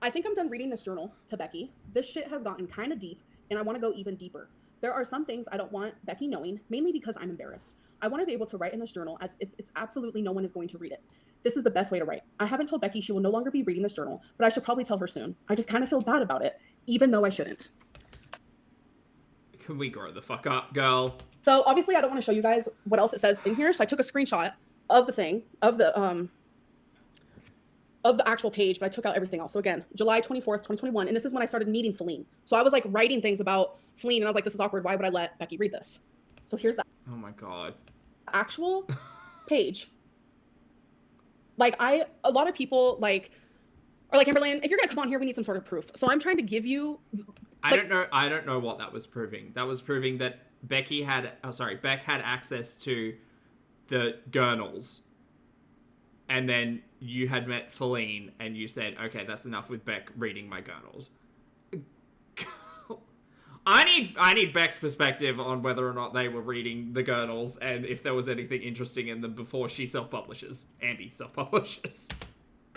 I think I'm done reading this journal to Becky. This shit has gotten kind of deep, and I want to go even deeper. There are some things I don't want Becky knowing, mainly because I'm embarrassed. I want to be able to write in this journal as if it's absolutely no one is going to read it. This is the best way to write. I haven't told Becky she will no longer be reading this journal, but I should probably tell her soon. I just kind of feel bad about it, even though I shouldn't. Can we grow the fuck up, girl? So obviously I don't want to show you guys what else it says in here. So I took a screenshot of the thing, of the actual page, but I took out everything else. So again, July 24th, 2021. And this is when I started meeting Feline. So I was like writing things about Feline and I was like, this is awkward. Why would I let Becky read this? So here's that. Oh my God. Actual page. Like a lot of people like, are like, Amberlynn, if you're going to come on here, we need some sort of proof. So I'm trying to give you. Like, I don't know what that was proving. That was proving that Beck had access to the journals. And then you had met Feline and you said, okay, that's enough with Beck reading my journals. I need Beck's perspective on whether or not they were reading the journals and if there was anything interesting in them before she self-publishes. Ambi self-publishes.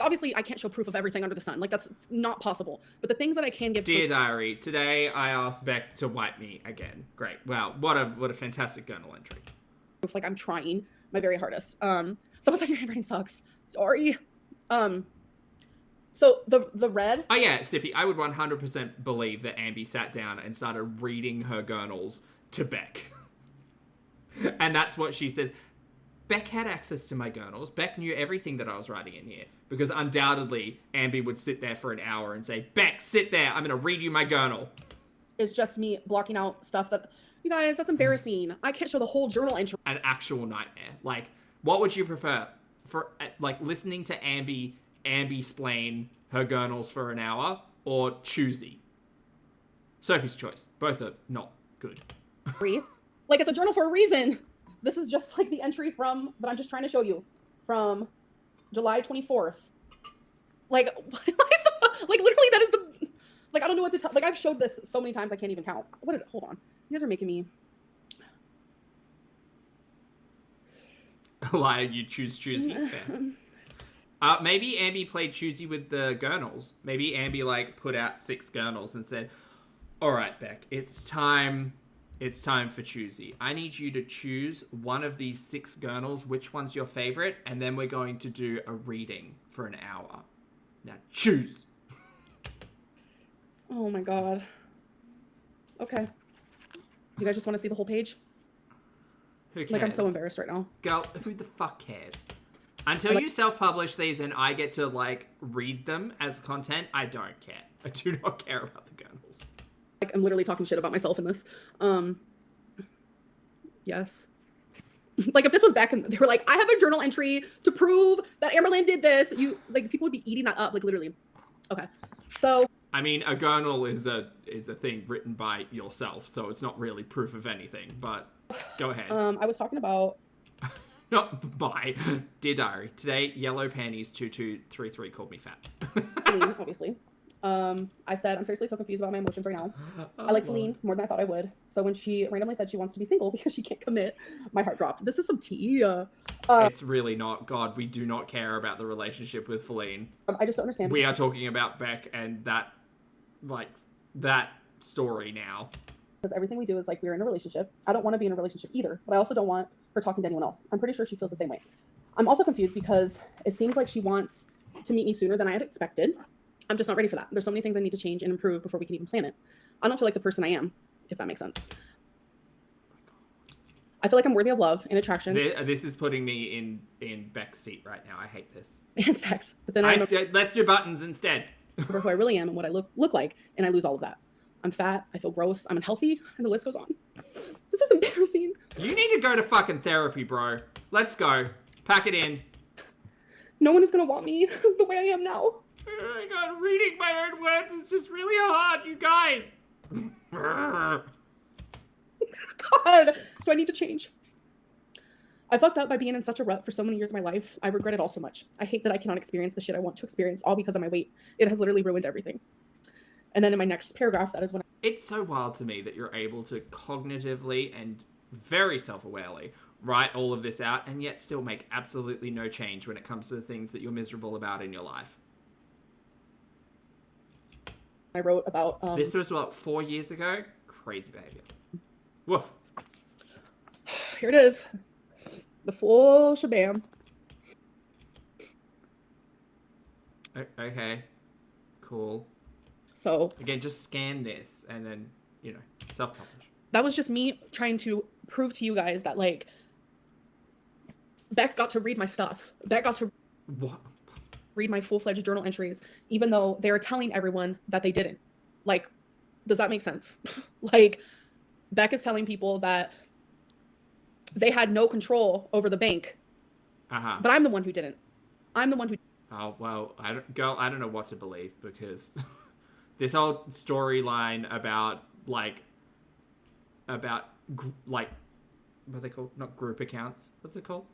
Obviously, I can't show proof of everything under the sun. Like, that's not possible. But the things that I can give Dear Diary, today I asked Beck to wipe me again. Great. Wow, what a fantastic journal entry. Like, I'm trying my very hardest. Someone said your handwriting sucks. Sorry. So the red. Oh yeah, Stippy, I would 100% believe that Ambi sat down and started reading her journals to Beck. And that's what she says. Beck had access to my journals. Beck knew everything that I was writing in here. Because undoubtedly, Ambi would sit there for an hour and say, Beck, sit there. I'm going to read you my journal. It's just me blocking out stuff that, you guys, that's embarrassing. I can't show the whole journal entry. An actual nightmare. Like, what would you prefer? For, like, listening to Ambi splain her journals for an hour, or choosy? Sophie's choice. Both are not good. Like, it's a journal for a reason. This is just like the entry from, that I'm just trying to show you, from July 24th. Like, what am I supposed, like, literally that is the, like, I don't know what to tell, like, I've showed this so many times I can't even count. Hold on. You guys are making me. Why you choose choosy? Maybe Ambi played choosy with the gurnals. Maybe Ambi, like, put out 6 gurnals and said, all right, Beck, it's time for choosy. I need you to choose one of these 6 gurnals, which one's your favorite, and then we're going to do a reading for an hour. Now, choose. Oh my god. Okay. You guys just want to see the whole page? Who cares? Like, I'm so embarrassed right now. Girl, who the fuck cares? Until you self-publish these and I get to, like, read them as content, I don't care. I do not care about the gurnals. Like, I'm literally talking shit about myself in this. Yes. Like, if this was back in, they were like, I have a journal entry to prove that Amberlynn did this. Like, people would be eating that up, like, literally. Okay. So. I mean, a journal is a thing written by yourself, so it's not really proof of anything, but go ahead. I was talking about. Not by. Dear Diary, today, Yellow Panties 2233 called me fat. Feline, obviously. I said, I'm seriously so confused about my emotions right now. I like Feline more than I thought I would. So when she randomly said she wants to be single because she can't commit, my heart dropped. This is some tea. It's really not. God, we do not care about the relationship with Feline. I just don't understand. We are talking about Beck and that story now. Because everything we do is like, we're in a relationship. I don't want to be in a relationship either, but I also don't want her talking to anyone else. I'm pretty sure she feels the same way. I'm also confused because it seems like she wants to meet me sooner than I had expected. I'm just not ready for that. There's so many things I need to change and improve before we can even plan it. I don't feel like the person I am, if that makes sense. I feel like I'm worthy of love and attraction. This is putting me in Beck's seat right now. I hate this. And sex. But then let's do buttons instead. remember who I really am and what I look like, and I lose all of that. I'm fat, I feel gross, I'm unhealthy, and the list goes on. This is embarrassing. You need to go to fucking therapy, bro. Let's go. Pack it in. No one is gonna want me the way I am now. Oh my god, reading my own words is just really hard, you guys. God, so I need to change. I fucked up by being in such a rut for so many years of my life. I regret it all so much. I hate that I cannot experience the shit I want to experience, all because of my weight. It has literally ruined everything. And then in my next paragraph, that is when It's so wild to me that you're able to cognitively and very self-awarely write all of this out and yet still make absolutely no change when it comes to the things that you're miserable about in your life. I wrote about... This was, what, 4 years ago? Crazy behavior. Woof. Here it is. The full shabam. Okay. Cool. So... Again, just scan this and then, self-publish. That was just me trying to prove to you guys that, like, Beck got to read my stuff. Beck got to read my full-fledged journal entries, even though they were telling everyone that they didn't. Like, does that make sense? Like, Beck is telling people that they had no control over the bank, but I'm the one who didn't. I'm the one who... Oh, well, I don't know what to believe, because this whole storyline about, what are they called? Not group accounts. What's it called?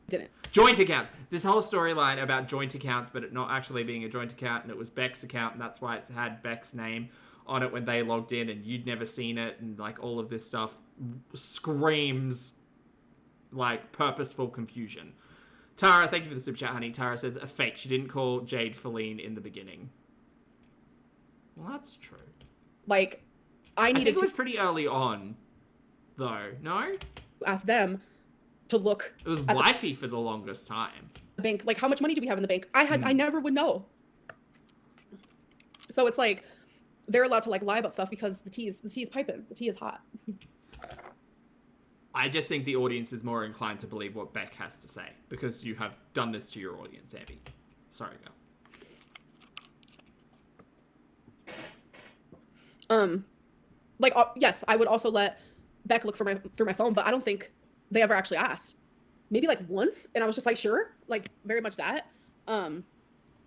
Didn't. Joint accounts. This whole storyline about joint accounts, but it not actually being a joint account, and it was Beck's account, and that's why it's had Beck's name on it when they logged in, and you'd never seen it, and, all of this stuff screams, purposeful confusion. Tara, thank you for the super chat, honey. Tara says, a fake. She didn't call Jade Feline in the beginning. Well, that's true. I think it was pretty early on, though. No? Ask them to look. It was wifey for the longest time. The bank. How much money do we have in the bank? I never would know. So it's they're allowed to lie about stuff because the tea is piping. The tea is hot. I just think the audience is more inclined to believe what Beck has to say because you have done this to your audience, Abby. Sorry, girl. Yes, I would also let Beck look through my phone, but I don't think they ever actually asked. Maybe once, and I was just sure, very much that.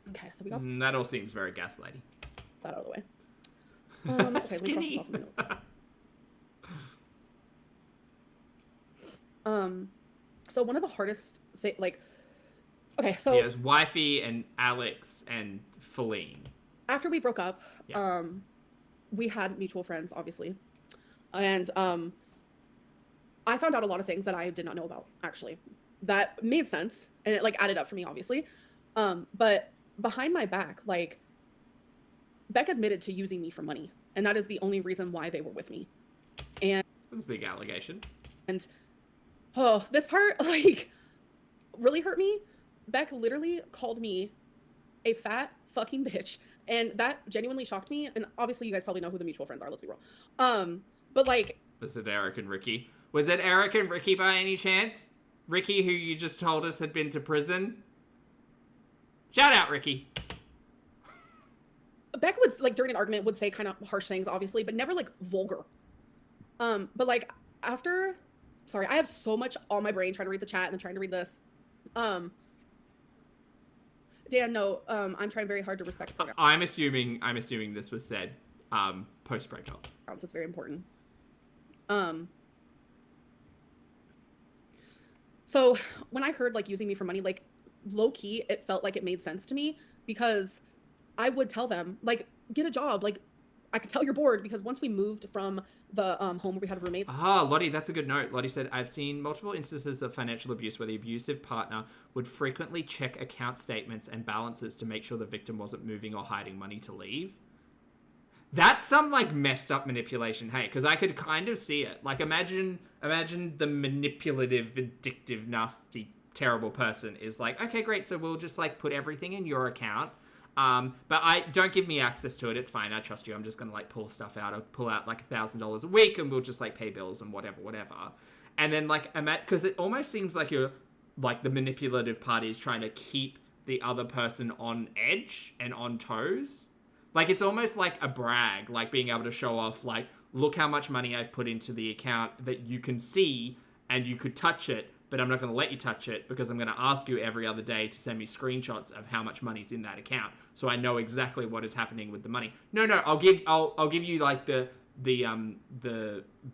Okay, so we got That all seems very gaslighty. that out of the way. Okay, let me cross this Skinny. off my notes. So one of the hardest like, okay, so Yeah, it's Wifey and Alex and Feline. after we broke up, Yeah. we had mutual friends, obviously, and I found out a lot of things that I did not know about, actually, that made sense, and it like added up for me, obviously. But behind my back, like, Beck admitted to using me for money, and that is the only reason why they were with me. And That's a big allegation. oh, this part like really hurt me. Beck literally called me a fat fucking bitch, and that genuinely shocked me. And obviously, you guys probably know who the mutual friends are. Let's be real. But like, Was it Eric and Ricky? Was it Eric and Ricky by any chance? Ricky, who you just told us had been to prison? Shout out, Ricky. Beck would, like, during an argument, would say kind of harsh things, obviously, but never like vulgar. But like after, sorry, I have so much on my brain trying to read the chat and then trying to read this. Dan, no, I'm trying very hard to respect the program. I'm assuming this was said post breakup. It's very important. So when I heard like using me for money, like low key, it felt like it made sense to me because I would tell them like, get a job. Like I could tell you're bored because once we moved from the home where we had roommates. Lottie, that's a good note. Lottie said, I've seen multiple instances of financial abuse where the abusive partner would frequently check account statements and balances to make sure the victim wasn't moving or hiding money to leave. That's some like messed up manipulation, hey, because I could kind of see it. Like imagine the manipulative, vindictive, nasty, terrible person is like, okay, great, so we'll just like put everything in your account. But don't give me access to it. It's fine. I trust you. I'm just going to like pull stuff out. I'll pull out like $1,000 a week and we'll just like pay bills and whatever. And then like, because it almost seems like you're like the manipulative party is trying to keep the other person on edge and on toes. Like it's almost like a brag, like being able to show off, like, look how much money I've put into the account that you can see and you could touch it. But I'm not going to let you touch it because I'm going to ask you every other day to send me screenshots of how much money's in that account, so I know exactly what is happening with the money. No, I'll give you like the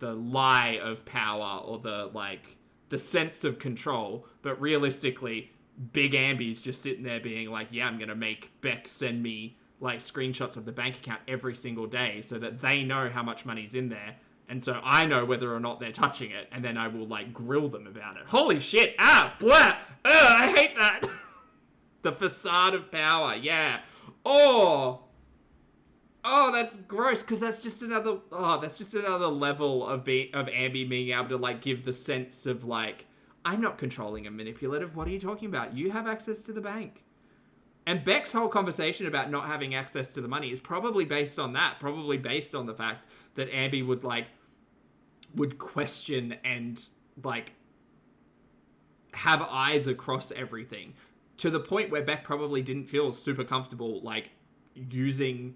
lie of power or the sense of control, but realistically, Big Ambi's just sitting there being like, yeah, I'm going to make Beck send me like screenshots of the bank account every single day so that they know how much money's in there. And so I know whether or not they're touching it, and then I will, like, grill them about it. Holy shit! Blah! I hate that! The facade of power, yeah. Oh, that's gross, because that's just another level of Ambi being able to, like, give the sense of, like, I'm not controlling and manipulative. What are you talking about? You have access to the bank. And Beck's whole conversation about not having access to the money is probably based on that. Probably based on the fact that Ambi would question and like have eyes across everything to the point where Beck probably didn't feel super comfortable like using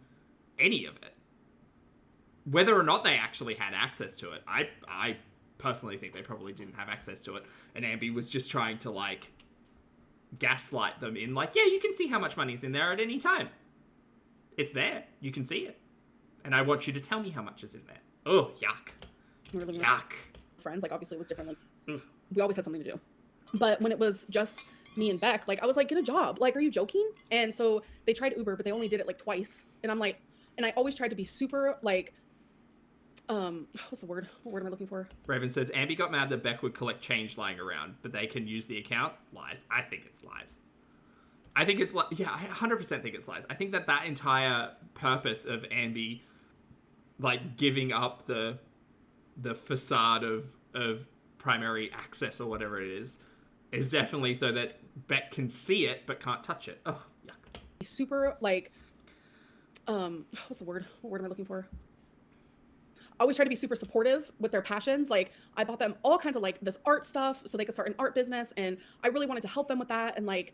any of it. Whether or not they actually had access to it, I personally think they probably didn't have access to it, and Ambi was just trying to like gaslight them in like, yeah, you can see how much money's in there at any time. It's there. You can see it. And I want you to tell me how much is in there. Oh, yuck. Really Yuck. Friends, like obviously it was different. Like we always had something to do. But when it was just me and Beck, like I was like, get a job. Like, are you joking? And so they tried Uber, but they only did it like twice. And I'm like, and I always tried to be super like, what's the word? What word am I looking for? Raven says, Ambi got mad that Beck would collect change lying around, but they can use the account. Lies. I think it's lies. I think it's like, yeah, I 100% think it's lies. I think that entire purpose of Ambi, like giving up the facade of primary access or whatever it is definitely so that Beck can see it but can't touch it. Oh, yuck. Super like, what's the word? What word am I looking for? I always try to be super supportive with their passions. Like I bought them all kinds of like this art stuff so they could start an art business, and I really wanted to help them with that. And like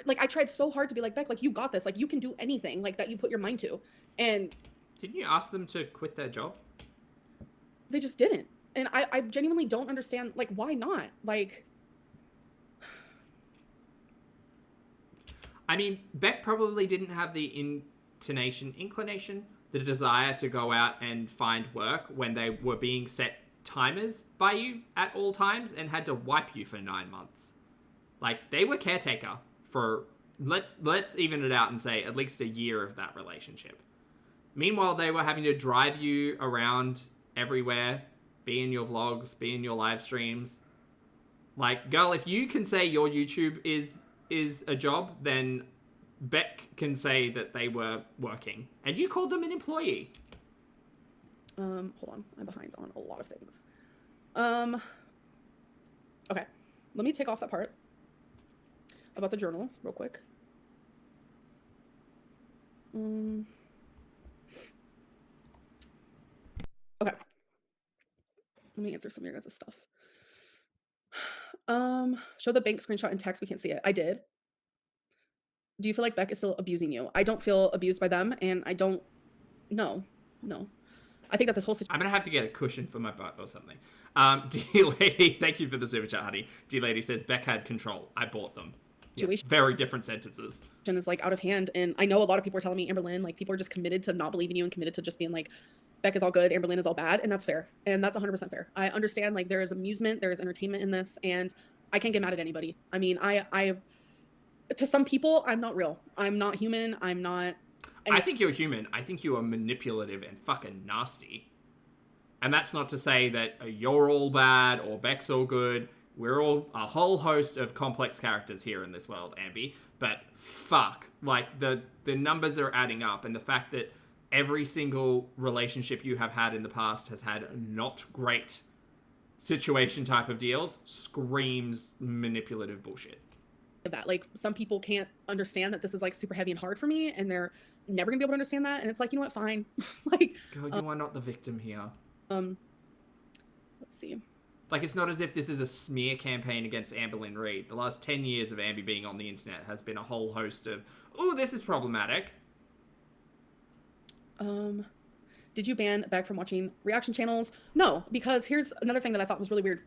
I tried so hard to be like, Beck, like you got this, like you can do anything like that you put your mind to. And didn't you ask them to quit their job? They just didn't. And I genuinely don't understand, like, why not? Like, I mean, Beck probably didn't have the inclination, the desire to go out and find work when they were being set timers by you at all times and had to wipe you for 9 months. Like, they were caretaker for, let's even it out and say, at least a year of that relationship. Meanwhile, they were having to drive you around everywhere, be in your vlogs, be in your live streams. Like, girl, if you can say your YouTube is a job, then Beck can say that they were working. And you called them an employee. Hold on. I'm behind on a lot of things. Okay. Let me take off that part about the journal real quick. Okay. Let me answer some of your guys' stuff. Show the bank screenshot in text. We can't see it. I did. Do you feel like Beck is still abusing you? I don't feel abused by them, and I don't. No. I think that this whole situation. I'm gonna have to get a cushion for my butt or something. D Lady, thank you for the super chat, honey. D Lady says Beck had control. I bought them. Yeah, very different sentences. Is like out of hand, and I know a lot of people are telling me, Amberlynn, like people are just committed to not believing you and committed to just being like, Beck is all good, Amberlynn is all bad, and that's fair, and that's 100% fair. I understand, like, there is amusement, there is entertainment in this, and I can't get mad at anybody. I mean, I to some people, I'm not real. I'm not human. I'm not. I think you're human. I think you are manipulative and fucking nasty. And that's not to say that you're all bad or Beck's all good. We're all a whole host of complex characters here in this world, Ambi. But fuck, like the numbers are adding up, and the fact that every single relationship you have had in the past has had not great situation type of deals screams manipulative bullshit. That, like, some people can't understand that this is like super heavy and hard for me, and they're never gonna be able to understand that, and it's like, you know what, fine. Like, girl, you are not the victim here. Let's see. Like, it's not as if this is a smear campaign against Amberlynn Reed. The last 10 years of Ambi being on the internet has been a whole host of, oh, this is problematic. Did you ban Beck from watching reaction channels? No, because here's another thing that I thought was really weird.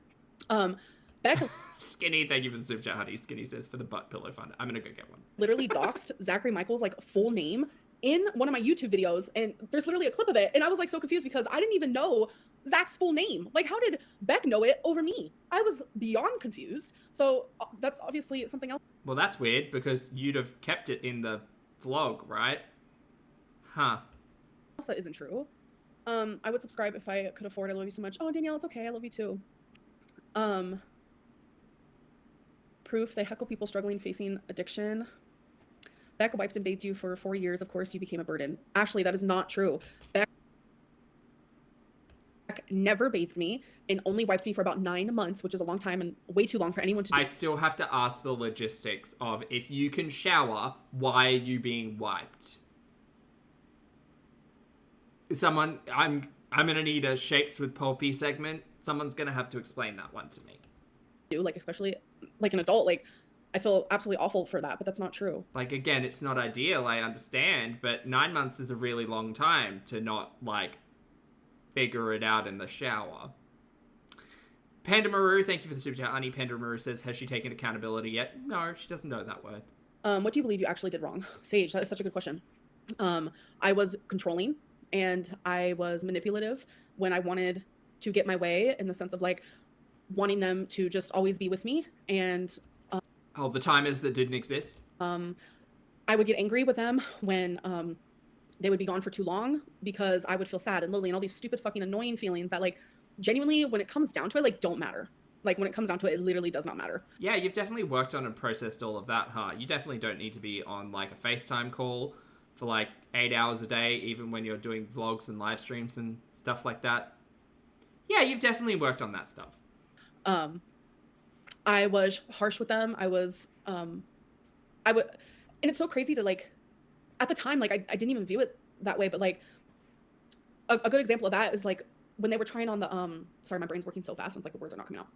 Beck Skinny, thank you for the super chat, honey. Skinny says for the butt pillow fund. I'm gonna go get one. Literally doxed Zachary Michael's like full name in one of my YouTube videos, and there's literally a clip of it, and I was like so confused because I didn't even know Zach's full name. Like, how did Beck know it over me? I was beyond confused. So that's obviously something else. Well, that's weird because you'd have kept it in the vlog, right? Huh. That isn't true. I would subscribe if I could afford. I love you so much. Oh, Danielle, it's okay. I love you too. Proof they heckle people struggling facing addiction. Beck wiped and bathed you for 4 years. Of course, you became a burden. Ashley, that is not true. Beck never bathed me and only wiped me for about 9 months, which is a long time and way too long for anyone to do. I still have to ask the logistics of, if you can shower, why are you being wiped? Someone, I'm gonna need a Shapes with Poppy segment. Someone's gonna have to explain that one to me. Like, especially like an adult, like, I feel absolutely awful for that, but that's not true. Like, again, it's not ideal, I understand, but 9 months is a really long time to not, like, figure it out in the shower. Panda Maru, thank you for the super chat, honey. Panda Maru says, has she taken accountability yet? No, she doesn't know that word. What do you believe you actually did wrong? Sage, that is such a good question. I was controlling and I was manipulative when I wanted to get my way, in the sense of like wanting them to just always be with me. And oh, the timers that didn't exist? I would get angry with them when they would be gone for too long, because I would feel sad and lonely and all these stupid fucking annoying feelings that, like, genuinely, when it comes down to it, like, don't matter. Like, when it comes down to it, it literally does not matter. Yeah, you've definitely worked on and processed all of that, huh? You definitely don't need to be on, like, a FaceTime call for, like, 8 hours a day, even when you're doing vlogs and live streams and stuff like that. Yeah, you've definitely worked on that stuff. I was harsh with them. I would, and it's so crazy to, like, at the time, like, I didn't even view it that way, but, like, a good example of that is, like, when they were trying on the, sorry, my brain's working so fast, and it's like the words are not coming out.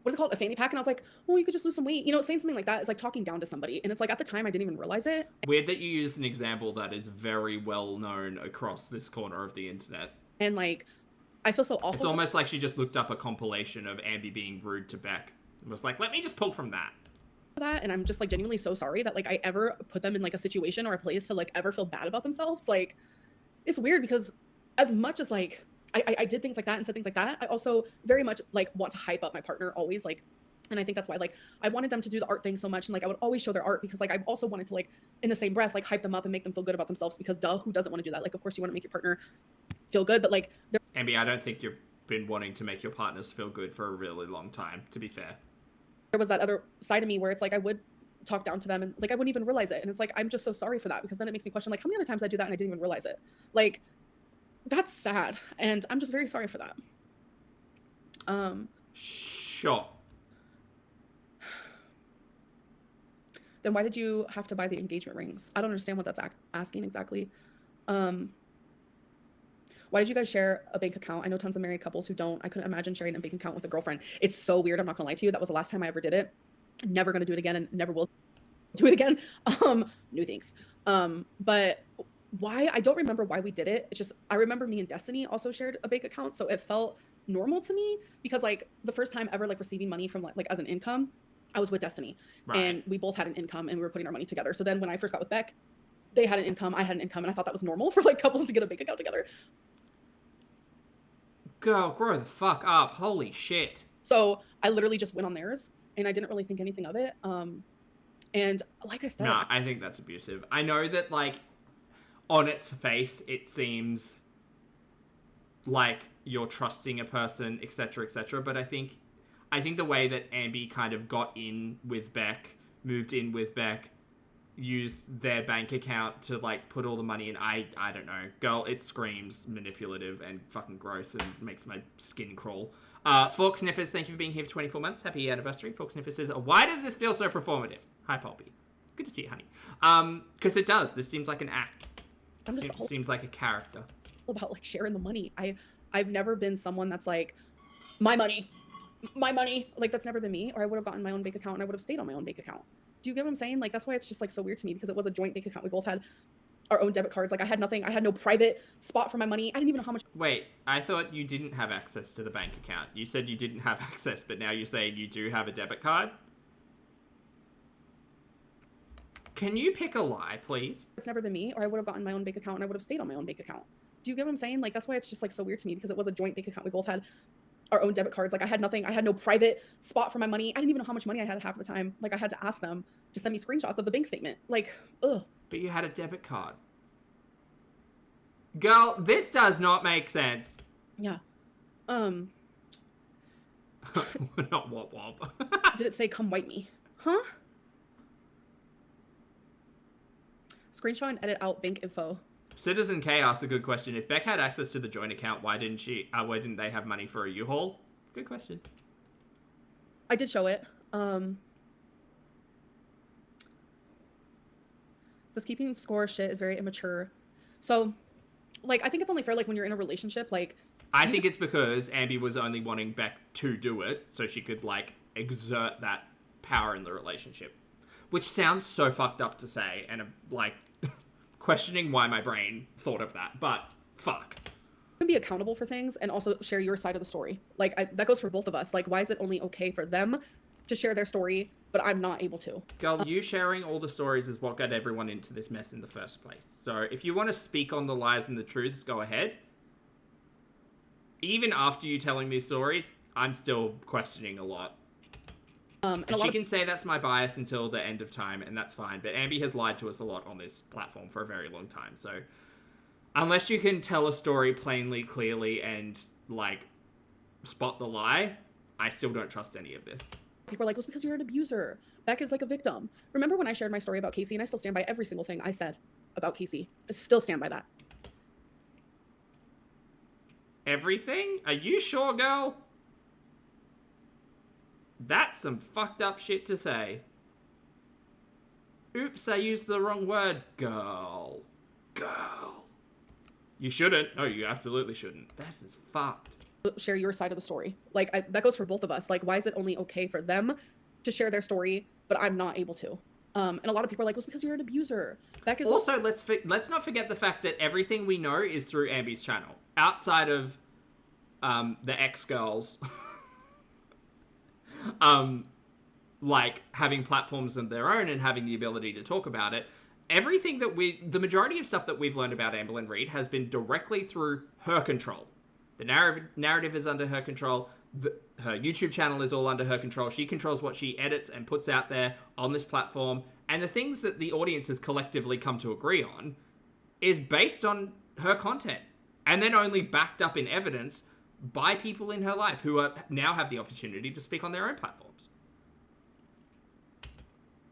What is it called? A fanny pack? And I was like, oh, you could just lose some weight. You know, saying something like that is like talking down to somebody. And it's like, at the time, I didn't even realize it. Weird that you used an example that is very well known across this corner of the internet. And, like, I feel so awful. It's almost like she just looked up a compilation of Ambi being rude to Beck and was like, let me just pull from that. that, and I'm just like genuinely so sorry that like I ever put them in like a situation or a place to like ever feel bad about themselves. Like, it's weird because as much as like I did things like that and said things like that, I also very much like want to hype up my partner always, like, and I think that's why like I wanted them to do the art thing so much, and like I would always show their art because like I also wanted to like in the same breath like hype them up and make them feel good about themselves, because duh, who doesn't want to do that? Like, of course you want to make your partner feel good, but like Ambi, I don't think you've been wanting to make your partners feel good for a really long time, to be fair. there was that other side of me where it's like I would talk down to them and like I wouldn't even realize it, and it's like I'm just so sorry for that, because then it makes me question like how many other times I do that and I didn't even realize it. Like, that's sad, and I'm just very sorry for that. Sure. Then why did you have to buy the engagement rings? I don't understand what that's asking exactly. Why did you guys share a bank account? I know tons of married couples who don't. I couldn't imagine sharing a bank account with a girlfriend. It's so weird. I'm not gonna lie to you. That was the last time I ever did it. Never gonna do it again, and never will do it again. No thanks. But why? I don't remember why we did it. It's just I remember me and Destiny also shared a bank account, so it felt normal to me, because like the first time ever like receiving money from like as an income, I was with Destiny, Right. and we both had an income and we were putting our money together. So then when I first got with Beck, they had an income, I had an income, and I thought that was normal for like couples to get a bank account together. Girl, grow the fuck up. Holy shit. So I literally just went on theirs, and I didn't really think anything of it. And like I said, Nah, I think that's abusive. I know that, like, on its face, it seems like you're trusting a person, etc., but I think the way that Ambi kind of got in with Beck, moved in with Beck, used their bank account to like put all the money in, I don't know. Girl, it screams manipulative and fucking gross and makes my skin crawl. Fork Sniffers, thank you for being here for 24 months. Happy anniversary. Fork Sniffers says, why does this feel so performative? Hi, Poppy. Good to see you, honey. Because it does. This seems like an act. I'm just Seems like a character. all about like sharing the money. I've never been someone that's like, my money. Like, that's never been me. Or I would have gotten my own bank account and I would have stayed on my own bank account. Do you get what I'm saying? Like, that's why it's just like so weird to me, because it was a joint bank account. We both had our own debit cards. Like, I had nothing. I had no private spot for my money. I didn't even know how much. Wait, I thought you didn't have access to the bank account. You said you didn't have access, but now you're saying you do have a debit card? Can you pick a lie, please? It's never been me. Or I would have gotten my own bank account and I would have stayed on my own bank account. Do you get what I'm saying? Like, that's why it's just like so weird to me, because it was a joint bank account. We both had our own debit cards. Like, I had nothing. I had no private spot for my money. I didn't even know how much money I had half the time. Like, I had to ask them to send me screenshots of the bank statement. Like, ugh. But you had a debit card. Girl, this does not make sense. Yeah. Not wop wop. Did it say come wipe me? Huh? Screenshot and edit out bank info. Citizen K asked a good question. If Beck had access to the joint account, why didn't they have money for a U-Haul? Good question. I did show it. This keeping score shit is very immature. So, like, I think it's only fair, like, when you're in a relationship, like... I think it's because Ambi was only wanting Beck to do it so she could, like, exert that power in the relationship. Which sounds so fucked up to say, and, like, questioning why my brain thought of that, but fuck. You can be accountable for things and also share your side of the story. Like, that goes for both of us. Like, why is it only okay for them to share their story, but I'm not able to? Girl, you sharing all the stories is what got everyone into this mess in the first place. So if you want to speak on the lies and the truths, go ahead. Even after you telling these stories, I'm still questioning a lot. And she can say that's my bias until the end of time, and that's fine. But Ambi has lied to us a lot on this platform for a very long time. So unless you can tell a story plainly, clearly, and, like, spot the lie, I still don't trust any of this. People are like, well, it's because you're an abuser. Beck is like a victim. Remember when I shared my story about Casey, and I still stand by every single thing I said about Casey. I still stand by that. Everything? Are you sure, girl? That's some fucked up shit to say. Oops, I used the wrong word. Girl. You shouldn't. No, you absolutely shouldn't. This is fucked. Share your side of the story. Like, that goes for both of us. Like, why is it only okay for them to share their story, but I'm not able to? And a lot of people are like, well, it's because you're an abuser. Beck is also, let's not forget the fact that everything we know is through Ambi's channel. Outside of the ex-girls. like having platforms of their own and having the ability to talk about it. Everything that the majority of stuff that we've learned about Amberlynn Reed has been directly through her control. The narrative is under her control. Her YouTube channel is all under her control. She controls what she edits and puts out there on this platform. And the things that the audience has collectively come to agree on is based on her content. And then only backed up in evidence by people in her life who now have the opportunity to speak on their own platforms.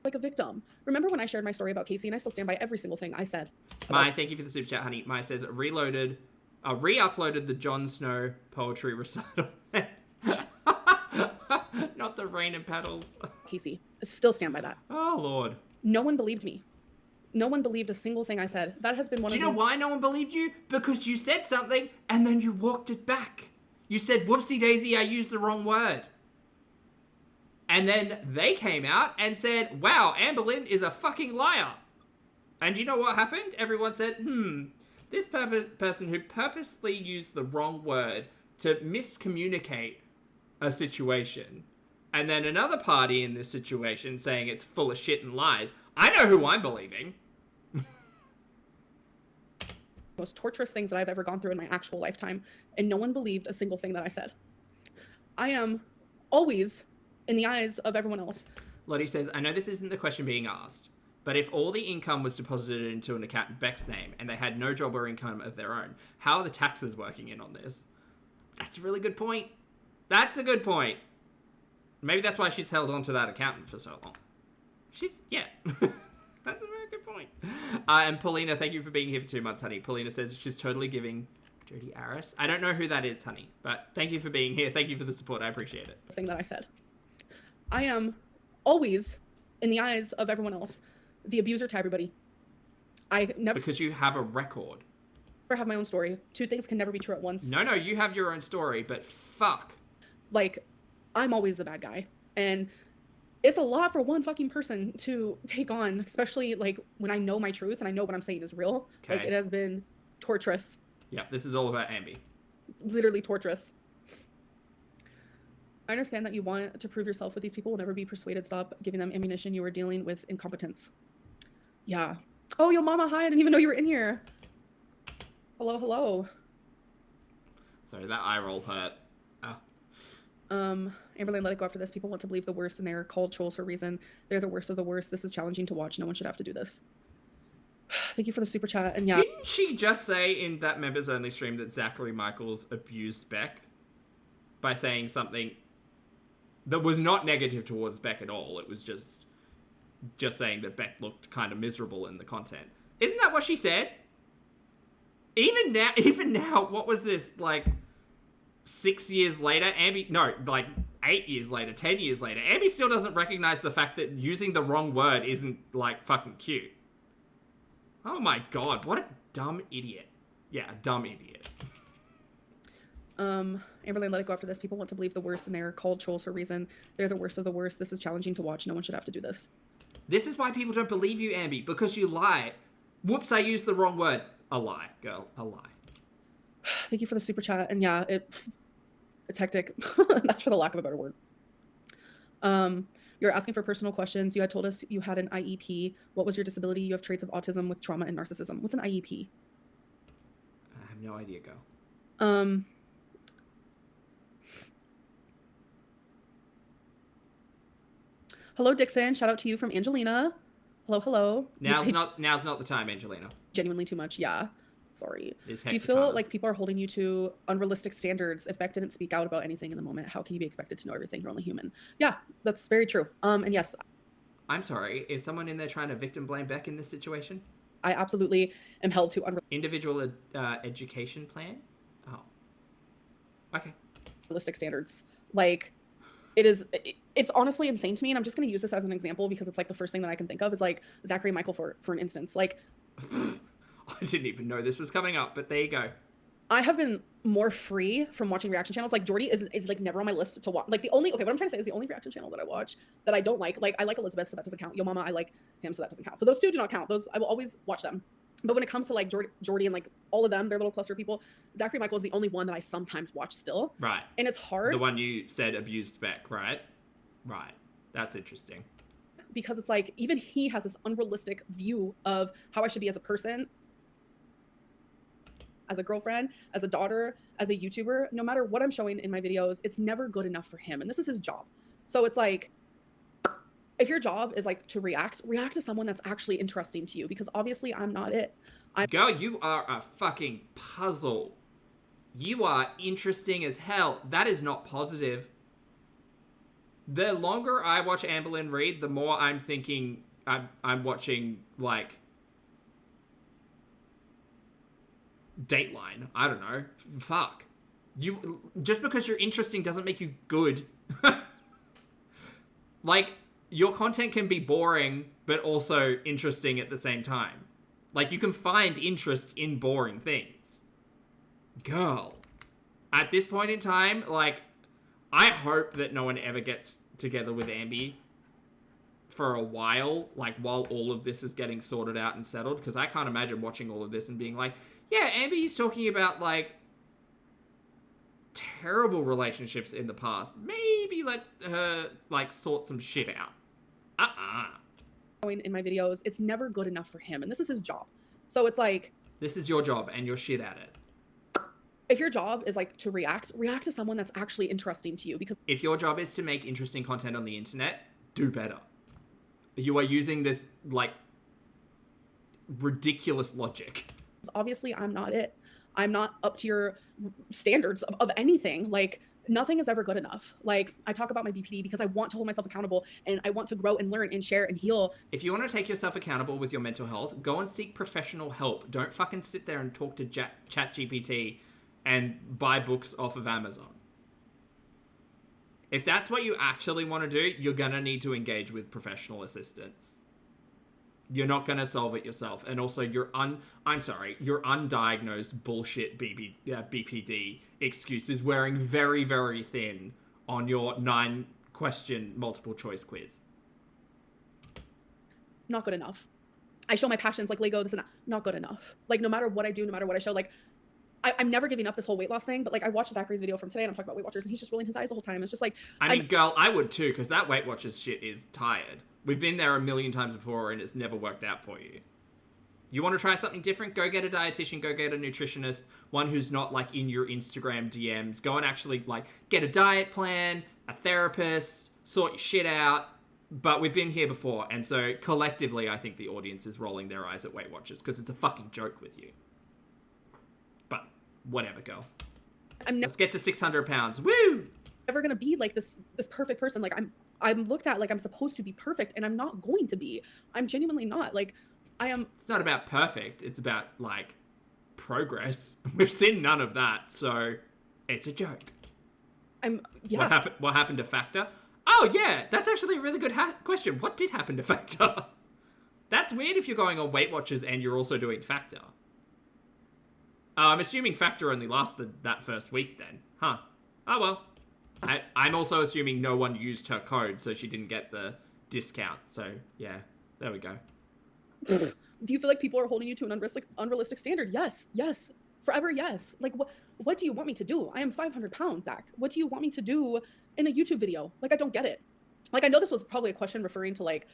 Like a victim. Remember when I shared my story about Casey, and I still stand by every single thing I said. Mai, thank you for the super chat, honey. Mai says, re-uploaded the Jon Snow poetry recital. Not the rain and petals. Casey, still stand by that. Oh, Lord. No one believed me. No one believed a single thing I said. That has been one of the... Do you know why no one believed you? Because you said something and then you walked it back. You said, whoopsie daisy, I used the wrong word. And then they came out and said, wow, Amberlynn is a fucking liar. And you know what happened? Everyone said, this person who purposely used the wrong word to miscommunicate a situation. And then another party in this situation saying it's full of shit and lies. I know who I'm believing. Most torturous things that I've ever gone through in my actual lifetime, and no one believed a single thing that I said. I am always in the eyes of everyone else. Lottie says, I know this isn't the question being asked, but if all the income was deposited into an account in Beck's name and they had no job or income of their own, how are the taxes working in on this? That's a really good point. That's a good point. Maybe that's why she's held on to that accountant for so long. Yeah. That's a very good point. And Paulina, thank you for being here for 2 months, honey. Paulina says she's totally giving Jodie Aris. I don't know who that is, honey, but thank you for being here. Thank you for the support. I appreciate it. Thing that I said. I am always in the eyes of everyone else the abuser to everybody. I never... Because you have a record. Have my own story. Two things can never be true at once. No, you have your own story, but fuck. Like, I'm always the bad guy. And it's a lot for one fucking person to take on, especially like when I know my truth and I know what I'm saying is real. Okay. Like, it has been torturous. Yep, this is all about Ambi. Literally torturous. I understand that you want to prove yourself with these people. Will never be persuaded. Stop giving them ammunition. You are dealing with incompetence. Yeah. Oh, yo mama, hi. I didn't even know you were in here. Hello, hello. Sorry, that eye roll hurt. Amberlynn, let it go after this. People want to believe the worst and they're called trolls for a reason. They're the worst of the worst. This is challenging to watch. No one should have to do this. Thank you for the super chat. And yeah. Didn't she just say in that members only stream that Zachary Michaels abused Beck by saying something that was not negative towards Beck at all? It was just saying that Beck looked kind of miserable in the content. Isn't that what she said? Even now, what was this, like, 6 years later, 8 years later, 10 years later, Ambi still doesn't recognize the fact that using the wrong word isn't, like, fucking cute. Oh my god, what a dumb idiot. Yeah, a dumb idiot. Amberlynn, let it go after this. People want to believe the worst and they're called trolls for a reason. They're the worst of the worst. This is challenging to watch. No one should have to do this. This is why people don't believe you, Ambi, because you lie. Whoops, I used the wrong word. A lie, girl, a lie. Thank you for the super chat. And yeah, it's hectic. That's for the lack of a better word. You're asking for personal questions. You had told us you had an IEP. What was your disability? You have traits of autism with trauma and narcissism. What's an IEP? I have no idea, girl. Hello, Dixon. Shout out to you from Angelina. Hello, hello. Now's not the time, Angelina. Genuinely too much. Yeah. Sorry. Do you hectic feel karma. like people are holding you to unrealistic standards? If Beck didn't speak out about anything in the moment, how can you be expected to know everything? You're only human. Yeah, that's very true. And yes. I'm sorry. Is someone in there trying to victim blame Beck in this situation? I absolutely am held to Individual education plan? Oh. Okay. unrealistic standards. Like, it's honestly insane to me. And I'm just going to use this as an example because it's like the first thing that I can think of is like Zachary Michael for an instance. Like, I didn't even know this was coming up, but there you go. I have been more free from watching reaction channels. Like Jordy is like never on my list to watch. Like what I'm trying to say is the only reaction channel that I watch that I don't like I like Elizabeth, so that doesn't count. Yo Mama, I like him, so that doesn't count. So those two do not count. Those I will always watch them. But when it comes to like Jordy and like all of them, they're little cluster people. Zachary Michael is the only one that I sometimes watch still. Right. And it's hard. The one you said abused Beck, right? Right. That's interesting. Because it's like, even he has this unrealistic view of how I should be as a person, as a girlfriend, as a daughter, as a YouTuber. No matter what I'm showing in my videos, it's never good enough for him. And this is his job. So it's like, if your job is like to react to someone that's actually interesting to you, because obviously I'm not it. Girl, you are a fucking puzzle. You are interesting as hell. That is not positive. The longer I watch Amberlynn Reed, the more I'm thinking I'm watching, like, Dateline. I don't know. Fuck. You, just because you're interesting doesn't make you good. Like, your content can be boring, but also interesting at the same time. Like, you can find interest in boring things. Girl. At this point in time, like, I hope that no one ever gets together with Ambi for a while, like, while all of this is getting sorted out and settled, because I can't imagine watching all of this and being like, yeah, Ambi's talking about, like, terrible relationships in the past. Maybe let her, like, sort some shit out. In my videos, it's never good enough for him, and this is his job. So it's like, this is your job and you're shit at it. if your job is like to react to someone that's actually interesting to you, because if your job is to make interesting content on the internet, do better. You are using this, like, ridiculous logic. obviously I'm not it. I'm not up to your standards of anything. Like, nothing is ever good enough. Like, I talk about my BPD because I want to hold myself accountable and I want to grow and learn and share and heal. If you want to take yourself accountable with your mental health, go and seek professional help. Don't fucking sit there and talk to ChatGPT and buy books off of Amazon. If that's what you actually want to do, you're going to need to engage with professional assistance. You're not going to solve it yourself. And also, your undiagnosed bullshit BPD excuse is wearing very, very thin on your 9-question multiple choice quiz. Not good enough. I show my passions like Lego, this and that. Not good enough. Like, no matter what I do, no matter what I show, like, I'm never giving up this whole weight loss thing, but like, I watched Zachary's video from today and I'm talking about Weight Watchers and he's just rolling his eyes the whole time. It's just like, I mean, girl, I would too, because that Weight Watchers shit is tired. We've been there a million times before and it's never worked out for you. You want to try something different? Go get a dietitian, go get a nutritionist, one who's not like in your Instagram DMs. Go and actually like get a diet plan, a therapist, sort your shit out. But we've been here before, and so collectively I think the audience is rolling their eyes at Weight Watchers because it's a fucking joke with you. But whatever, girl. Let's get to 600 pounds. Woo! Never gonna be like this perfect person. Like, I'm looked at like I'm supposed to be perfect and I'm not going to be. I'm genuinely not. Like, I am. It's not about perfect. It's about, like, progress. We've seen none of that, so it's a joke. Yeah. What happened to Factor? Oh, yeah, that's actually a really good question. What did happen to Factor? That's weird if you're going on Weight Watchers and you're also doing Factor. I'm assuming Factor only lasted that first week then. Huh. Oh, well. I'm also assuming no one used her code, so she didn't get the discount. So, yeah, there we go. Do you feel like people are holding you to an unrealistic standard? Yes. Forever, yes. Like, what do you want me to do? I am 500 pounds, Zach. What do you want me to do in a YouTube video? Like, I don't get it. Like, I know this was probably a question referring to, like,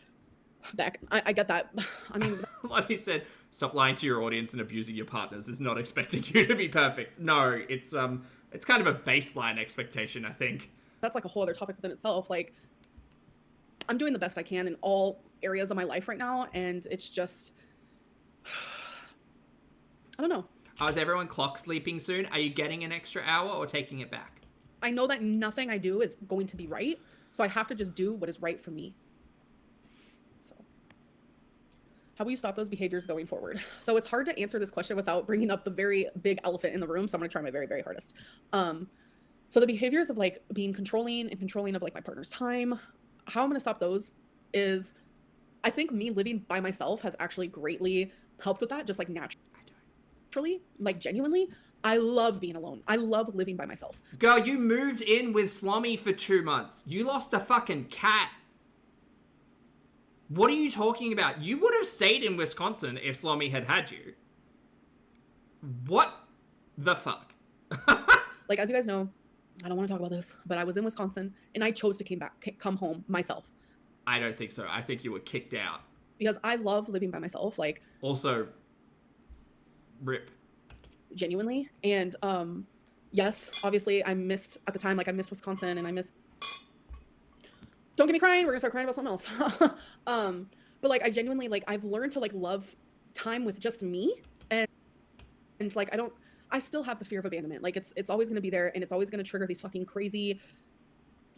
Beck. I get that. I mean... Like he said, stop lying to your audience and abusing your partners is not expecting you to be perfect. No, it's kind of a baseline expectation, I think. That's like a whole other topic within itself. Like, I'm doing the best I can in all areas of my life right now, and it's just... I don't know. Oh, is everyone clock sleeping soon? Are you getting an extra hour or taking it back? I know that nothing I do is going to be right, so I have to just do what is right for me. So, how will you stop those behaviors going forward? So it's hard to answer this question without bringing up the very big elephant in the room, so I'm going to try my very, very hardest. So the behaviors of like being controlling of like my partner's time, how I'm going to stop those is, I think me living by myself has actually greatly helped with that, just like naturally, like genuinely. I love being alone. I love living by myself. Girl, you moved in with Slummy for 2 months. You lost a fucking cat. What are you talking about? You would have stayed in Wisconsin if Slummy had you. What the fuck? Like, as you guys know, I don't want to talk about this, but I was in Wisconsin and I chose to come home myself. I don't think so. I think you were kicked out. because I love living by myself, like Also, rip. genuinely. And yes, obviously I missed at the time, like I missed Wisconsin and I missed, don't get me crying, we're gonna start crying about something else. But like I genuinely, like I've learned to like love time with just me, and like I still have the fear of abandonment. Like it's always gonna be there, and it's always gonna trigger these fucking crazy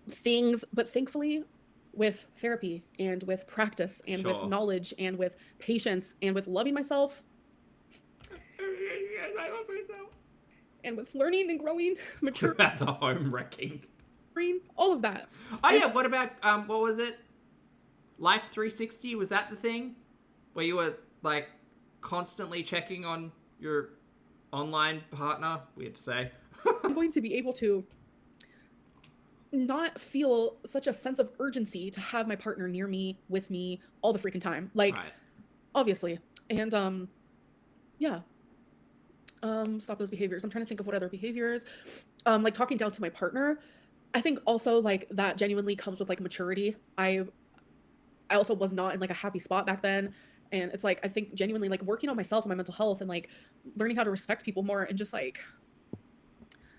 things. But thankfully, with therapy and with practice and with knowledge and with patience and with loving myself, I love myself. and with learning and growing, maturing, About the home wrecking. all of that. Oh yeah, what about what was it? Life 360, was that the thing? Where you were like constantly checking on your online partner? Weird to say. I'm going to be able to not feel such a sense of urgency to have my partner near me, with me, all the freaking time. Like, Right. obviously. And, yeah. Stop those behaviors. I'm trying to think of what other behaviors. Like talking down to my partner. I think also like that genuinely comes with like maturity. I also was not in like a happy spot back then. And it's like, I think genuinely like working on myself and my mental health and like learning how to respect people more and just like,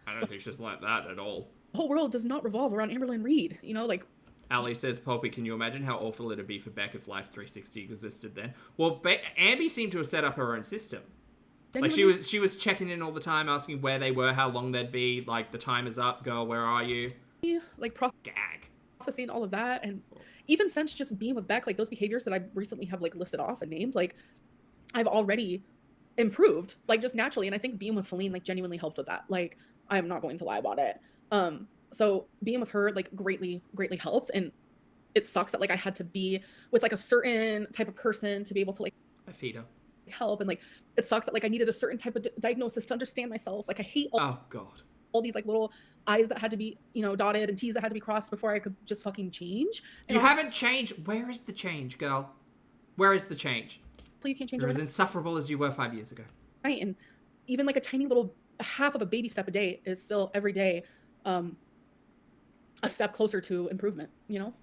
I don't think she's like that at all. the whole world does not revolve around Amberlynn Reed, you know, like. Ali says, Poppy, can you imagine how awful it'd be for Beck if Life 360 existed then? Well, Amby seemed to have set up her own system. Like she was checking in all the time, asking where they were, how long they'd be, like the time is up, girl, where are you? Like Gag. processing all of that, and even since just being with Beck, like those behaviors that I recently have like listed off and named, like I've already improved, like just naturally. And I think being with Feline like genuinely helped with that. Like I am not going to lie about it. So being with her like greatly helped, and it sucks that like I had to be with like a certain type of person to be able to like I feed her. help, and like it sucks that like I needed a certain type of diagnosis to understand myself. Like I hate Oh god. all these like little I's that had to be, you know, dotted and T's that had to be crossed before I could just fucking change. And You haven't changed. Where is the change, girl? Where is the change? so you can't change You're as overnight, insufferable as you were 5 years ago. right? And even like a tiny little half of a baby step a day is still every day a step closer to improvement, you know?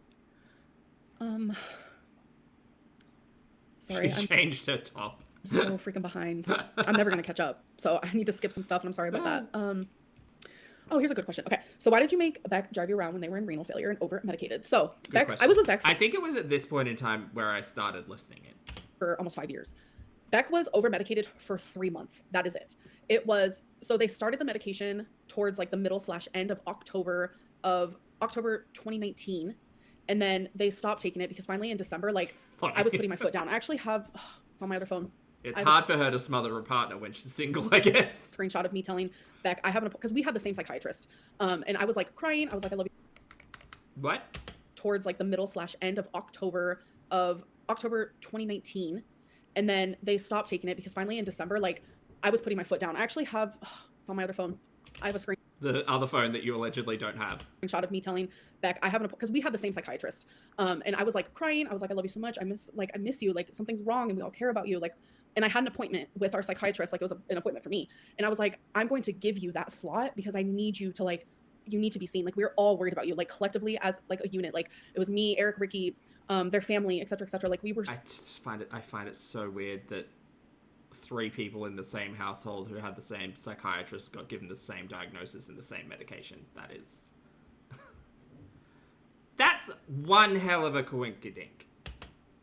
Sorry, She I'm changed her top. so freaking behind. I'm never gonna catch up, so I need to skip some stuff, and I'm sorry about that. Oh, here's a good question. Okay, so why did you make Beck drive you around when they were in renal failure and over medicated? So Good Beck, question. I was with Beck I think it was at this point in time where I started listening in. for almost 5 years. Beck was over medicated for 3 months. That is it. It was, so they started the medication towards like the middle/end of October 2019. And then they stopped taking it because finally in December, like I was putting my foot down. I actually have, it's on my other phone, It's hard for her to smother her partner when she's single, I guess. screenshot of me telling Beck, I have an, because we had the same psychiatrist. And I was like crying. I was like, I love you. What? Towards like the middle/end of October 2019. And then they stopped taking it because finally in December, like I was putting my foot down. I actually have, it's on my other phone. I have a The other phone that you allegedly don't have. screenshot of me telling Beck, I have an, because we had the same psychiatrist. And I was like crying. I was like, I love you so much. I miss you. Like something's wrong and we all care about you. Like, and I had an appointment with our psychiatrist. Like it was an appointment for me. And I was like, I'm going to give you that slot because I need you to like, you need to be seen. Like we were all worried about you, like collectively as like a unit. Like it was me, Eric, Ricky, their family, et cetera, et cetera. Like we were. I find it so weird that 3 people in the same household who had the same psychiatrist got given the same diagnosis and the same medication. That is... That's one hell of a coinkydink.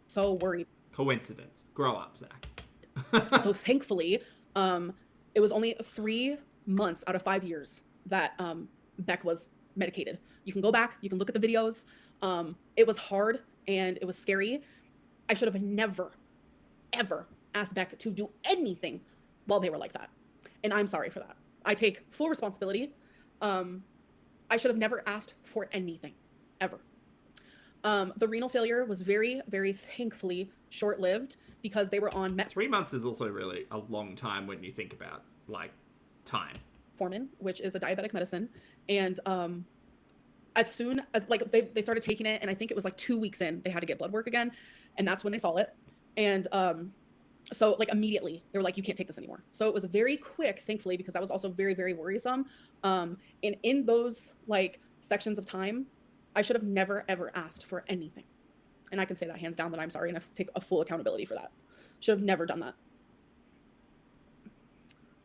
so worried. Coincidence. Grow up, Zach. So thankfully, it was only 3 months out of 5 years that Beck was medicated. You can go back, you can look at the videos. It was hard and it was scary. I should have never, ever asked Beck to do anything while they were like that. And I'm sorry for that. I take full responsibility. I should have never asked for anything, ever. The renal failure was very, very thankfully short-lived because they were on 3 months is also really a long time when you think about, like, time. metformin, which is a diabetic medicine. And as soon as like they started taking it, and I think it was like 2 weeks in, they had to get blood work again. And that's when they saw it. And so like immediately they were like, you can't take this anymore. So it was very quick, thankfully, because that was also very, very worrisome. And in those like sections of time, I should have never, ever asked for anything, And I can say that hands down that I'm sorry and I take a full accountability for that. Should have never done that.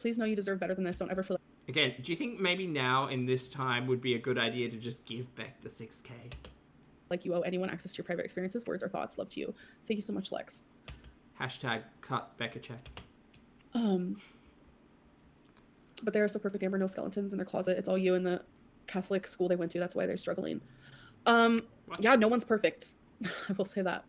Please know you deserve better than this. Don't ever feel Again, do you think maybe now in this time would be a good idea to just give Beck the 6K? like you owe anyone access to your private experiences, words, or thoughts. Love to you. Thank you so much, Lex. Hashtag cut Beck a check. But they are so perfect, Amber. No skeletons in their closet. It's all you in the Catholic school they went to. That's why they're struggling. Yeah, no one's perfect. I will say that.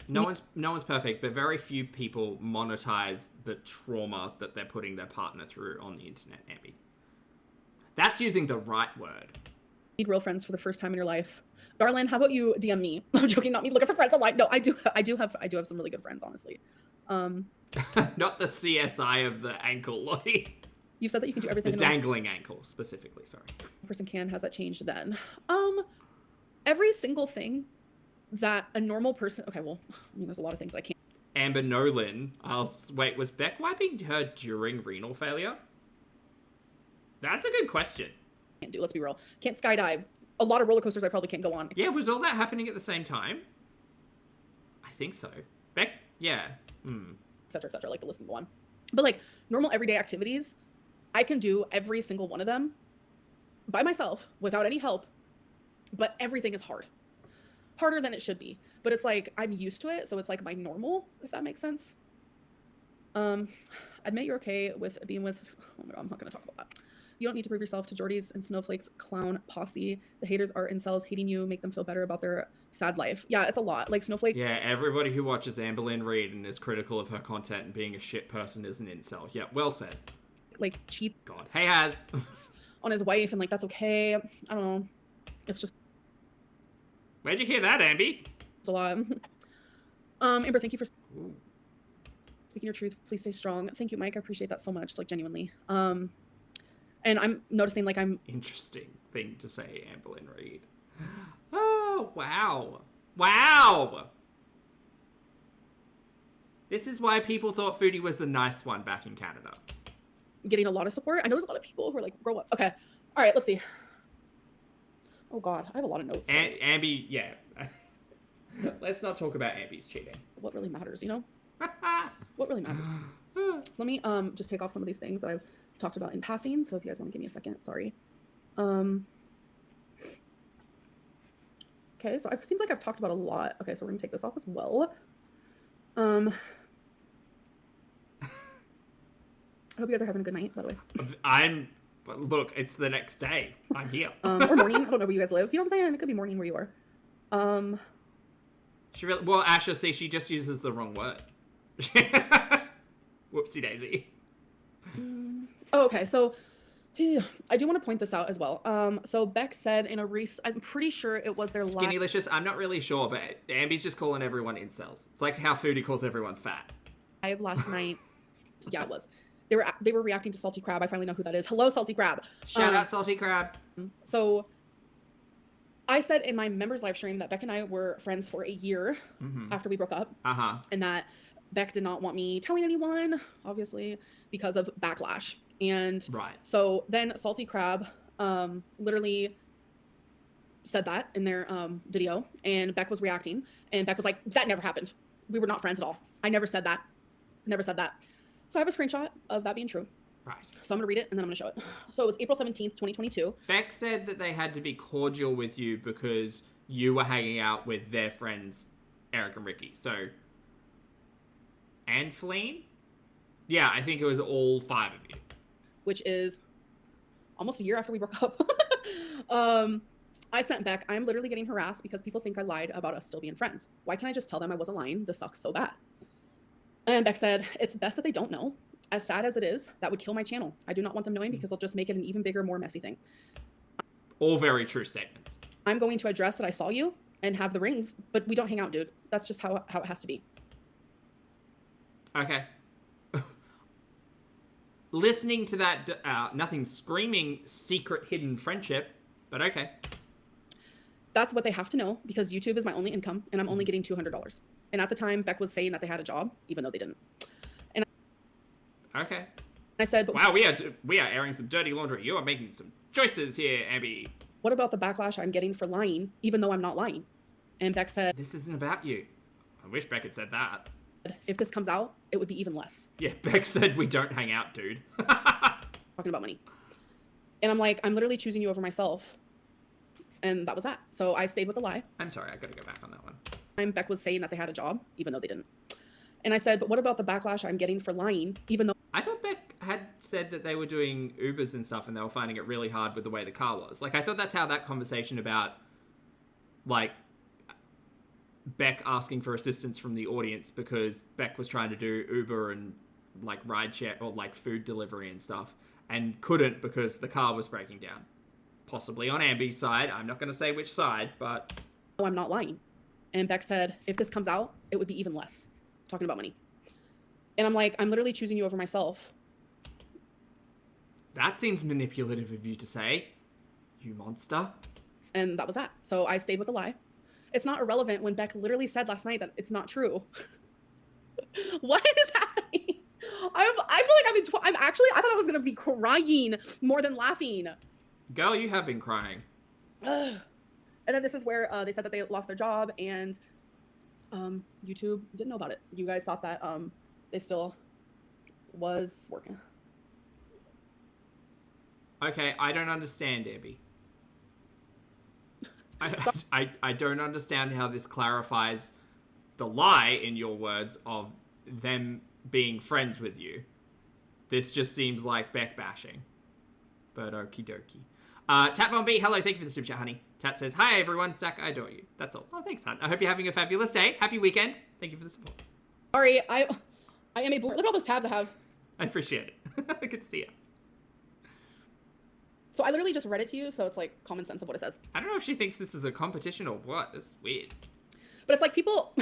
No one's perfect, but very few people monetize the trauma that they're putting their partner through on the internet, Amby. That's using the right word. Need real friends for the first time in your life. Darlynn, how about you DM me? I'm joking, not me looking for friends online. No, I do have some really good friends, honestly. Not the CSI of the ankle, Lottie. You've said that you can do everything. The dangling ankle, specifically, sorry. A person can. Has that changed then? Every single thing that a normal person... Okay, well, I mean, there's a lot of things I can't... Amber Nolan asks, wait, was Beck wiping her during renal failure? That's a good question. Can't do, let's be real. Can't skydive. A lot of roller coasters I probably can't go on. Yeah, was all that happening at the same time? I think so. Beck, yeah. Et cetera, like the list can go on. But like normal everyday activities, I can do every single one of them by myself without any help, but everything is hard. Harder than it should be. But it's like, I'm used to it, so it's like my normal, if that makes sense. Admit you're okay with being with... Oh my God, I'm not going to talk about that. You don't need to prove yourself to Jordy's and Snowflake's clown posse. The haters are incels hating you, make them feel better about their sad life. Yeah, it's a lot. Like Snowflake... Yeah, everybody who watches Amberlynn Reid and is critical of her content and being a shit person is an incel. Yeah, well said. Like, cheat... God. Hey, Haz. ...on his wife, and like, that's okay. I don't know. It's just... Where'd you hear that, Amby? It's a lot. Amber, thank you for... Ooh. Speaking your truth. Please stay strong. Thank you, Mike. I appreciate that so much. Like, genuinely. And I'm noticing, like, I'm... Interesting thing to say, Amberlynn Reed. Oh, wow. Wow! This is why people thought Foodie was the nice one back in Canada. Getting a lot of support. I know there's a lot of people who are like, grow up. Okay. All right, let's see. Oh, God. I have a lot of notes. Amby, yeah. Let's not talk about Amby's cheating. What really matters, you know? What really matters? Let me just take off some of these things that I've talked about in passing. So if you guys want to give me a second, sorry. Okay, so it seems like I've talked about a lot. Okay, so we're gonna take this off as well. I hope you guys are having a good night, by the way. Look, it's the next day. I'm here. Or morning. I don't know where you guys live. You know what I'm saying? It could be morning where you are. Well, Asha, see, she just uses the wrong word. Whoopsie daisy. Oh, okay, so I do want to point this out as well. So Beck said in a I'm pretty sure it was their Skinnylicious. I'm not really sure, but Amby's just calling everyone incels. It's like how Foodie calls everyone fat. Live last night. Yeah, it was. They were reacting to Salty Crab. I finally know who that is. Hello, Salty Crab. Shout out, Salty Crab. So I said in my members live stream that Beck and I were friends for a year after we broke up. And that Beck did not want me telling anyone, obviously, because of backlash. And so then Salty Crab literally said that in their video, and Beck was reacting, and Beck was like, that never happened. We were not friends at all. I never said that. Never said that. So I have a screenshot of that being true. Right. So I'm going to read it, and then I'm going to show it. So it was April 17th, 2022. Beck said that they had to be cordial with you because you were hanging out with their friends, Eric and Ricky. So, and Fleen? Yeah, I think it was all 5 of you. Which is almost a year after we broke up. I sent Beck, I'm literally getting harassed because people think I lied about us still being friends. Why can't I just tell them I wasn't lying? This sucks so bad. And Beck said, it's best that they don't know. As sad as it is, that would kill my channel. I do not want them knowing because they'll just make it an even bigger, more messy thing. All very true statements. I'm going to address that I saw you and have the rings, but we don't hang out, dude. That's just how it has to be. Okay. Listening to that, nothing screaming secret hidden friendship, but okay. That's what they have to know because YouTube is my only income and I'm only getting $200. And at the time, Beck was saying that they had a job, even though they didn't. And okay. I said, but wow, we are airing some dirty laundry. You are making some choices here, Abby. What about the backlash I'm getting for lying, even though I'm not lying? And Beck said, This isn't about you. I wish Beck had said that. if this comes out, it would be even less. Yeah, Beck said we don't hang out, dude. Talking about money. And I'm like, I'm literally choosing you over myself. And that was that. So I stayed with the lie. I'm sorry, I gotta go back on that one. And Beck was saying that they had a job, even though they didn't. And I said, but what about the backlash I'm getting for lying, even though... I thought Beck had said that they were doing Ubers and stuff and they were finding it really hard with the way the car was. Like, I thought that's how that conversation about, like, Beck asking for assistance from the audience because Beck was trying to do Uber and, like, rideshare or, like, food delivery and stuff and couldn't because the car was breaking down. Possibly on Ambi's side. I'm not going to say which side, but... Oh, I'm not lying. And Beck said, if this comes out, it would be even less. Talking about money. And I'm like, I'm literally choosing you over myself. That seems manipulative of you to say. You monster. And that was that. So I stayed with the lie. It's not irrelevant when Beck literally said last night that it's not true. What is happening? I feel like I thought I was going to be crying more than laughing. Girl, you have been crying. Ugh. And then this is where they said that they lost their job and YouTube didn't know about it. You guys thought that they still was working. Okay, I don't understand, Abby. I don't understand how this clarifies the lie, in your words, of them being friends with you. This just seems like Beck bashing. But okie dokie. Tat Von B, hello, thank you for the super chat, honey. Tat says, hi everyone, Zach, I adore you. That's all. Oh, thanks, hon. I hope you're having a fabulous day. Happy weekend. Thank you for the support. Sorry, I am a look at all those tabs I have. I appreciate it. Good to see you. So I literally just read it to you, so it's like common sense of what it says. I don't know if she thinks this is a competition or what. This is weird. But it's like people,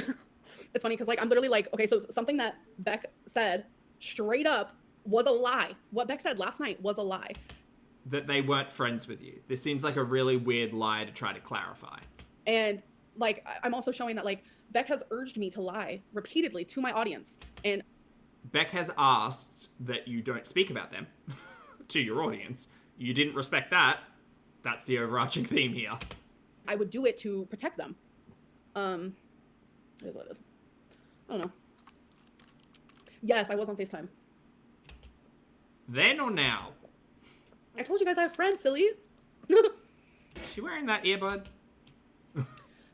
it's funny because like I'm literally like, okay, so something that Beck said straight up was a lie. What Beck said last night was a lie. That they weren't friends with you. This seems like a really weird lie to try to clarify. And like, I'm also showing that like Beck has urged me to lie repeatedly to my audience. And Beck has asked that you don't speak about them to your audience. You didn't respect that. That's the overarching theme here. I would do it to protect them. Here's what it is. I don't know. Yes, I was on FaceTime. Then or now? I told you guys I have friends, silly. Is she wearing that earbud?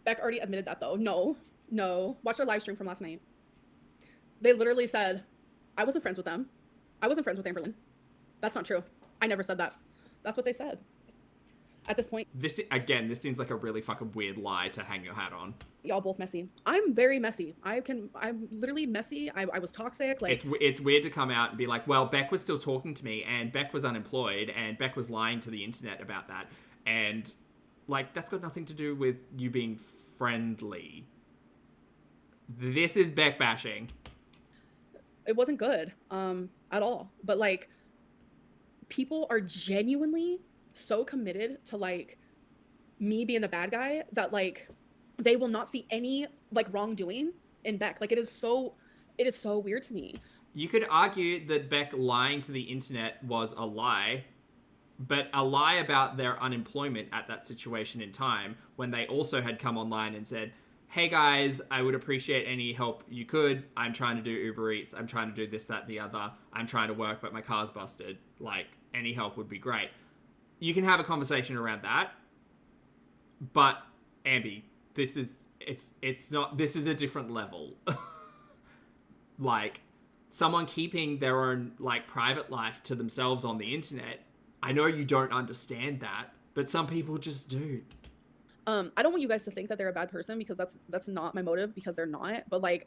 Beck already admitted that though. No. Watch their live stream from last night. They literally said, I wasn't friends with them. I wasn't friends with Amberlynn. That's not true. I never said that. That's what they said. At this point, This seems like a really fucking weird lie to hang your hat on. y'all both messy. I'm very messy. I'm literally messy. I was toxic. Like, It's weird to come out and be like, well, Beck was still talking to me and Beck was unemployed and Beck was lying to the internet about that. And like, that's got nothing to do with you being friendly. This is Beck bashing. it wasn't good at all. But like, people are genuinely so committed to like me being the bad guy that like they will not see any like wrongdoing in Beck. Like it is so weird to me. You could argue that Beck lying to the internet was a lie, but a lie about their unemployment at that situation in time when they also had come online and said, hey guys, I would appreciate any help you could. I'm trying to do Uber Eats. I'm trying to do this, that, and the other. I'm trying to work, but my car's busted. Like, any help would be great. You can have a conversation around that. But, Ambi, this is a different level. Like, someone keeping their own, like, private life to themselves on the internet. I know you don't understand that, but some people just do. I don't want you guys to think that they're a bad person because that's not my motive, because they're not. But like,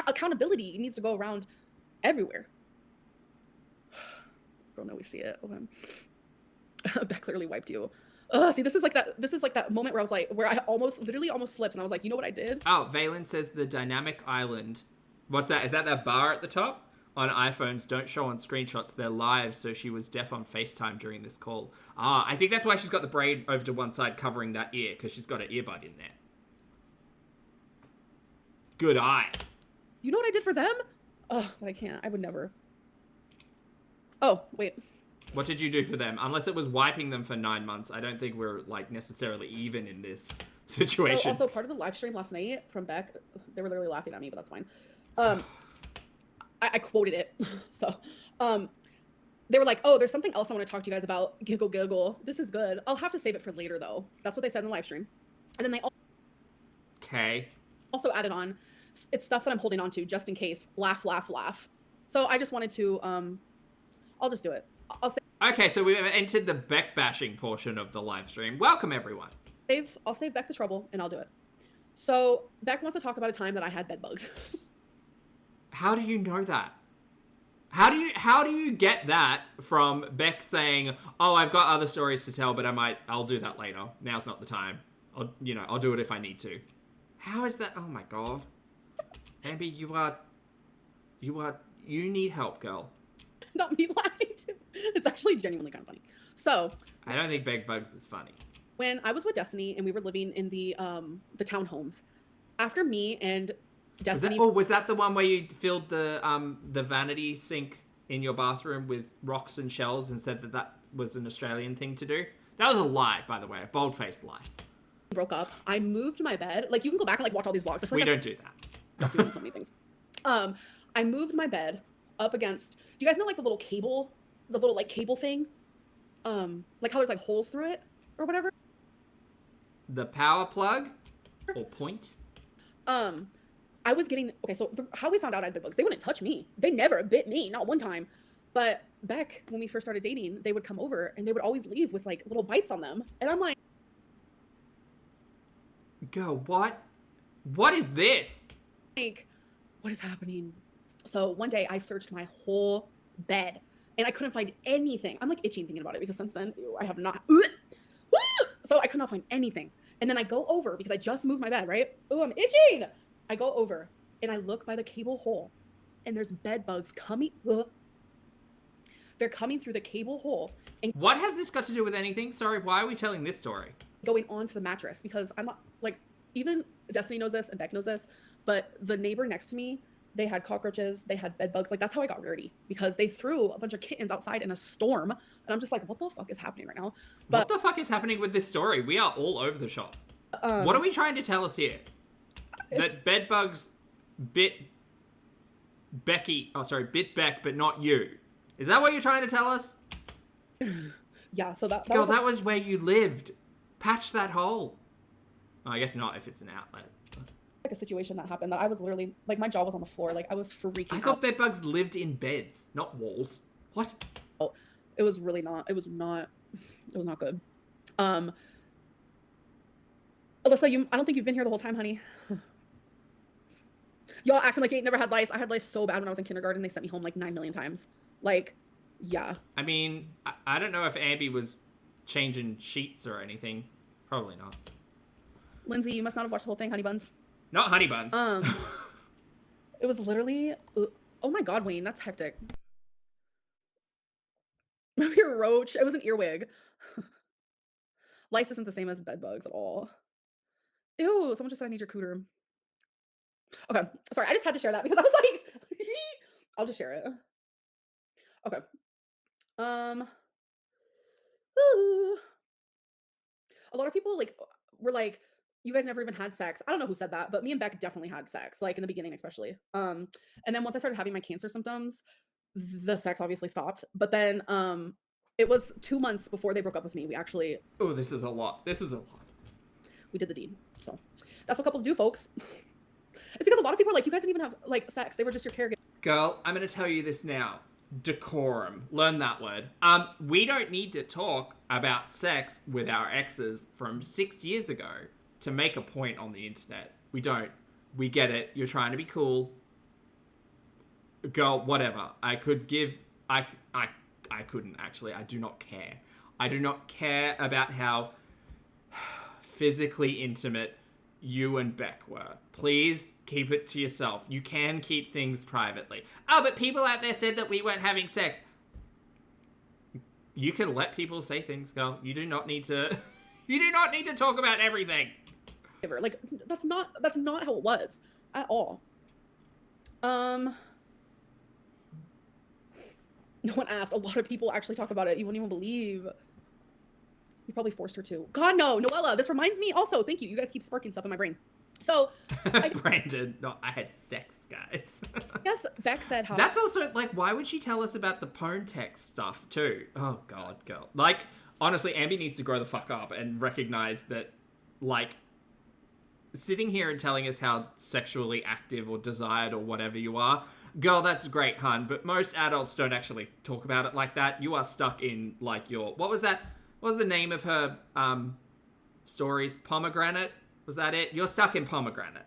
accountability needs to go around everywhere. Girl, no, we see it. Okay. Beck clearly wiped you. See, this is like that moment where I was like, where I literally almost slipped, and I was like, you know what I did? Oh, Valen says the dynamic island. What's that? Is that bar at the top? On iPhones, don't show on screenshots. They're live, so she was deaf on FaceTime during this call. Ah, I think that's why she's got the braid over to one side covering that ear, because she's got an earbud in there. Good eye. You know what I did for them? Oh, but I can't. I would never. Oh, wait. What did you do for them? Unless it was wiping them for 9 months, I don't think we're like necessarily even in this situation. So also part of the live stream last night from Beck, they were literally laughing at me, but that's fine. I quoted it. So, they were like, oh, there's something else I want to talk to you guys about. Giggle, giggle. This is good. I'll have to save it for later, though. That's what they said in the live stream. And then they also added on, it's stuff that I'm holding on to just in case. Laugh, laugh, laugh. So I just wanted to, I'll just do it. I'll Okay, so we've entered the Beck bashing portion of the live stream. Welcome, everyone. I'll save Beck the trouble, and I'll do it. So Beck wants to talk about a time that I had bed bugs. How do you know that? How do you get that from Beck saying, "Oh, I've got other stories to tell, but I'll do that later. Now's not the time. I'll do it if I need to." How is that? Oh my god, Amber, you need help, girl. Not me laughing too. It's actually genuinely kind of funny. So I don't think Beg Bugs is funny. When I was with Destiny and we were living in the townhomes, after me and Destiny. Was that the one where you filled the vanity sink in your bathroom with rocks and shells and said that was an Australian thing to do? That was a lie, by the way, a bold-faced lie. Broke up. I moved my bed. Like, you can go back and like watch all these vlogs. I feel like we don't do that. Documenting so many things. I moved my bed up against. Do you guys know like the little cable thing? Like how there's like holes through it or whatever. The power plug or point. I was getting okay. So how we found out I had bed bugs? They wouldn't touch me. They never bit me, not one time. But Beck, when we first started dating, they would come over and they would always leave with like little bites on them, and I'm like, "Girl, what? What is this? Like, what is happening?" So one day I searched my whole bed and I couldn't find anything. I'm like itching thinking about it because since then I have not. So I could not find anything. And then I go over because I just moved my bed, right? Oh, I'm itching. I go over and I look by the cable hole and there's bed bugs coming. They're coming through the cable hole. And what has this got to do with anything? Sorry, why are we telling this story? Going onto the mattress because I'm not like, even Destiny knows this and Beck knows this, but the neighbor next to me, they had cockroaches, they had bed bugs. Like that's how I got dirty because they threw a bunch of kittens outside in a storm. And I'm just like, what the fuck is happening right now? But what the fuck is happening with this story? We are all over the shop. What are we trying to tell us here? That bed bugs bit Beck, but not you. Is that what you're trying to tell us? Yeah, so that girl, that was where you lived. Patch that hole. Oh, I guess not if it's an outlet. Like a situation that happened that I was literally like my jaw was on the floor, like I was freaking out. I thought bed bugs lived in beds, not walls. What? Oh, it was really not. It was not good. Alyssa, I don't think you've been here the whole time, honey. Y'all acting like you ain't never had lice. I had lice so bad when I was in kindergarten. They sent me home like 9 million times. Like, yeah. I mean, I don't know if Abby was changing sheets or anything. Probably not. Lindsay, you must not have watched the whole thing, honey buns. Not honey buns. It was literally. Oh my god, Wayne, that's hectic. Your roach. It was an earwig. Lice isn't the same as bed bugs at all. Ew, someone just said I need your cooter. Okay, sorry, I just had to share that because I was like, I'll just share it. Okay. A lot of people were like, you guys never even had sex. I don't know who said that, but me and Beck definitely had sex, like in the beginning especially. And then once I started having my cancer symptoms, the sex obviously stopped. But then it was 2 months before they broke up with me. We actually. Oh, this is a lot. This is a lot. We did the deed. So that's what couples do, folks. It's because a lot of people are like, you guys didn't even have like sex. They were just your caregiver. Girl, I'm going to tell you this now. Decorum. Learn that word. We don't need to talk about sex with our exes from 6 years ago to make a point on the internet. We don't. We get it. You're trying to be cool. Girl, whatever. I couldn't actually. I do not care. I do not care about how physically intimate you and Beck were. Please keep it to yourself. You can keep things privately. Oh, but people out there said that we weren't having sex. You can let people say things, girl. You do not need to. You do not need to talk about everything. Like that's not how it was at all. No one asked. A lot of people actually talk about it. You wouldn't even believe. You probably forced her to. God, no. Noella, this reminds me also. Thank you. You guys keep sparking stuff in my brain. So, Brandon, no, I had sex, guys. yes, Beck said how. That's also, like, why would she tell us about the porn text stuff, too? Oh, God, girl. Like, honestly, Ambi needs to grow the fuck up and recognize that, like, sitting here and telling us how sexually active or desired or whatever you are, girl, that's great, hun, but most adults don't actually talk about it like that. You are stuck in, like, your... What was that? What was the name of her stories? Pomegranate? Was that it? You're stuck in pomegranate.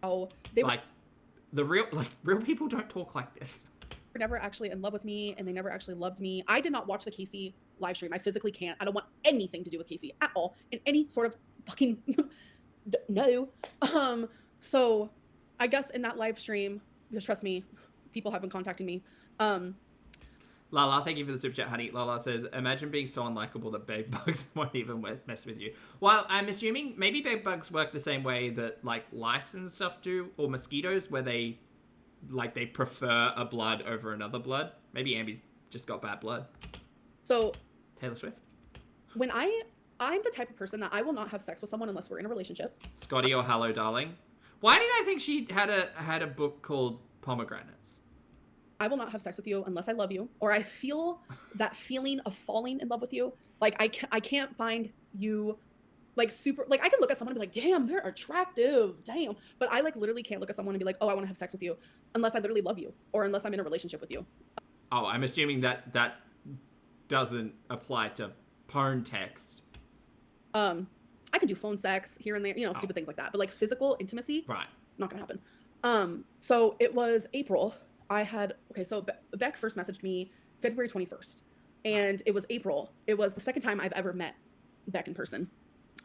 Oh, they like the real people don't talk like this. were never actually in love with me, and they never actually loved me. I did not watch the Casey live stream. I physically can't. I don't want anything to do with Casey at all in any sort of fucking no. So I guess in that live stream, because trust me, people have been contacting me. Lala, thank you for the super chat, honey. Lala says, imagine being so unlikable that bed bugs won't even mess with you. Well, I'm assuming maybe bed bugs work the same way that, like, lice and stuff do, or mosquitoes, where they prefer a blood over another blood. Maybe Ambi's just got bad blood. So Taylor Swift? when I'm the type of person that I will not have sex with someone unless we're in a relationship. Scotty or Hello, Darling? Why did I think she had a book called Pomegranates? I will not have sex with you unless I love you, or I feel that feeling of falling in love with you. Like I can't find you like super, like I can look at someone and be like, damn, they're attractive, damn. But I like literally can't look at someone and be like, oh, I want to have sex with you unless I literally love you or unless I'm in a relationship with you. Oh, I'm assuming that doesn't apply to porn text. I can do phone sex here and there, you know, stupid things like that. But like physical intimacy, Right. not gonna happen. So it was April. So Beck first messaged me February 21st, and it was April. It was the second time I've ever met Beck in person.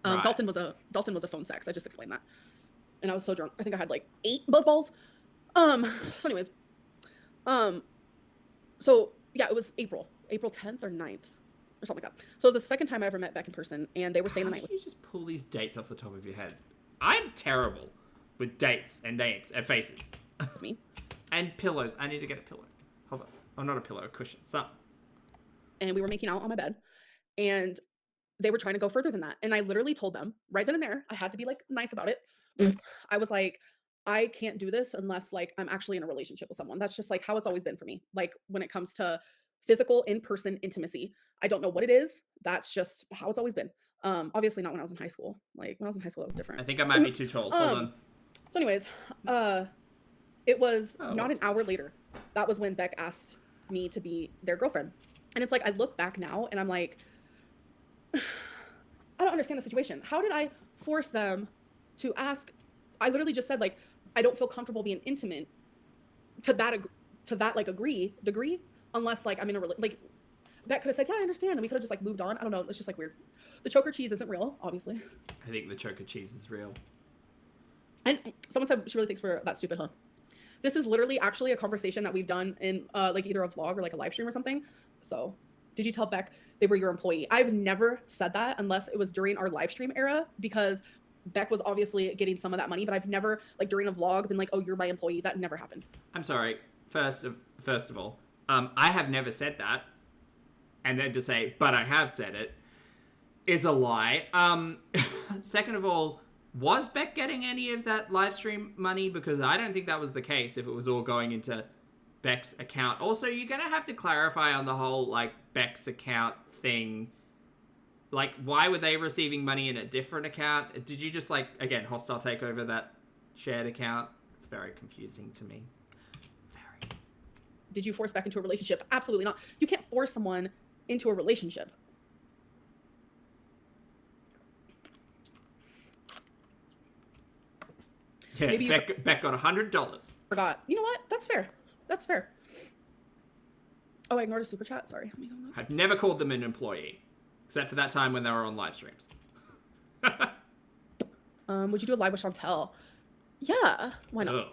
Right. Dalton was a phone sex. I just explained that, and I was so drunk. I think I had like 8 buzzballs. So anyways, so yeah, it was April 10th or 9th or something like that. So it was the second time I ever met Beck in person, and they were staying the night with you just pull these dates off the top of your head? I'm terrible with dates and names and faces. me. And pillows. I need to get a pillow. Hold on. Oh, not a pillow, a cushion. Something. And we were making out on my bed, and they were trying to go further than that. And I literally told them right then and there, I had to be like nice about it. I was like, I can't do this unless like I'm actually in a relationship with someone. That's just like how it's always been for me. Like when it comes to physical in-person intimacy, I don't know what it is. That's just how it's always been. Obviously not when I was in high school. Like when I was in high school, it was different. I think I might be too tall. Hold on. So anyways, it was not an hour later. That was when Beck asked me to be their girlfriend. And it's like, I look back now and I'm like, I don't understand the situation. How did I force them to ask? I literally just said like, I don't feel comfortable being intimate to that like degree, unless like I'm in a, like Beck could have said, yeah, I understand. And we could have just like moved on. I don't know. It's just like weird. The choker cheese isn't real, obviously. I think the choker cheese is real. And someone said she really thinks we're that stupid, huh? This is literally actually a conversation that we've done in like either a vlog or like a live stream or something. So did you tell Beck they were your employee? I've never said that unless it was during our live stream era, because Beck was obviously getting some of that money, but I've never like during a vlog been like, oh, you're my employee. That never happened. I'm sorry. First of all, I have never said that. And then to say, but I have said it, is a lie. Second of all, was Beck getting any of that live stream money? Because I don't think that was the case if it was all going into Beck's account. Also, you're going to have to clarify on the whole, like, Beck's account thing. Like, why were they receiving money in a different account? Did you just, like, again, hostile take over that shared account? It's very confusing to me. Very. Did you force Beck into a relationship? Absolutely not. You can't force someone into a relationship. Yeah, Maybe Beck got $100. Forgot. You know what? That's fair. That's fair. Oh, I ignored a super chat. Sorry. Let me go look. I've never called them an employee, except for that time when they were on live streams. Would you do a live with Chantel? Yeah. Why not?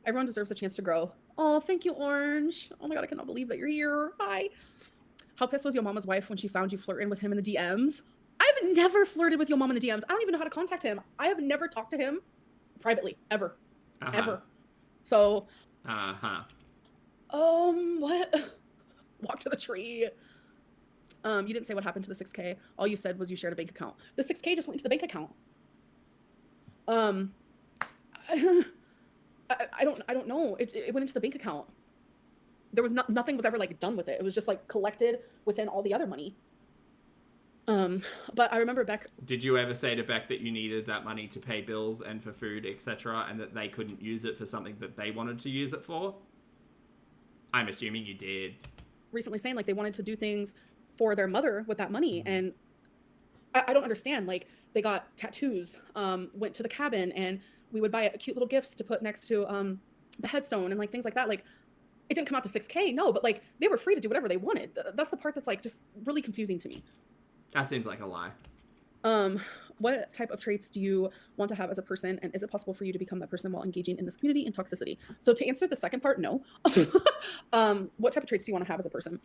Everyone deserves a chance to grow. Oh, thank you, Orange. Oh my god, I cannot believe that you're here. Hi. How pissed was your mama's wife when she found you flirting with him in the DMs? I've never flirted with your mom in the DMs. I don't even know how to contact him. I have never talked to him privately, ever. Ever. So, what tree. You didn't say what happened to the 6K. All you said was you shared a bank account. The 6K just went into the bank account. I don't know. It went into the bank account. There was nothing was ever like done with it. It was just like collected within all the other money. But I remember Beck. Did you ever say to Beck that you needed that money to pay bills and for food, etc., and that they couldn't use it for something that they wanted to use it for? I'm assuming you did. Recently saying like they wanted to do things for their mother with that money, and I don't understand. Like they got tattoos, went to the cabin, and we would buy cute little gifts to put next to the headstone and like things like that. Like it didn't come out to 6K, no, but like they were free to do whatever they wanted. That's the part that's like just really confusing to me. That seems like a lie. What type of traits do you want to have as a person, and is it possible for you to become that person while engaging in this community and toxicity? So to answer the second part, no. What type of traits do you want to have as a person?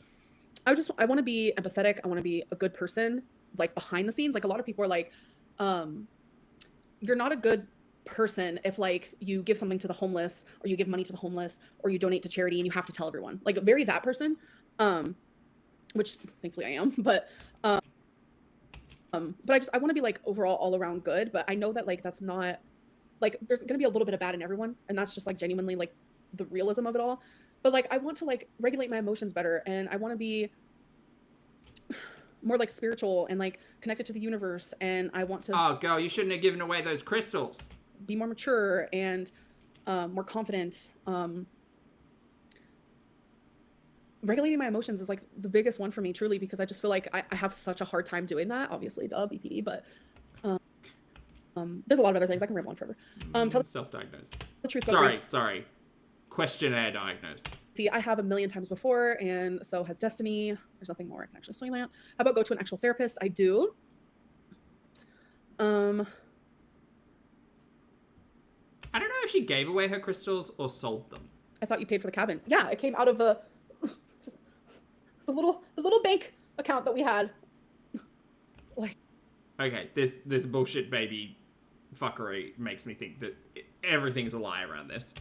I want to be empathetic. I want to be a good person, like behind the scenes. Like a lot of people are like, you're not a good person if like you give something to the homeless, or you give money to the homeless, or you donate to charity and you have to tell everyone. Like very that person, which thankfully I am, but I want to be like overall all around good, but I know that like that's not like there's going to be a little bit of bad in everyone, and that's just like genuinely like the realism of it all. But like I want to like regulate my emotions better, and I want to be more like spiritual and like connected to the universe, and I want to Oh girl, you shouldn't have given away those crystals. be more mature and more confident. Regulating my emotions is like the biggest one for me, truly, because I just feel like I have such a hard time doing that. Obviously, duh, BPD, but there's a lot of other things. I can ramble on forever. Tell Self-diagnosed. the truth. Sorry. Questionnaire diagnosed. See, I have a million times before, and so has Destiny. There's nothing more I can actually swing that. How about go to an actual therapist? I do. I don't know if she gave away her crystals or sold them. I thought you paid for the cabin. Yeah, it came out of the little bank account that we had. Like, Okay, this bullshit baby fuckery makes me think that everything's a lie around this.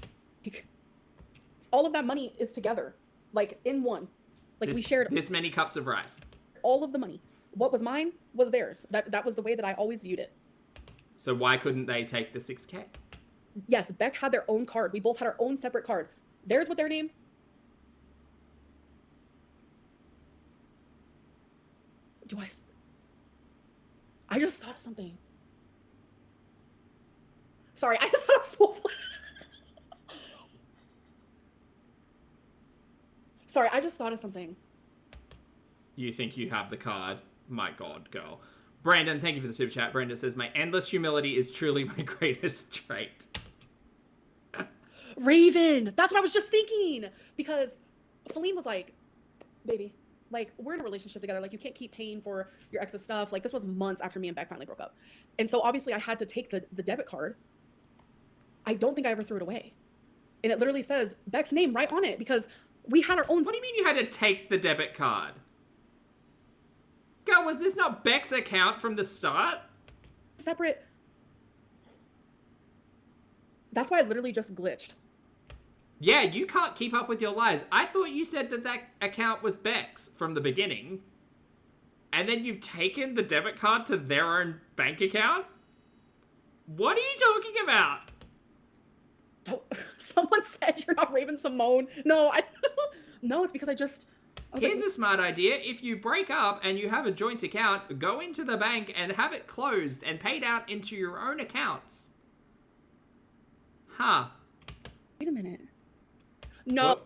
all of that money is together, like in one. Like we shared this many cups of rice. All of the money. What was mine was theirs. That was the way that I always viewed it. So why couldn't they take the 6K? Yes, Beck had their own card. We both had our own separate card. Theirs with their name. I just thought of something. Sorry, I just had a full... Sorry, I just thought of something. You think you have the card? My God, girl. Brandon, thank you for the super chat. Brandon says, my endless humility is truly my greatest trait. Raven! That's what I was just thinking! Because Feline was like, baby, like, we're in a relationship together. Like, you can't keep paying for your ex's stuff. Like, this was months after me and Beck finally broke up. And so, obviously, I had to take the debit card. I don't think I ever threw it away. And it literally says Beck's name right on it because we had our own... What do you mean you had to take the debit card? Girl, was this not Beck's account from the start? Separate... That's why I literally just glitched. Yeah, you can't keep up with your lies. I thought you said that account was Beck's from the beginning. And then you've taken the debit card to their own bank account? What are you talking about? Someone said you're not Raven Simone. No, no, it's because I was Here's like, a smart idea. If you break up and you have a joint account, go into the bank and have it closed and paid out into your own accounts. Huh. wait a minute. No.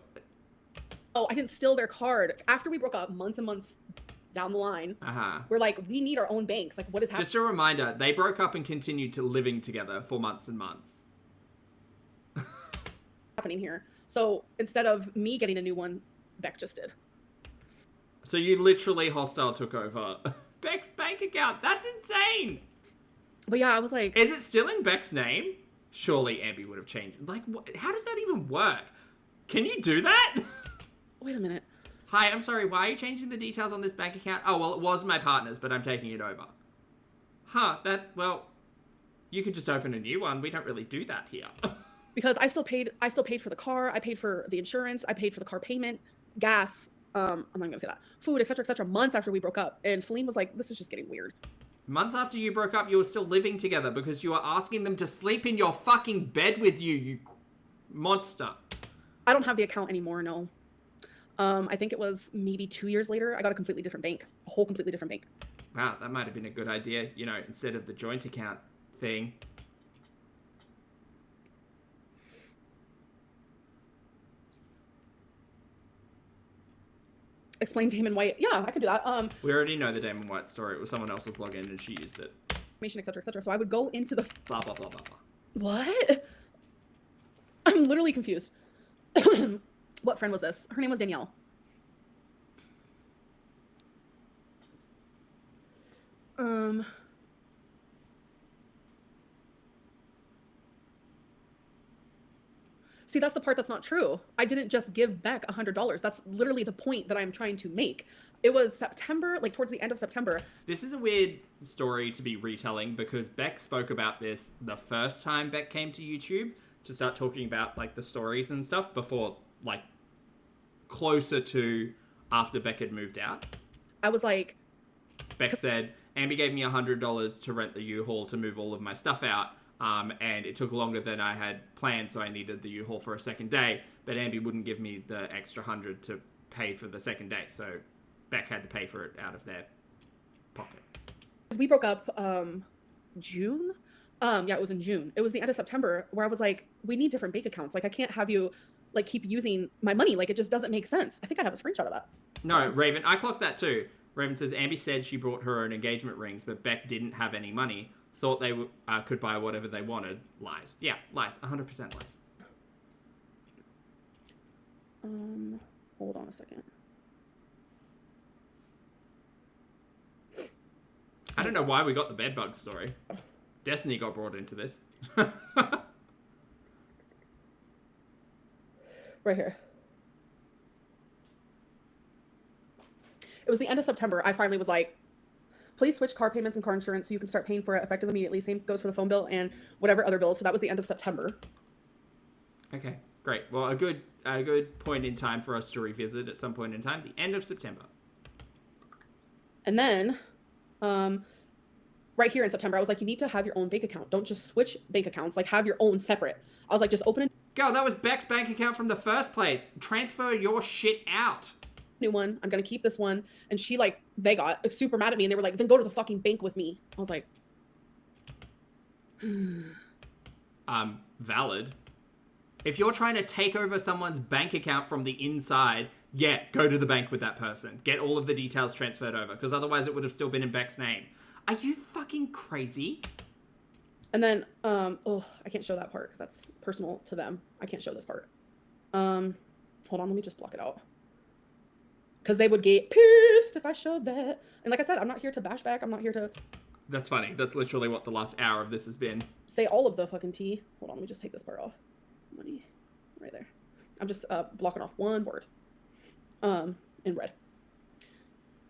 Oh, I didn't steal their card. After we broke up, months and months down the line, we're like, we need our own banks. Like, what is happening? Just a reminder, they broke up and continued to living together for months and months. Happening here. So instead of me getting a new one, Beck just did. So you literally hostile took over Beck's bank account. That's insane. But yeah, I was like... Is it still in Beck's name? Surely Ambi would have changed. Like, how does that even work? Can you do that? Wait a minute. Hi, I'm sorry, why are you changing the details on this bank account? Oh, well, it was my partner's, but I'm taking it over. Huh, well, you could just open a new one. We don't really do that here. Because I still paid for the car, I paid for the insurance, I paid for the car payment, gas, I'm not gonna say that, food, etc., months after we broke up. And Feline was like, this is just getting weird. Months after you broke up, you were still living together because you were asking them to sleep in your fucking bed with you, you monster. I don't have the account anymore, no. I think it was maybe 2 years later, I got a completely different bank. A whole completely different bank. Wow, that might have been a good idea, you know, instead of the joint account thing. Explain Damon White. Yeah, I could do that. We already know the Damon White story. It was someone else's login and she used it. Information, etc. So I would go into the... Blah, blah, blah, blah, blah. What? I'm literally confused. What friend was this? Her name was Danielle. See, that's the part that's not true. I didn't just give Beck $100. That's literally the point that I'm trying to make. It was September, like towards the end of September. This is a weird story to be retelling because Beck spoke about this the first time Beck came to YouTube to start talking about like the stories and stuff before like closer to after Beck had moved out. I was like... Beck said, Amber gave me $100 to rent the U-Haul to move all of my stuff out. And it took longer than I had planned, so I needed the U-Haul for a second day. But Amber wouldn't give me the extra 100 to pay for the second day, so Beck had to pay for it out of their pocket. We broke up June. Yeah, it was in June. It was the end of September where I was like, we need different bank accounts. Like, I can't have you like keep using my money. Like, it just doesn't make sense. I think I have a screenshot of that. No, Raven, I clocked that too. Raven says Amber said she brought her own engagement rings, but Beck didn't have any money. Thought they could buy whatever they wanted. Lies. Yeah, lies. 100% lies. Hold on a second. I don't know why we got the bedbug story. Destiny got brought into this. Right here. It was the end of September. I finally was like, please switch car payments and car insurance so you can start paying for it effective immediately. Same goes for the phone bill and whatever other bills. So that was the end of September. Okay, great. Well, a good point in time for us to revisit at some point in time, the end of September. And then, right here in September, I was like, you need to have your own bank account. Don't just switch bank accounts. Like, have your own separate. I was like, just open a Girl, that was Beck's bank account from the first place. Transfer your shit out. new one. I'm going to keep this one. And she, like, they got super mad at me. And they were like, then go to the fucking bank with me. I was like... Valid. If you're trying to take over someone's bank account from the inside, yeah, go to the bank with that person. Get all of the details transferred over, because otherwise it would have still been in Beck's name. Are you fucking crazy? And then, oh, I can't show that part because that's personal to them. I can't show this part. Hold on, let me just block it out. Because they would get pissed if I showed that. And like I said, I'm not here to bash back. I'm not here to... That's funny. That's literally what the last hour of this has been. say all of the fucking tea. Hold on, let me just take this part off. Money. Right there. I'm just blocking off one word. In red.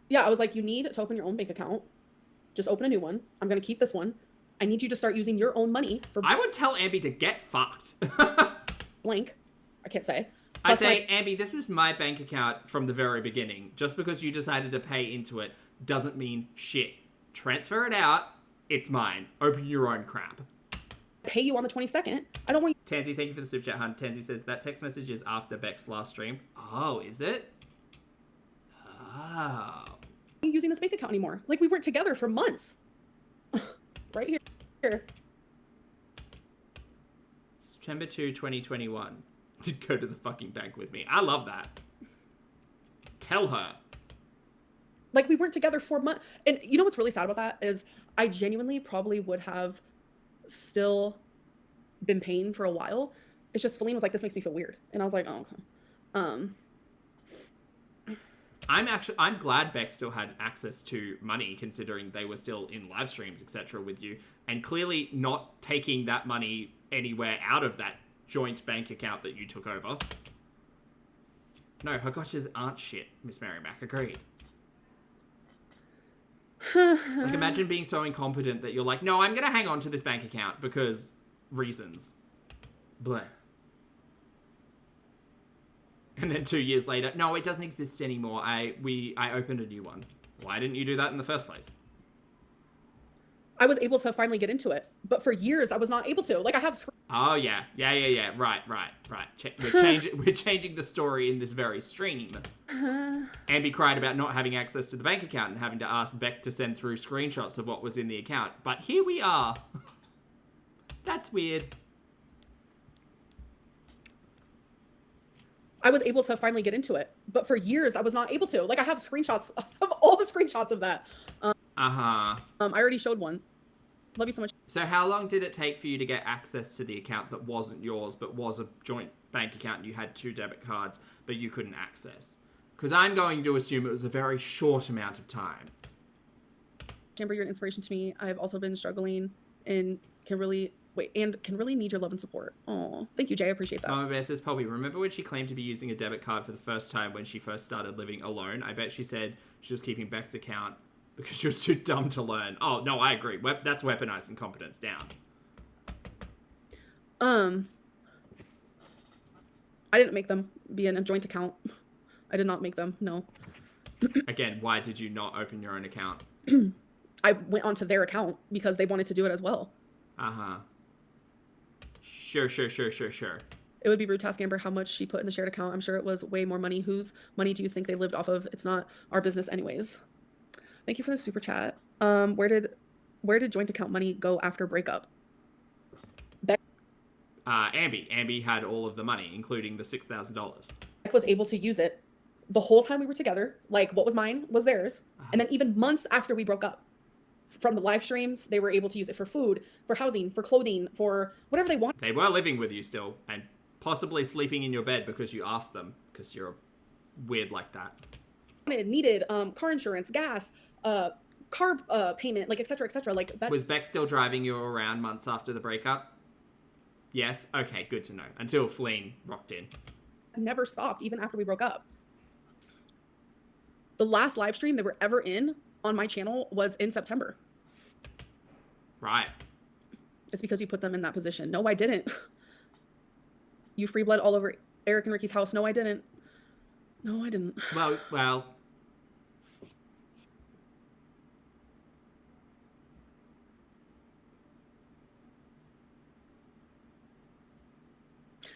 Yeah, I was like, you need to open your own bank account. Just open a new one. I'm going to keep this one. I need you to start using your own money for... I would tell Ambi to get fucked. blank. I can't say. I'd say, like, Ambi, this was my bank account from the very beginning. Just because you decided to pay into it doesn't mean shit. Transfer it out. It's mine. Open your own crap. Pay you on the 22nd. I don't want you... Tansy, thank you for the super chat, hun. Tansy says that text message is after Beck's last stream. Oh, is it? Oh. using this bank account anymore. Like, we weren't together for months. Right here. September 2, 2021. Go to the fucking bank with me. I love that. Tell her. Like, we weren't together for months. And you know what's really sad about that is I genuinely probably would have still been paying for a while. It's just Feline was like, this makes me feel weird. And I was like, oh, okay. I'm glad Beck still had access to money, considering they were still in live streams, etc. with you, and clearly not taking that money anywhere out of that joint bank account that you took over. No, her gotchas aren't shit, Miss Mary Mac. Agreed. Like, imagine being so incompetent that you're like, no, I'm going to hang on to this bank account because reasons. Bleh. And then 2 years later, no, it doesn't exist anymore. I opened a new one. Why didn't you do that in the first place? I was able to finally get into it, but for years I was not able to. Like I have. Oh yeah. Right. We're changing the story in this very stream. Ambi cried about not having access to the bank account and having to ask Beck to send through screenshots of what was in the account. But here we are. That's weird. I was able to finally get into it, but for years I was not able to. Like I have screenshots of all the screenshots of that. I already showed one. Love you so much. So how long did it take for you to get access to the account that wasn't yours, but was a joint bank account and you had 2 debit cards, but you couldn't access? Because I'm going to assume it was a very short amount of time. Amber, you're an inspiration to me. I've also been struggling and can really need your love and support. Oh, thank you, Jay. I appreciate that. Mama Bear says, Poppy, remember when she claimed to be using a debit card for the first time when she first started living alone? I bet she said she was keeping Beck's account because she was too dumb to learn. Oh, no, I agree. That's weaponized incompetence. Down. I didn't make them be in a joint account. I did not make them, no. Again, why did you not open your own account? I went onto their account because they wanted to do it as well. Uh-huh. Sure. It would be rude to ask Amber how much she put in the shared account. I'm sure it was way more money. Whose money do you think they lived off of? It's not our business anyways. Thank you for the super chat. Where did joint account money go after breakup? Ambi had all of the money, including the $6,000. Beck was able to use it the whole time we were together. Like what was mine was theirs. And then even months after we broke up, from the live streams, they were able to use it for food, for housing, for clothing, for whatever they want. They were living with you still, and possibly sleeping in your bed because you asked them, because you're weird like that. Needed car insurance, gas, car payment, like etc. Like that. Was Beck still driving you around months after the breakup? Yes. Okay, good to know. Until Fleen rocked in. Never stopped, even after we broke up. The last live stream they were ever in on my channel was in September. Right. It's because you put them in that position. No, I didn't. You free blood all over Eric and Ricky's house. No, I didn't. No, I didn't. Well.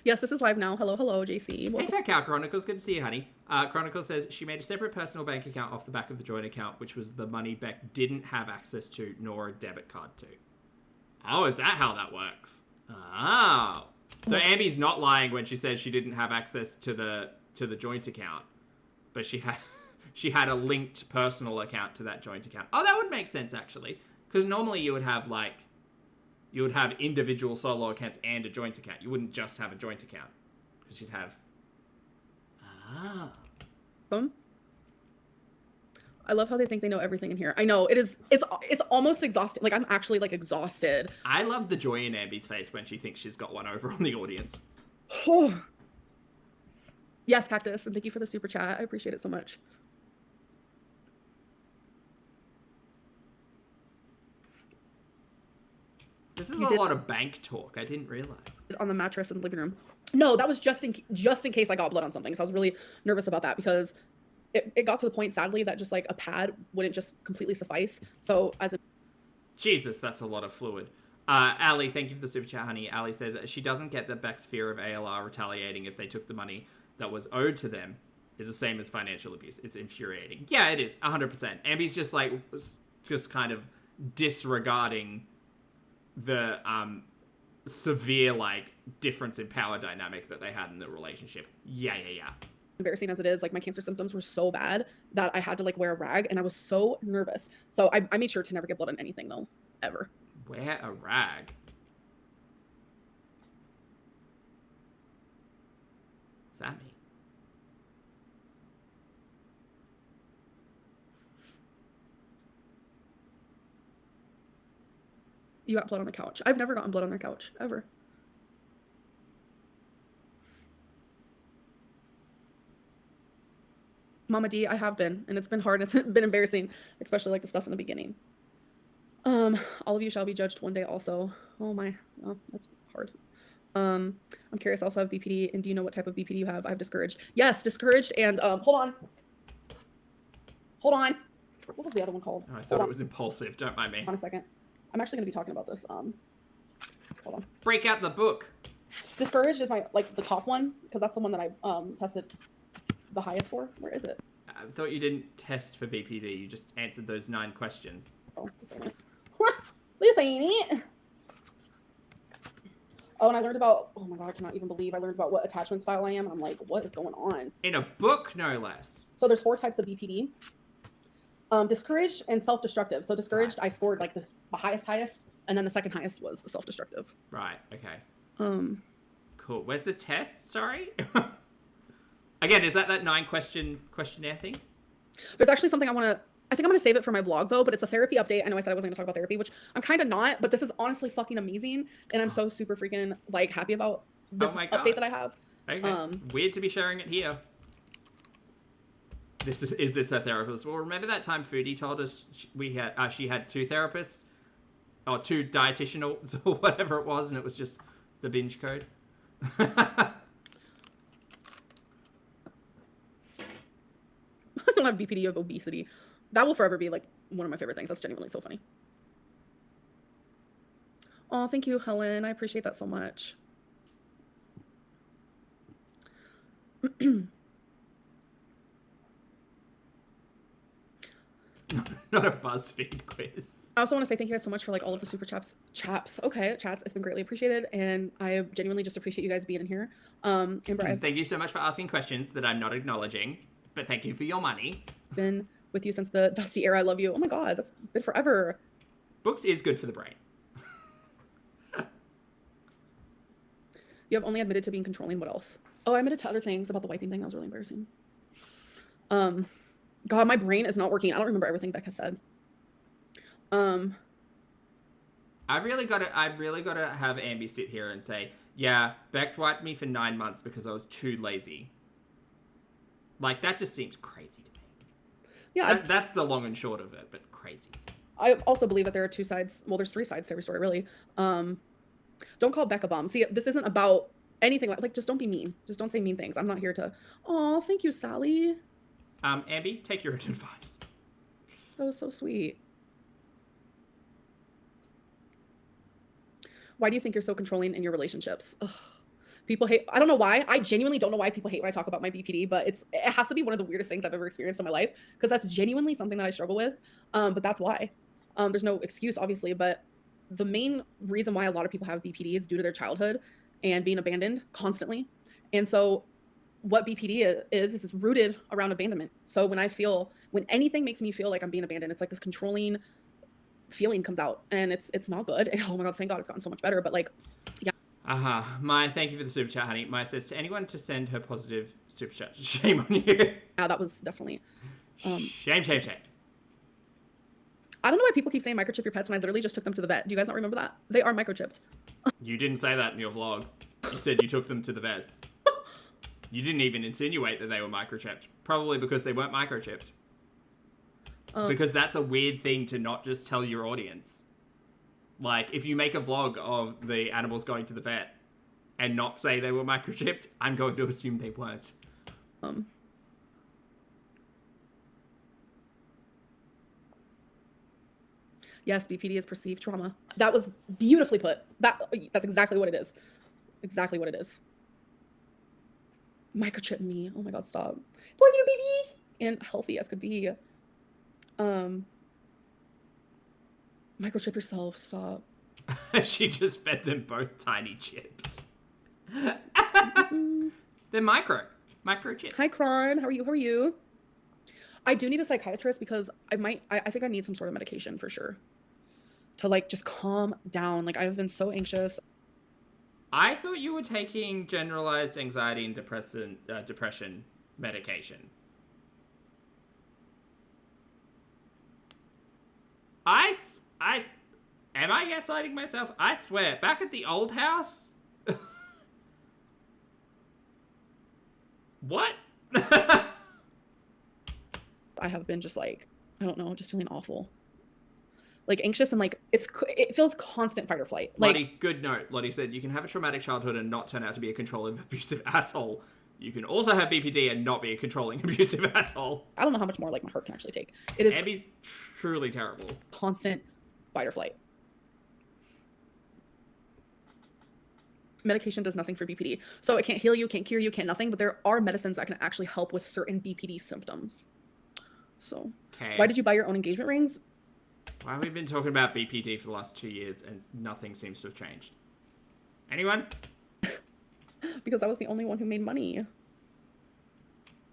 Yes, this is live now. Hello, JC. Hey, Fat Cow Chronicles. Good to see you, honey. Chronicles says she made a separate personal bank account off the back of the joint account, which was the money Beck didn't have access to, nor a debit card to. Oh, is that how that works? Oh. So Ambi's not lying when she says she didn't have access to the joint account, but she had a linked personal account to that joint account. Oh, that would make sense, actually. Because normally you would have, individual solo accounts and a joint account. You wouldn't just have a joint account. Because you'd have... I love how they think they know everything in here. I know, it's almost exhausting. Like, I'm actually, exhausted. I love the joy in Ambi's face when she thinks she's got one over on the audience. Yes, Cactus, and thank you for the super chat. I appreciate it so much. This is a lot of bank talk. I didn't realize. On the mattress in the living room. No, that was just in case I got blood on something. So I was really nervous about that because it got to the point, sadly, that just a pad wouldn't just completely suffice. So Jesus, that's a lot of fluid. Ali, thank you for the super chat, honey. Ali says she doesn't get that Beck's fear of ALR retaliating if they took the money that was owed to them is the same as financial abuse. It's infuriating. Yeah, it is. 100%. Ambi's just kind of disregarding the severe difference in power dynamic that they had in the relationship. Yeah. Embarrassing as it is, my cancer symptoms were so bad that I had to wear a rag, and I was so nervous. So I made sure to never get blood on anything though, ever. Wear a rag. What's that mean? You got blood on the couch. I've never gotten blood on their couch, ever. Mama D, I have been, and it's been hard. It's been embarrassing, especially the stuff in the beginning. All of you shall be judged one day also. Oh my, oh, that's hard. I'm curious. I also have BPD, and do you know what type of BPD you have? I have discouraged. Yes, discouraged, and hold on. Hold on. What was the other one called? Oh, I thought it was impulsive. Don't mind me. Hold on a second. I'm actually going to be talking about this. Hold on. Break out the book. Discouraged is my, like, the top one, because that's the one that I tested the highest for. Where is it? I thought you didn't test for BPD. You just answered those 9 questions. Oh, this ain't it. This ain't it. Oh, and I learned about, oh my god, I cannot even believe I learned about what attachment style I am. And I'm like, what is going on? In a book, no less. So there's 4 types of BPD. Discouraged and self-destructive. So discouraged, I scored like the highest, and then the second highest was the self-destructive. Right, okay. Cool. Where's the test? Sorry? Again, is that 9 questionnaire thing? There's actually something I think I'm going to save it for my vlog though, but it's a therapy update. I know I said I wasn't going to talk about therapy, which I'm kind of not, but this is honestly fucking amazing. And I'm so super freaking like happy about this update that I have. Okay. Weird to be sharing it here. Is this a therapist? Well, remember that time Foodie told us she had 2 therapists or 2 dietitians or whatever it was, and it was just the binge code. I don't have BPD of obesity. That will forever be like one of my favorite things. That's genuinely so funny. Oh, thank you, Helen. I appreciate that so much. Not a BuzzFeed quiz. I also want to say thank you guys so much for like all of the super chats. Okay, chats. It's been greatly appreciated, and I genuinely just appreciate you guys being in here. Amber, thank you so much for asking questions that I'm not acknowledging, but thank you for your money. Been with you since the Dusty era. I love you. Oh my god, that's been forever. Books is good for the brain. You have only admitted to being controlling. What else? Oh, I admitted to other things about the wiping thing. That was really embarrassing. God, my brain is not working. I don't remember everything Becca said. I've really got to have Ambi sit here and say, yeah, Beck wiped me for 9 months because I was too lazy. Like, that just seems crazy to me. Yeah, that's the long and short of it, but crazy. I also believe that there are 2 sides. Well, there's 3 sides to every story, really. Don't call Becca bomb. See, this isn't about anything like just don't be mean. Just don't say mean things. I'm not here to. Oh, thank you, Sally. Ambi, take your advice. That was so sweet. Why do you think you're so controlling in your relationships? Ugh. People hate. I don't know why. I genuinely don't know why people hate when I talk about my BPD, but it has to be one of the weirdest things I've ever experienced in my life because that's genuinely something that I struggle with. But that's why. There's no excuse, obviously, but the main reason why a lot of people have BPD is due to their childhood and being abandoned constantly. And so what BPD is it's rooted around abandonment. So when anything makes me feel like I'm being abandoned, it's like this controlling feeling comes out, and it's not good. And oh my god, thank god it's gotten so much better. But like, yeah. Maya, thank you for the super chat, honey. Maya says to anyone to send her positive super chat. Shame on you. Yeah, that was definitely. Shame. I don't know why people keep saying microchip your pets when I literally just took them to the vet. Do you guys not remember that? They are microchipped. You didn't say that in your vlog. You said you took them to the vets. You didn't even insinuate that they were microchipped. Probably because they weren't microchipped. Because that's a weird thing to not just tell your audience. Like, if you make a vlog of the animals going to the vet and not say they were microchipped, I'm going to assume they weren't. Yes, BPD is perceived trauma. That was beautifully put. That's exactly what it is. Exactly what it is. Microchip me. Oh my god, stop. Poor little babies. And healthy as could be. Microchip yourself. Stop. She just fed them both tiny chips. They're microchips. Hi, Kron. How are you? I do need a psychiatrist because I think I need some sort of medication for sure. To like just calm down. Like I've been so anxious. I thought you were taking generalized anxiety and depression medication. Am I gaslighting myself? I swear, back at the old house. What? I have been just like, I don't know, just feeling awful. like anxious, and like it feels constant fight or flight. Like, Lottie, good note. Lottie said, you can have a traumatic childhood and not turn out to be a controlling, abusive asshole. You can also have BPD and not be a controlling, abusive asshole. I don't know how much more like my heart can actually take. It is Abby's truly terrible. constant fight or flight. Medication does nothing for BPD. So it can't heal you, can't cure you, can't nothing, but there are medicines that can actually help with certain BPD symptoms. So, Okay. why did you buy your own engagement rings? Why have we been talking about BPD for the last 2 years and nothing seems to have changed? Anyone? Because I was the only one who made money.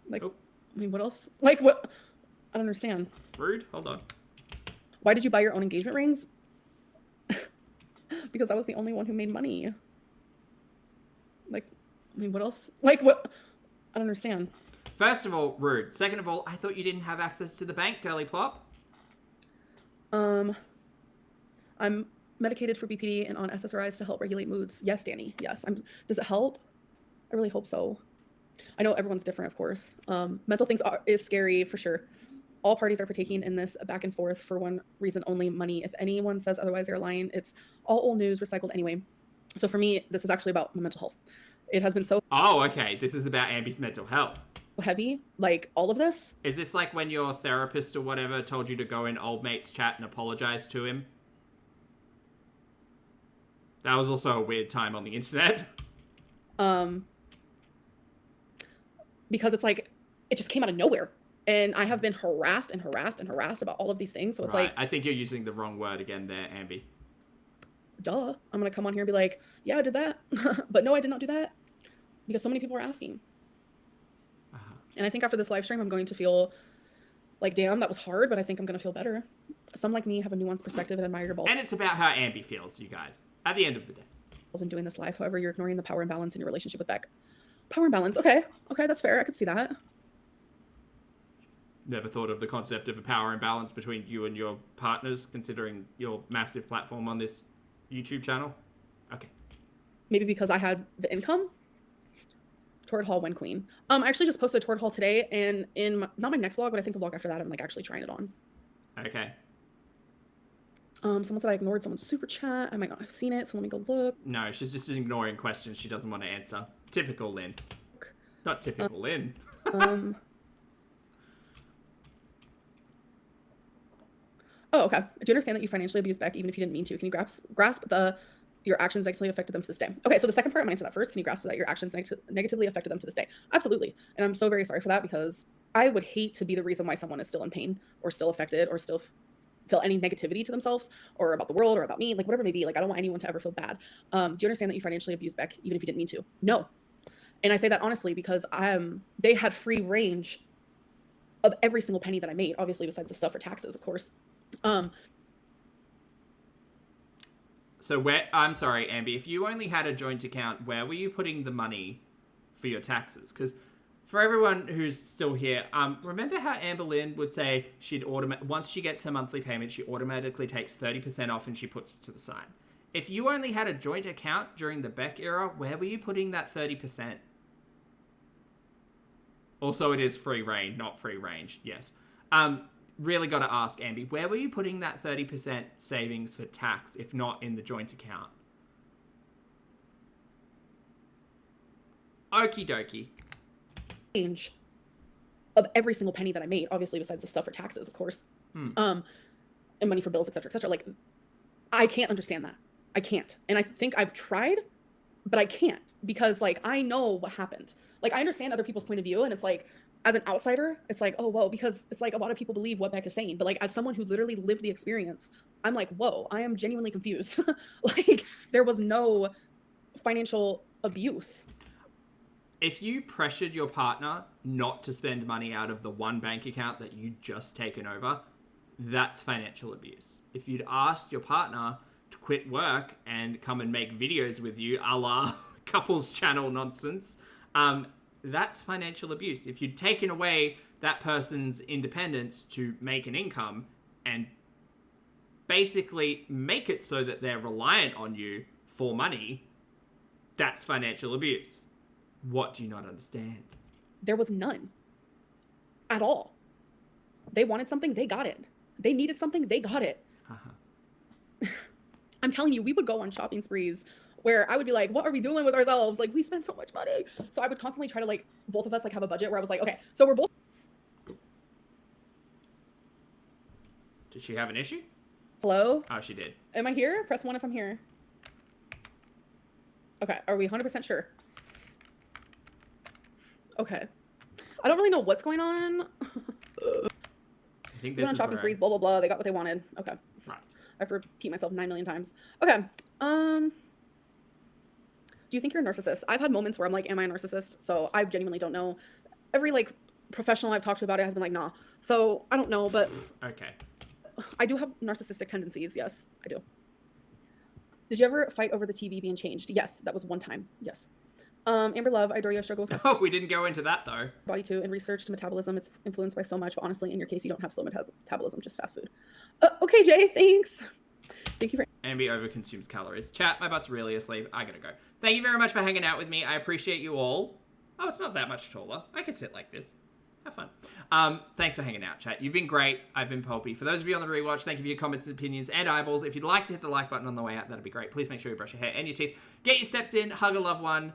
Like, Oh. I mean, what else? Like, what? I don't understand. Rude. Hold on. Why did you buy your own engagement rings? Because I was the only one who made money. Like, I mean, what else? Like, what? I don't understand. First of all, rude. Second of all, I thought you didn't have access to the bank, girly plop. I'm medicated for BPD and on SSRIs to help regulate moods. Yes, Danny. Yes. Does it help? I really hope so. I know everyone's different, of course. Mental things is scary for sure. All parties are partaking in this back and forth for one reason only: money. If anyone says otherwise, they're lying. It's all old news recycled anyway. So for me, this is actually about my mental health. It has been so Oh, okay. This is about Amby's mental health. heavy, like all of this. Is this like when your therapist or whatever told you to go in old mate's chat and apologize to him? That was also a weird time on the internet. Because it's like, it just came out of nowhere. And I have been harassed and harassed and harassed about all of these things. So it's Right. like, I think you're using the wrong word again there, Amby. duh, I'm going to come on here and be like, yeah, I did that. But no, I did not do that. Because so many people are asking. Uh-huh. And I think after this live stream, I'm going to feel like, damn, that was hard, but I think I'm going to feel better. Some like me have a nuanced perspective and admire your balls And it's about how Amby feels, you guys. At the end of the day. in doing this live. However, you're ignoring the power imbalance in your relationship with Beck. Power imbalance. Okay. Okay, that's fair. I could see that. Never thought of the concept of a power imbalance between you and your partners, considering your massive platform on this YouTube channel? Okay. Maybe because I had the income. Toward Hall when queen. I actually just posted a Toward Hall today, and in not my next vlog, but I think the vlog after that, I'm like actually trying it on. Okay. Someone said I ignored someone's super chat. I might not have seen it, so let me go look. No, she's just ignoring questions she doesn't want to answer. Typical Lynn. Not typical Lynn. Oh, okay. Do you understand that you financially abused Beck even if you didn't mean to? Can you grasp your actions negatively affected them to this day? Okay, so the second part, I'm gonna answer that first. Can you grasp that your actions negatively affected them to this day? Absolutely. And I'm so very sorry for that, because I would hate to be the reason why someone is still in pain or still affected or still feel any negativity to themselves or about the world or about me, like whatever it may be. Like, I don't want anyone to ever feel bad. Do you understand that you financially abused Beck even if you didn't mean to? No. And I say that honestly because they had free range of every single penny that I made, obviously besides the stuff for taxes, of course. So I'm sorry, Amby, if you only had a joint account, where were you putting the money for your taxes? Because for everyone who's still here, remember how Amberlynn would say once she gets her monthly payment, she automatically takes 30% off and she puts it to the side. If you only had a joint account during the Beck era, where were you putting that 30%? Also, it is free reign, not free range. Yes. Really got to ask, Amby, where were you putting that 30% savings for tax, if not in the joint account? Okie dokie. Range of every single penny that I made, obviously besides the stuff for taxes, of course. And money for bills, etc., etc. Like, I can't understand that. I can't. And I think I've tried, but I can't, because like, I know what happened. Like, I understand other people's point of view, and it's like, as an outsider, it's like, oh, whoa, because it's like a lot of people believe what Beck is saying. But like, as someone who literally lived the experience, I'm like, whoa, I am genuinely confused. Like, there was no financial abuse. If you pressured your partner not to spend money out of the one bank account that you'd just taken over, that's financial abuse. If you'd asked your partner to quit work and come and make videos with you, a la couples channel nonsense, that's financial abuse. If you'd taken away that person's independence to make an income and basically make it so that they're reliant on you for money, that's financial abuse. What do you not understand? There was none at all. They wanted something, they got it. They needed something, they got it. I'm telling you, we would go on shopping sprees where I would be like, what are we doing with ourselves? Like, we spend so much money. So I would constantly try to, like, both of us, like, have a budget where I was like, okay, so we're both. Did she have an issue? Hello? Oh, she did. Am I here? Press 1 if I'm here. Okay, are we 100% sure? Okay. I don't really know what's going on. I think this on is shopping where sprees, blah, blah, blah. They got what they wanted. Okay. Right. I have to repeat myself 9 million times. Okay. Do you think you're a narcissist? I've had moments where I'm like, am I a narcissist? So I genuinely don't know. Every, like, professional I've talked to about it has been like, nah. So I don't know, but Okay. I do have narcissistic tendencies. Yes, I do. Did you ever fight over the TV being changed? Yes, that was one time. Yes. Amber Love, I adore you. I struggle with my Oh, we didn't go into that though. body too. In research to metabolism, it's influenced by so much. But honestly, in your case, you don't have slow metabolism, just fast food. Okay, Jay, thanks. Thank you for. Ambi overconsumes calories. Chat, my butt's really asleep. I gotta go. Thank you very much for hanging out with me. I appreciate you all. Oh, it's not that much taller. I could sit like this. Have fun. Thanks for hanging out, chat. You've been great. I've been Pulpy. For those of you on the rewatch, thank you for your comments, opinions, and eyeballs. If you'd like to hit the like button on the way out, that'd be great. Please make sure you brush your hair and your teeth. Get your steps in. Hug a loved one.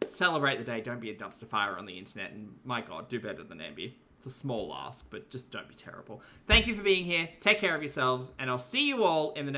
Celebrate the day. Don't be a dumpster fire on the internet. And my God, do better than Ambi. It's a small ask, but just don't be terrible. Thank you for being here. Take care of yourselves, and I'll see you all in the next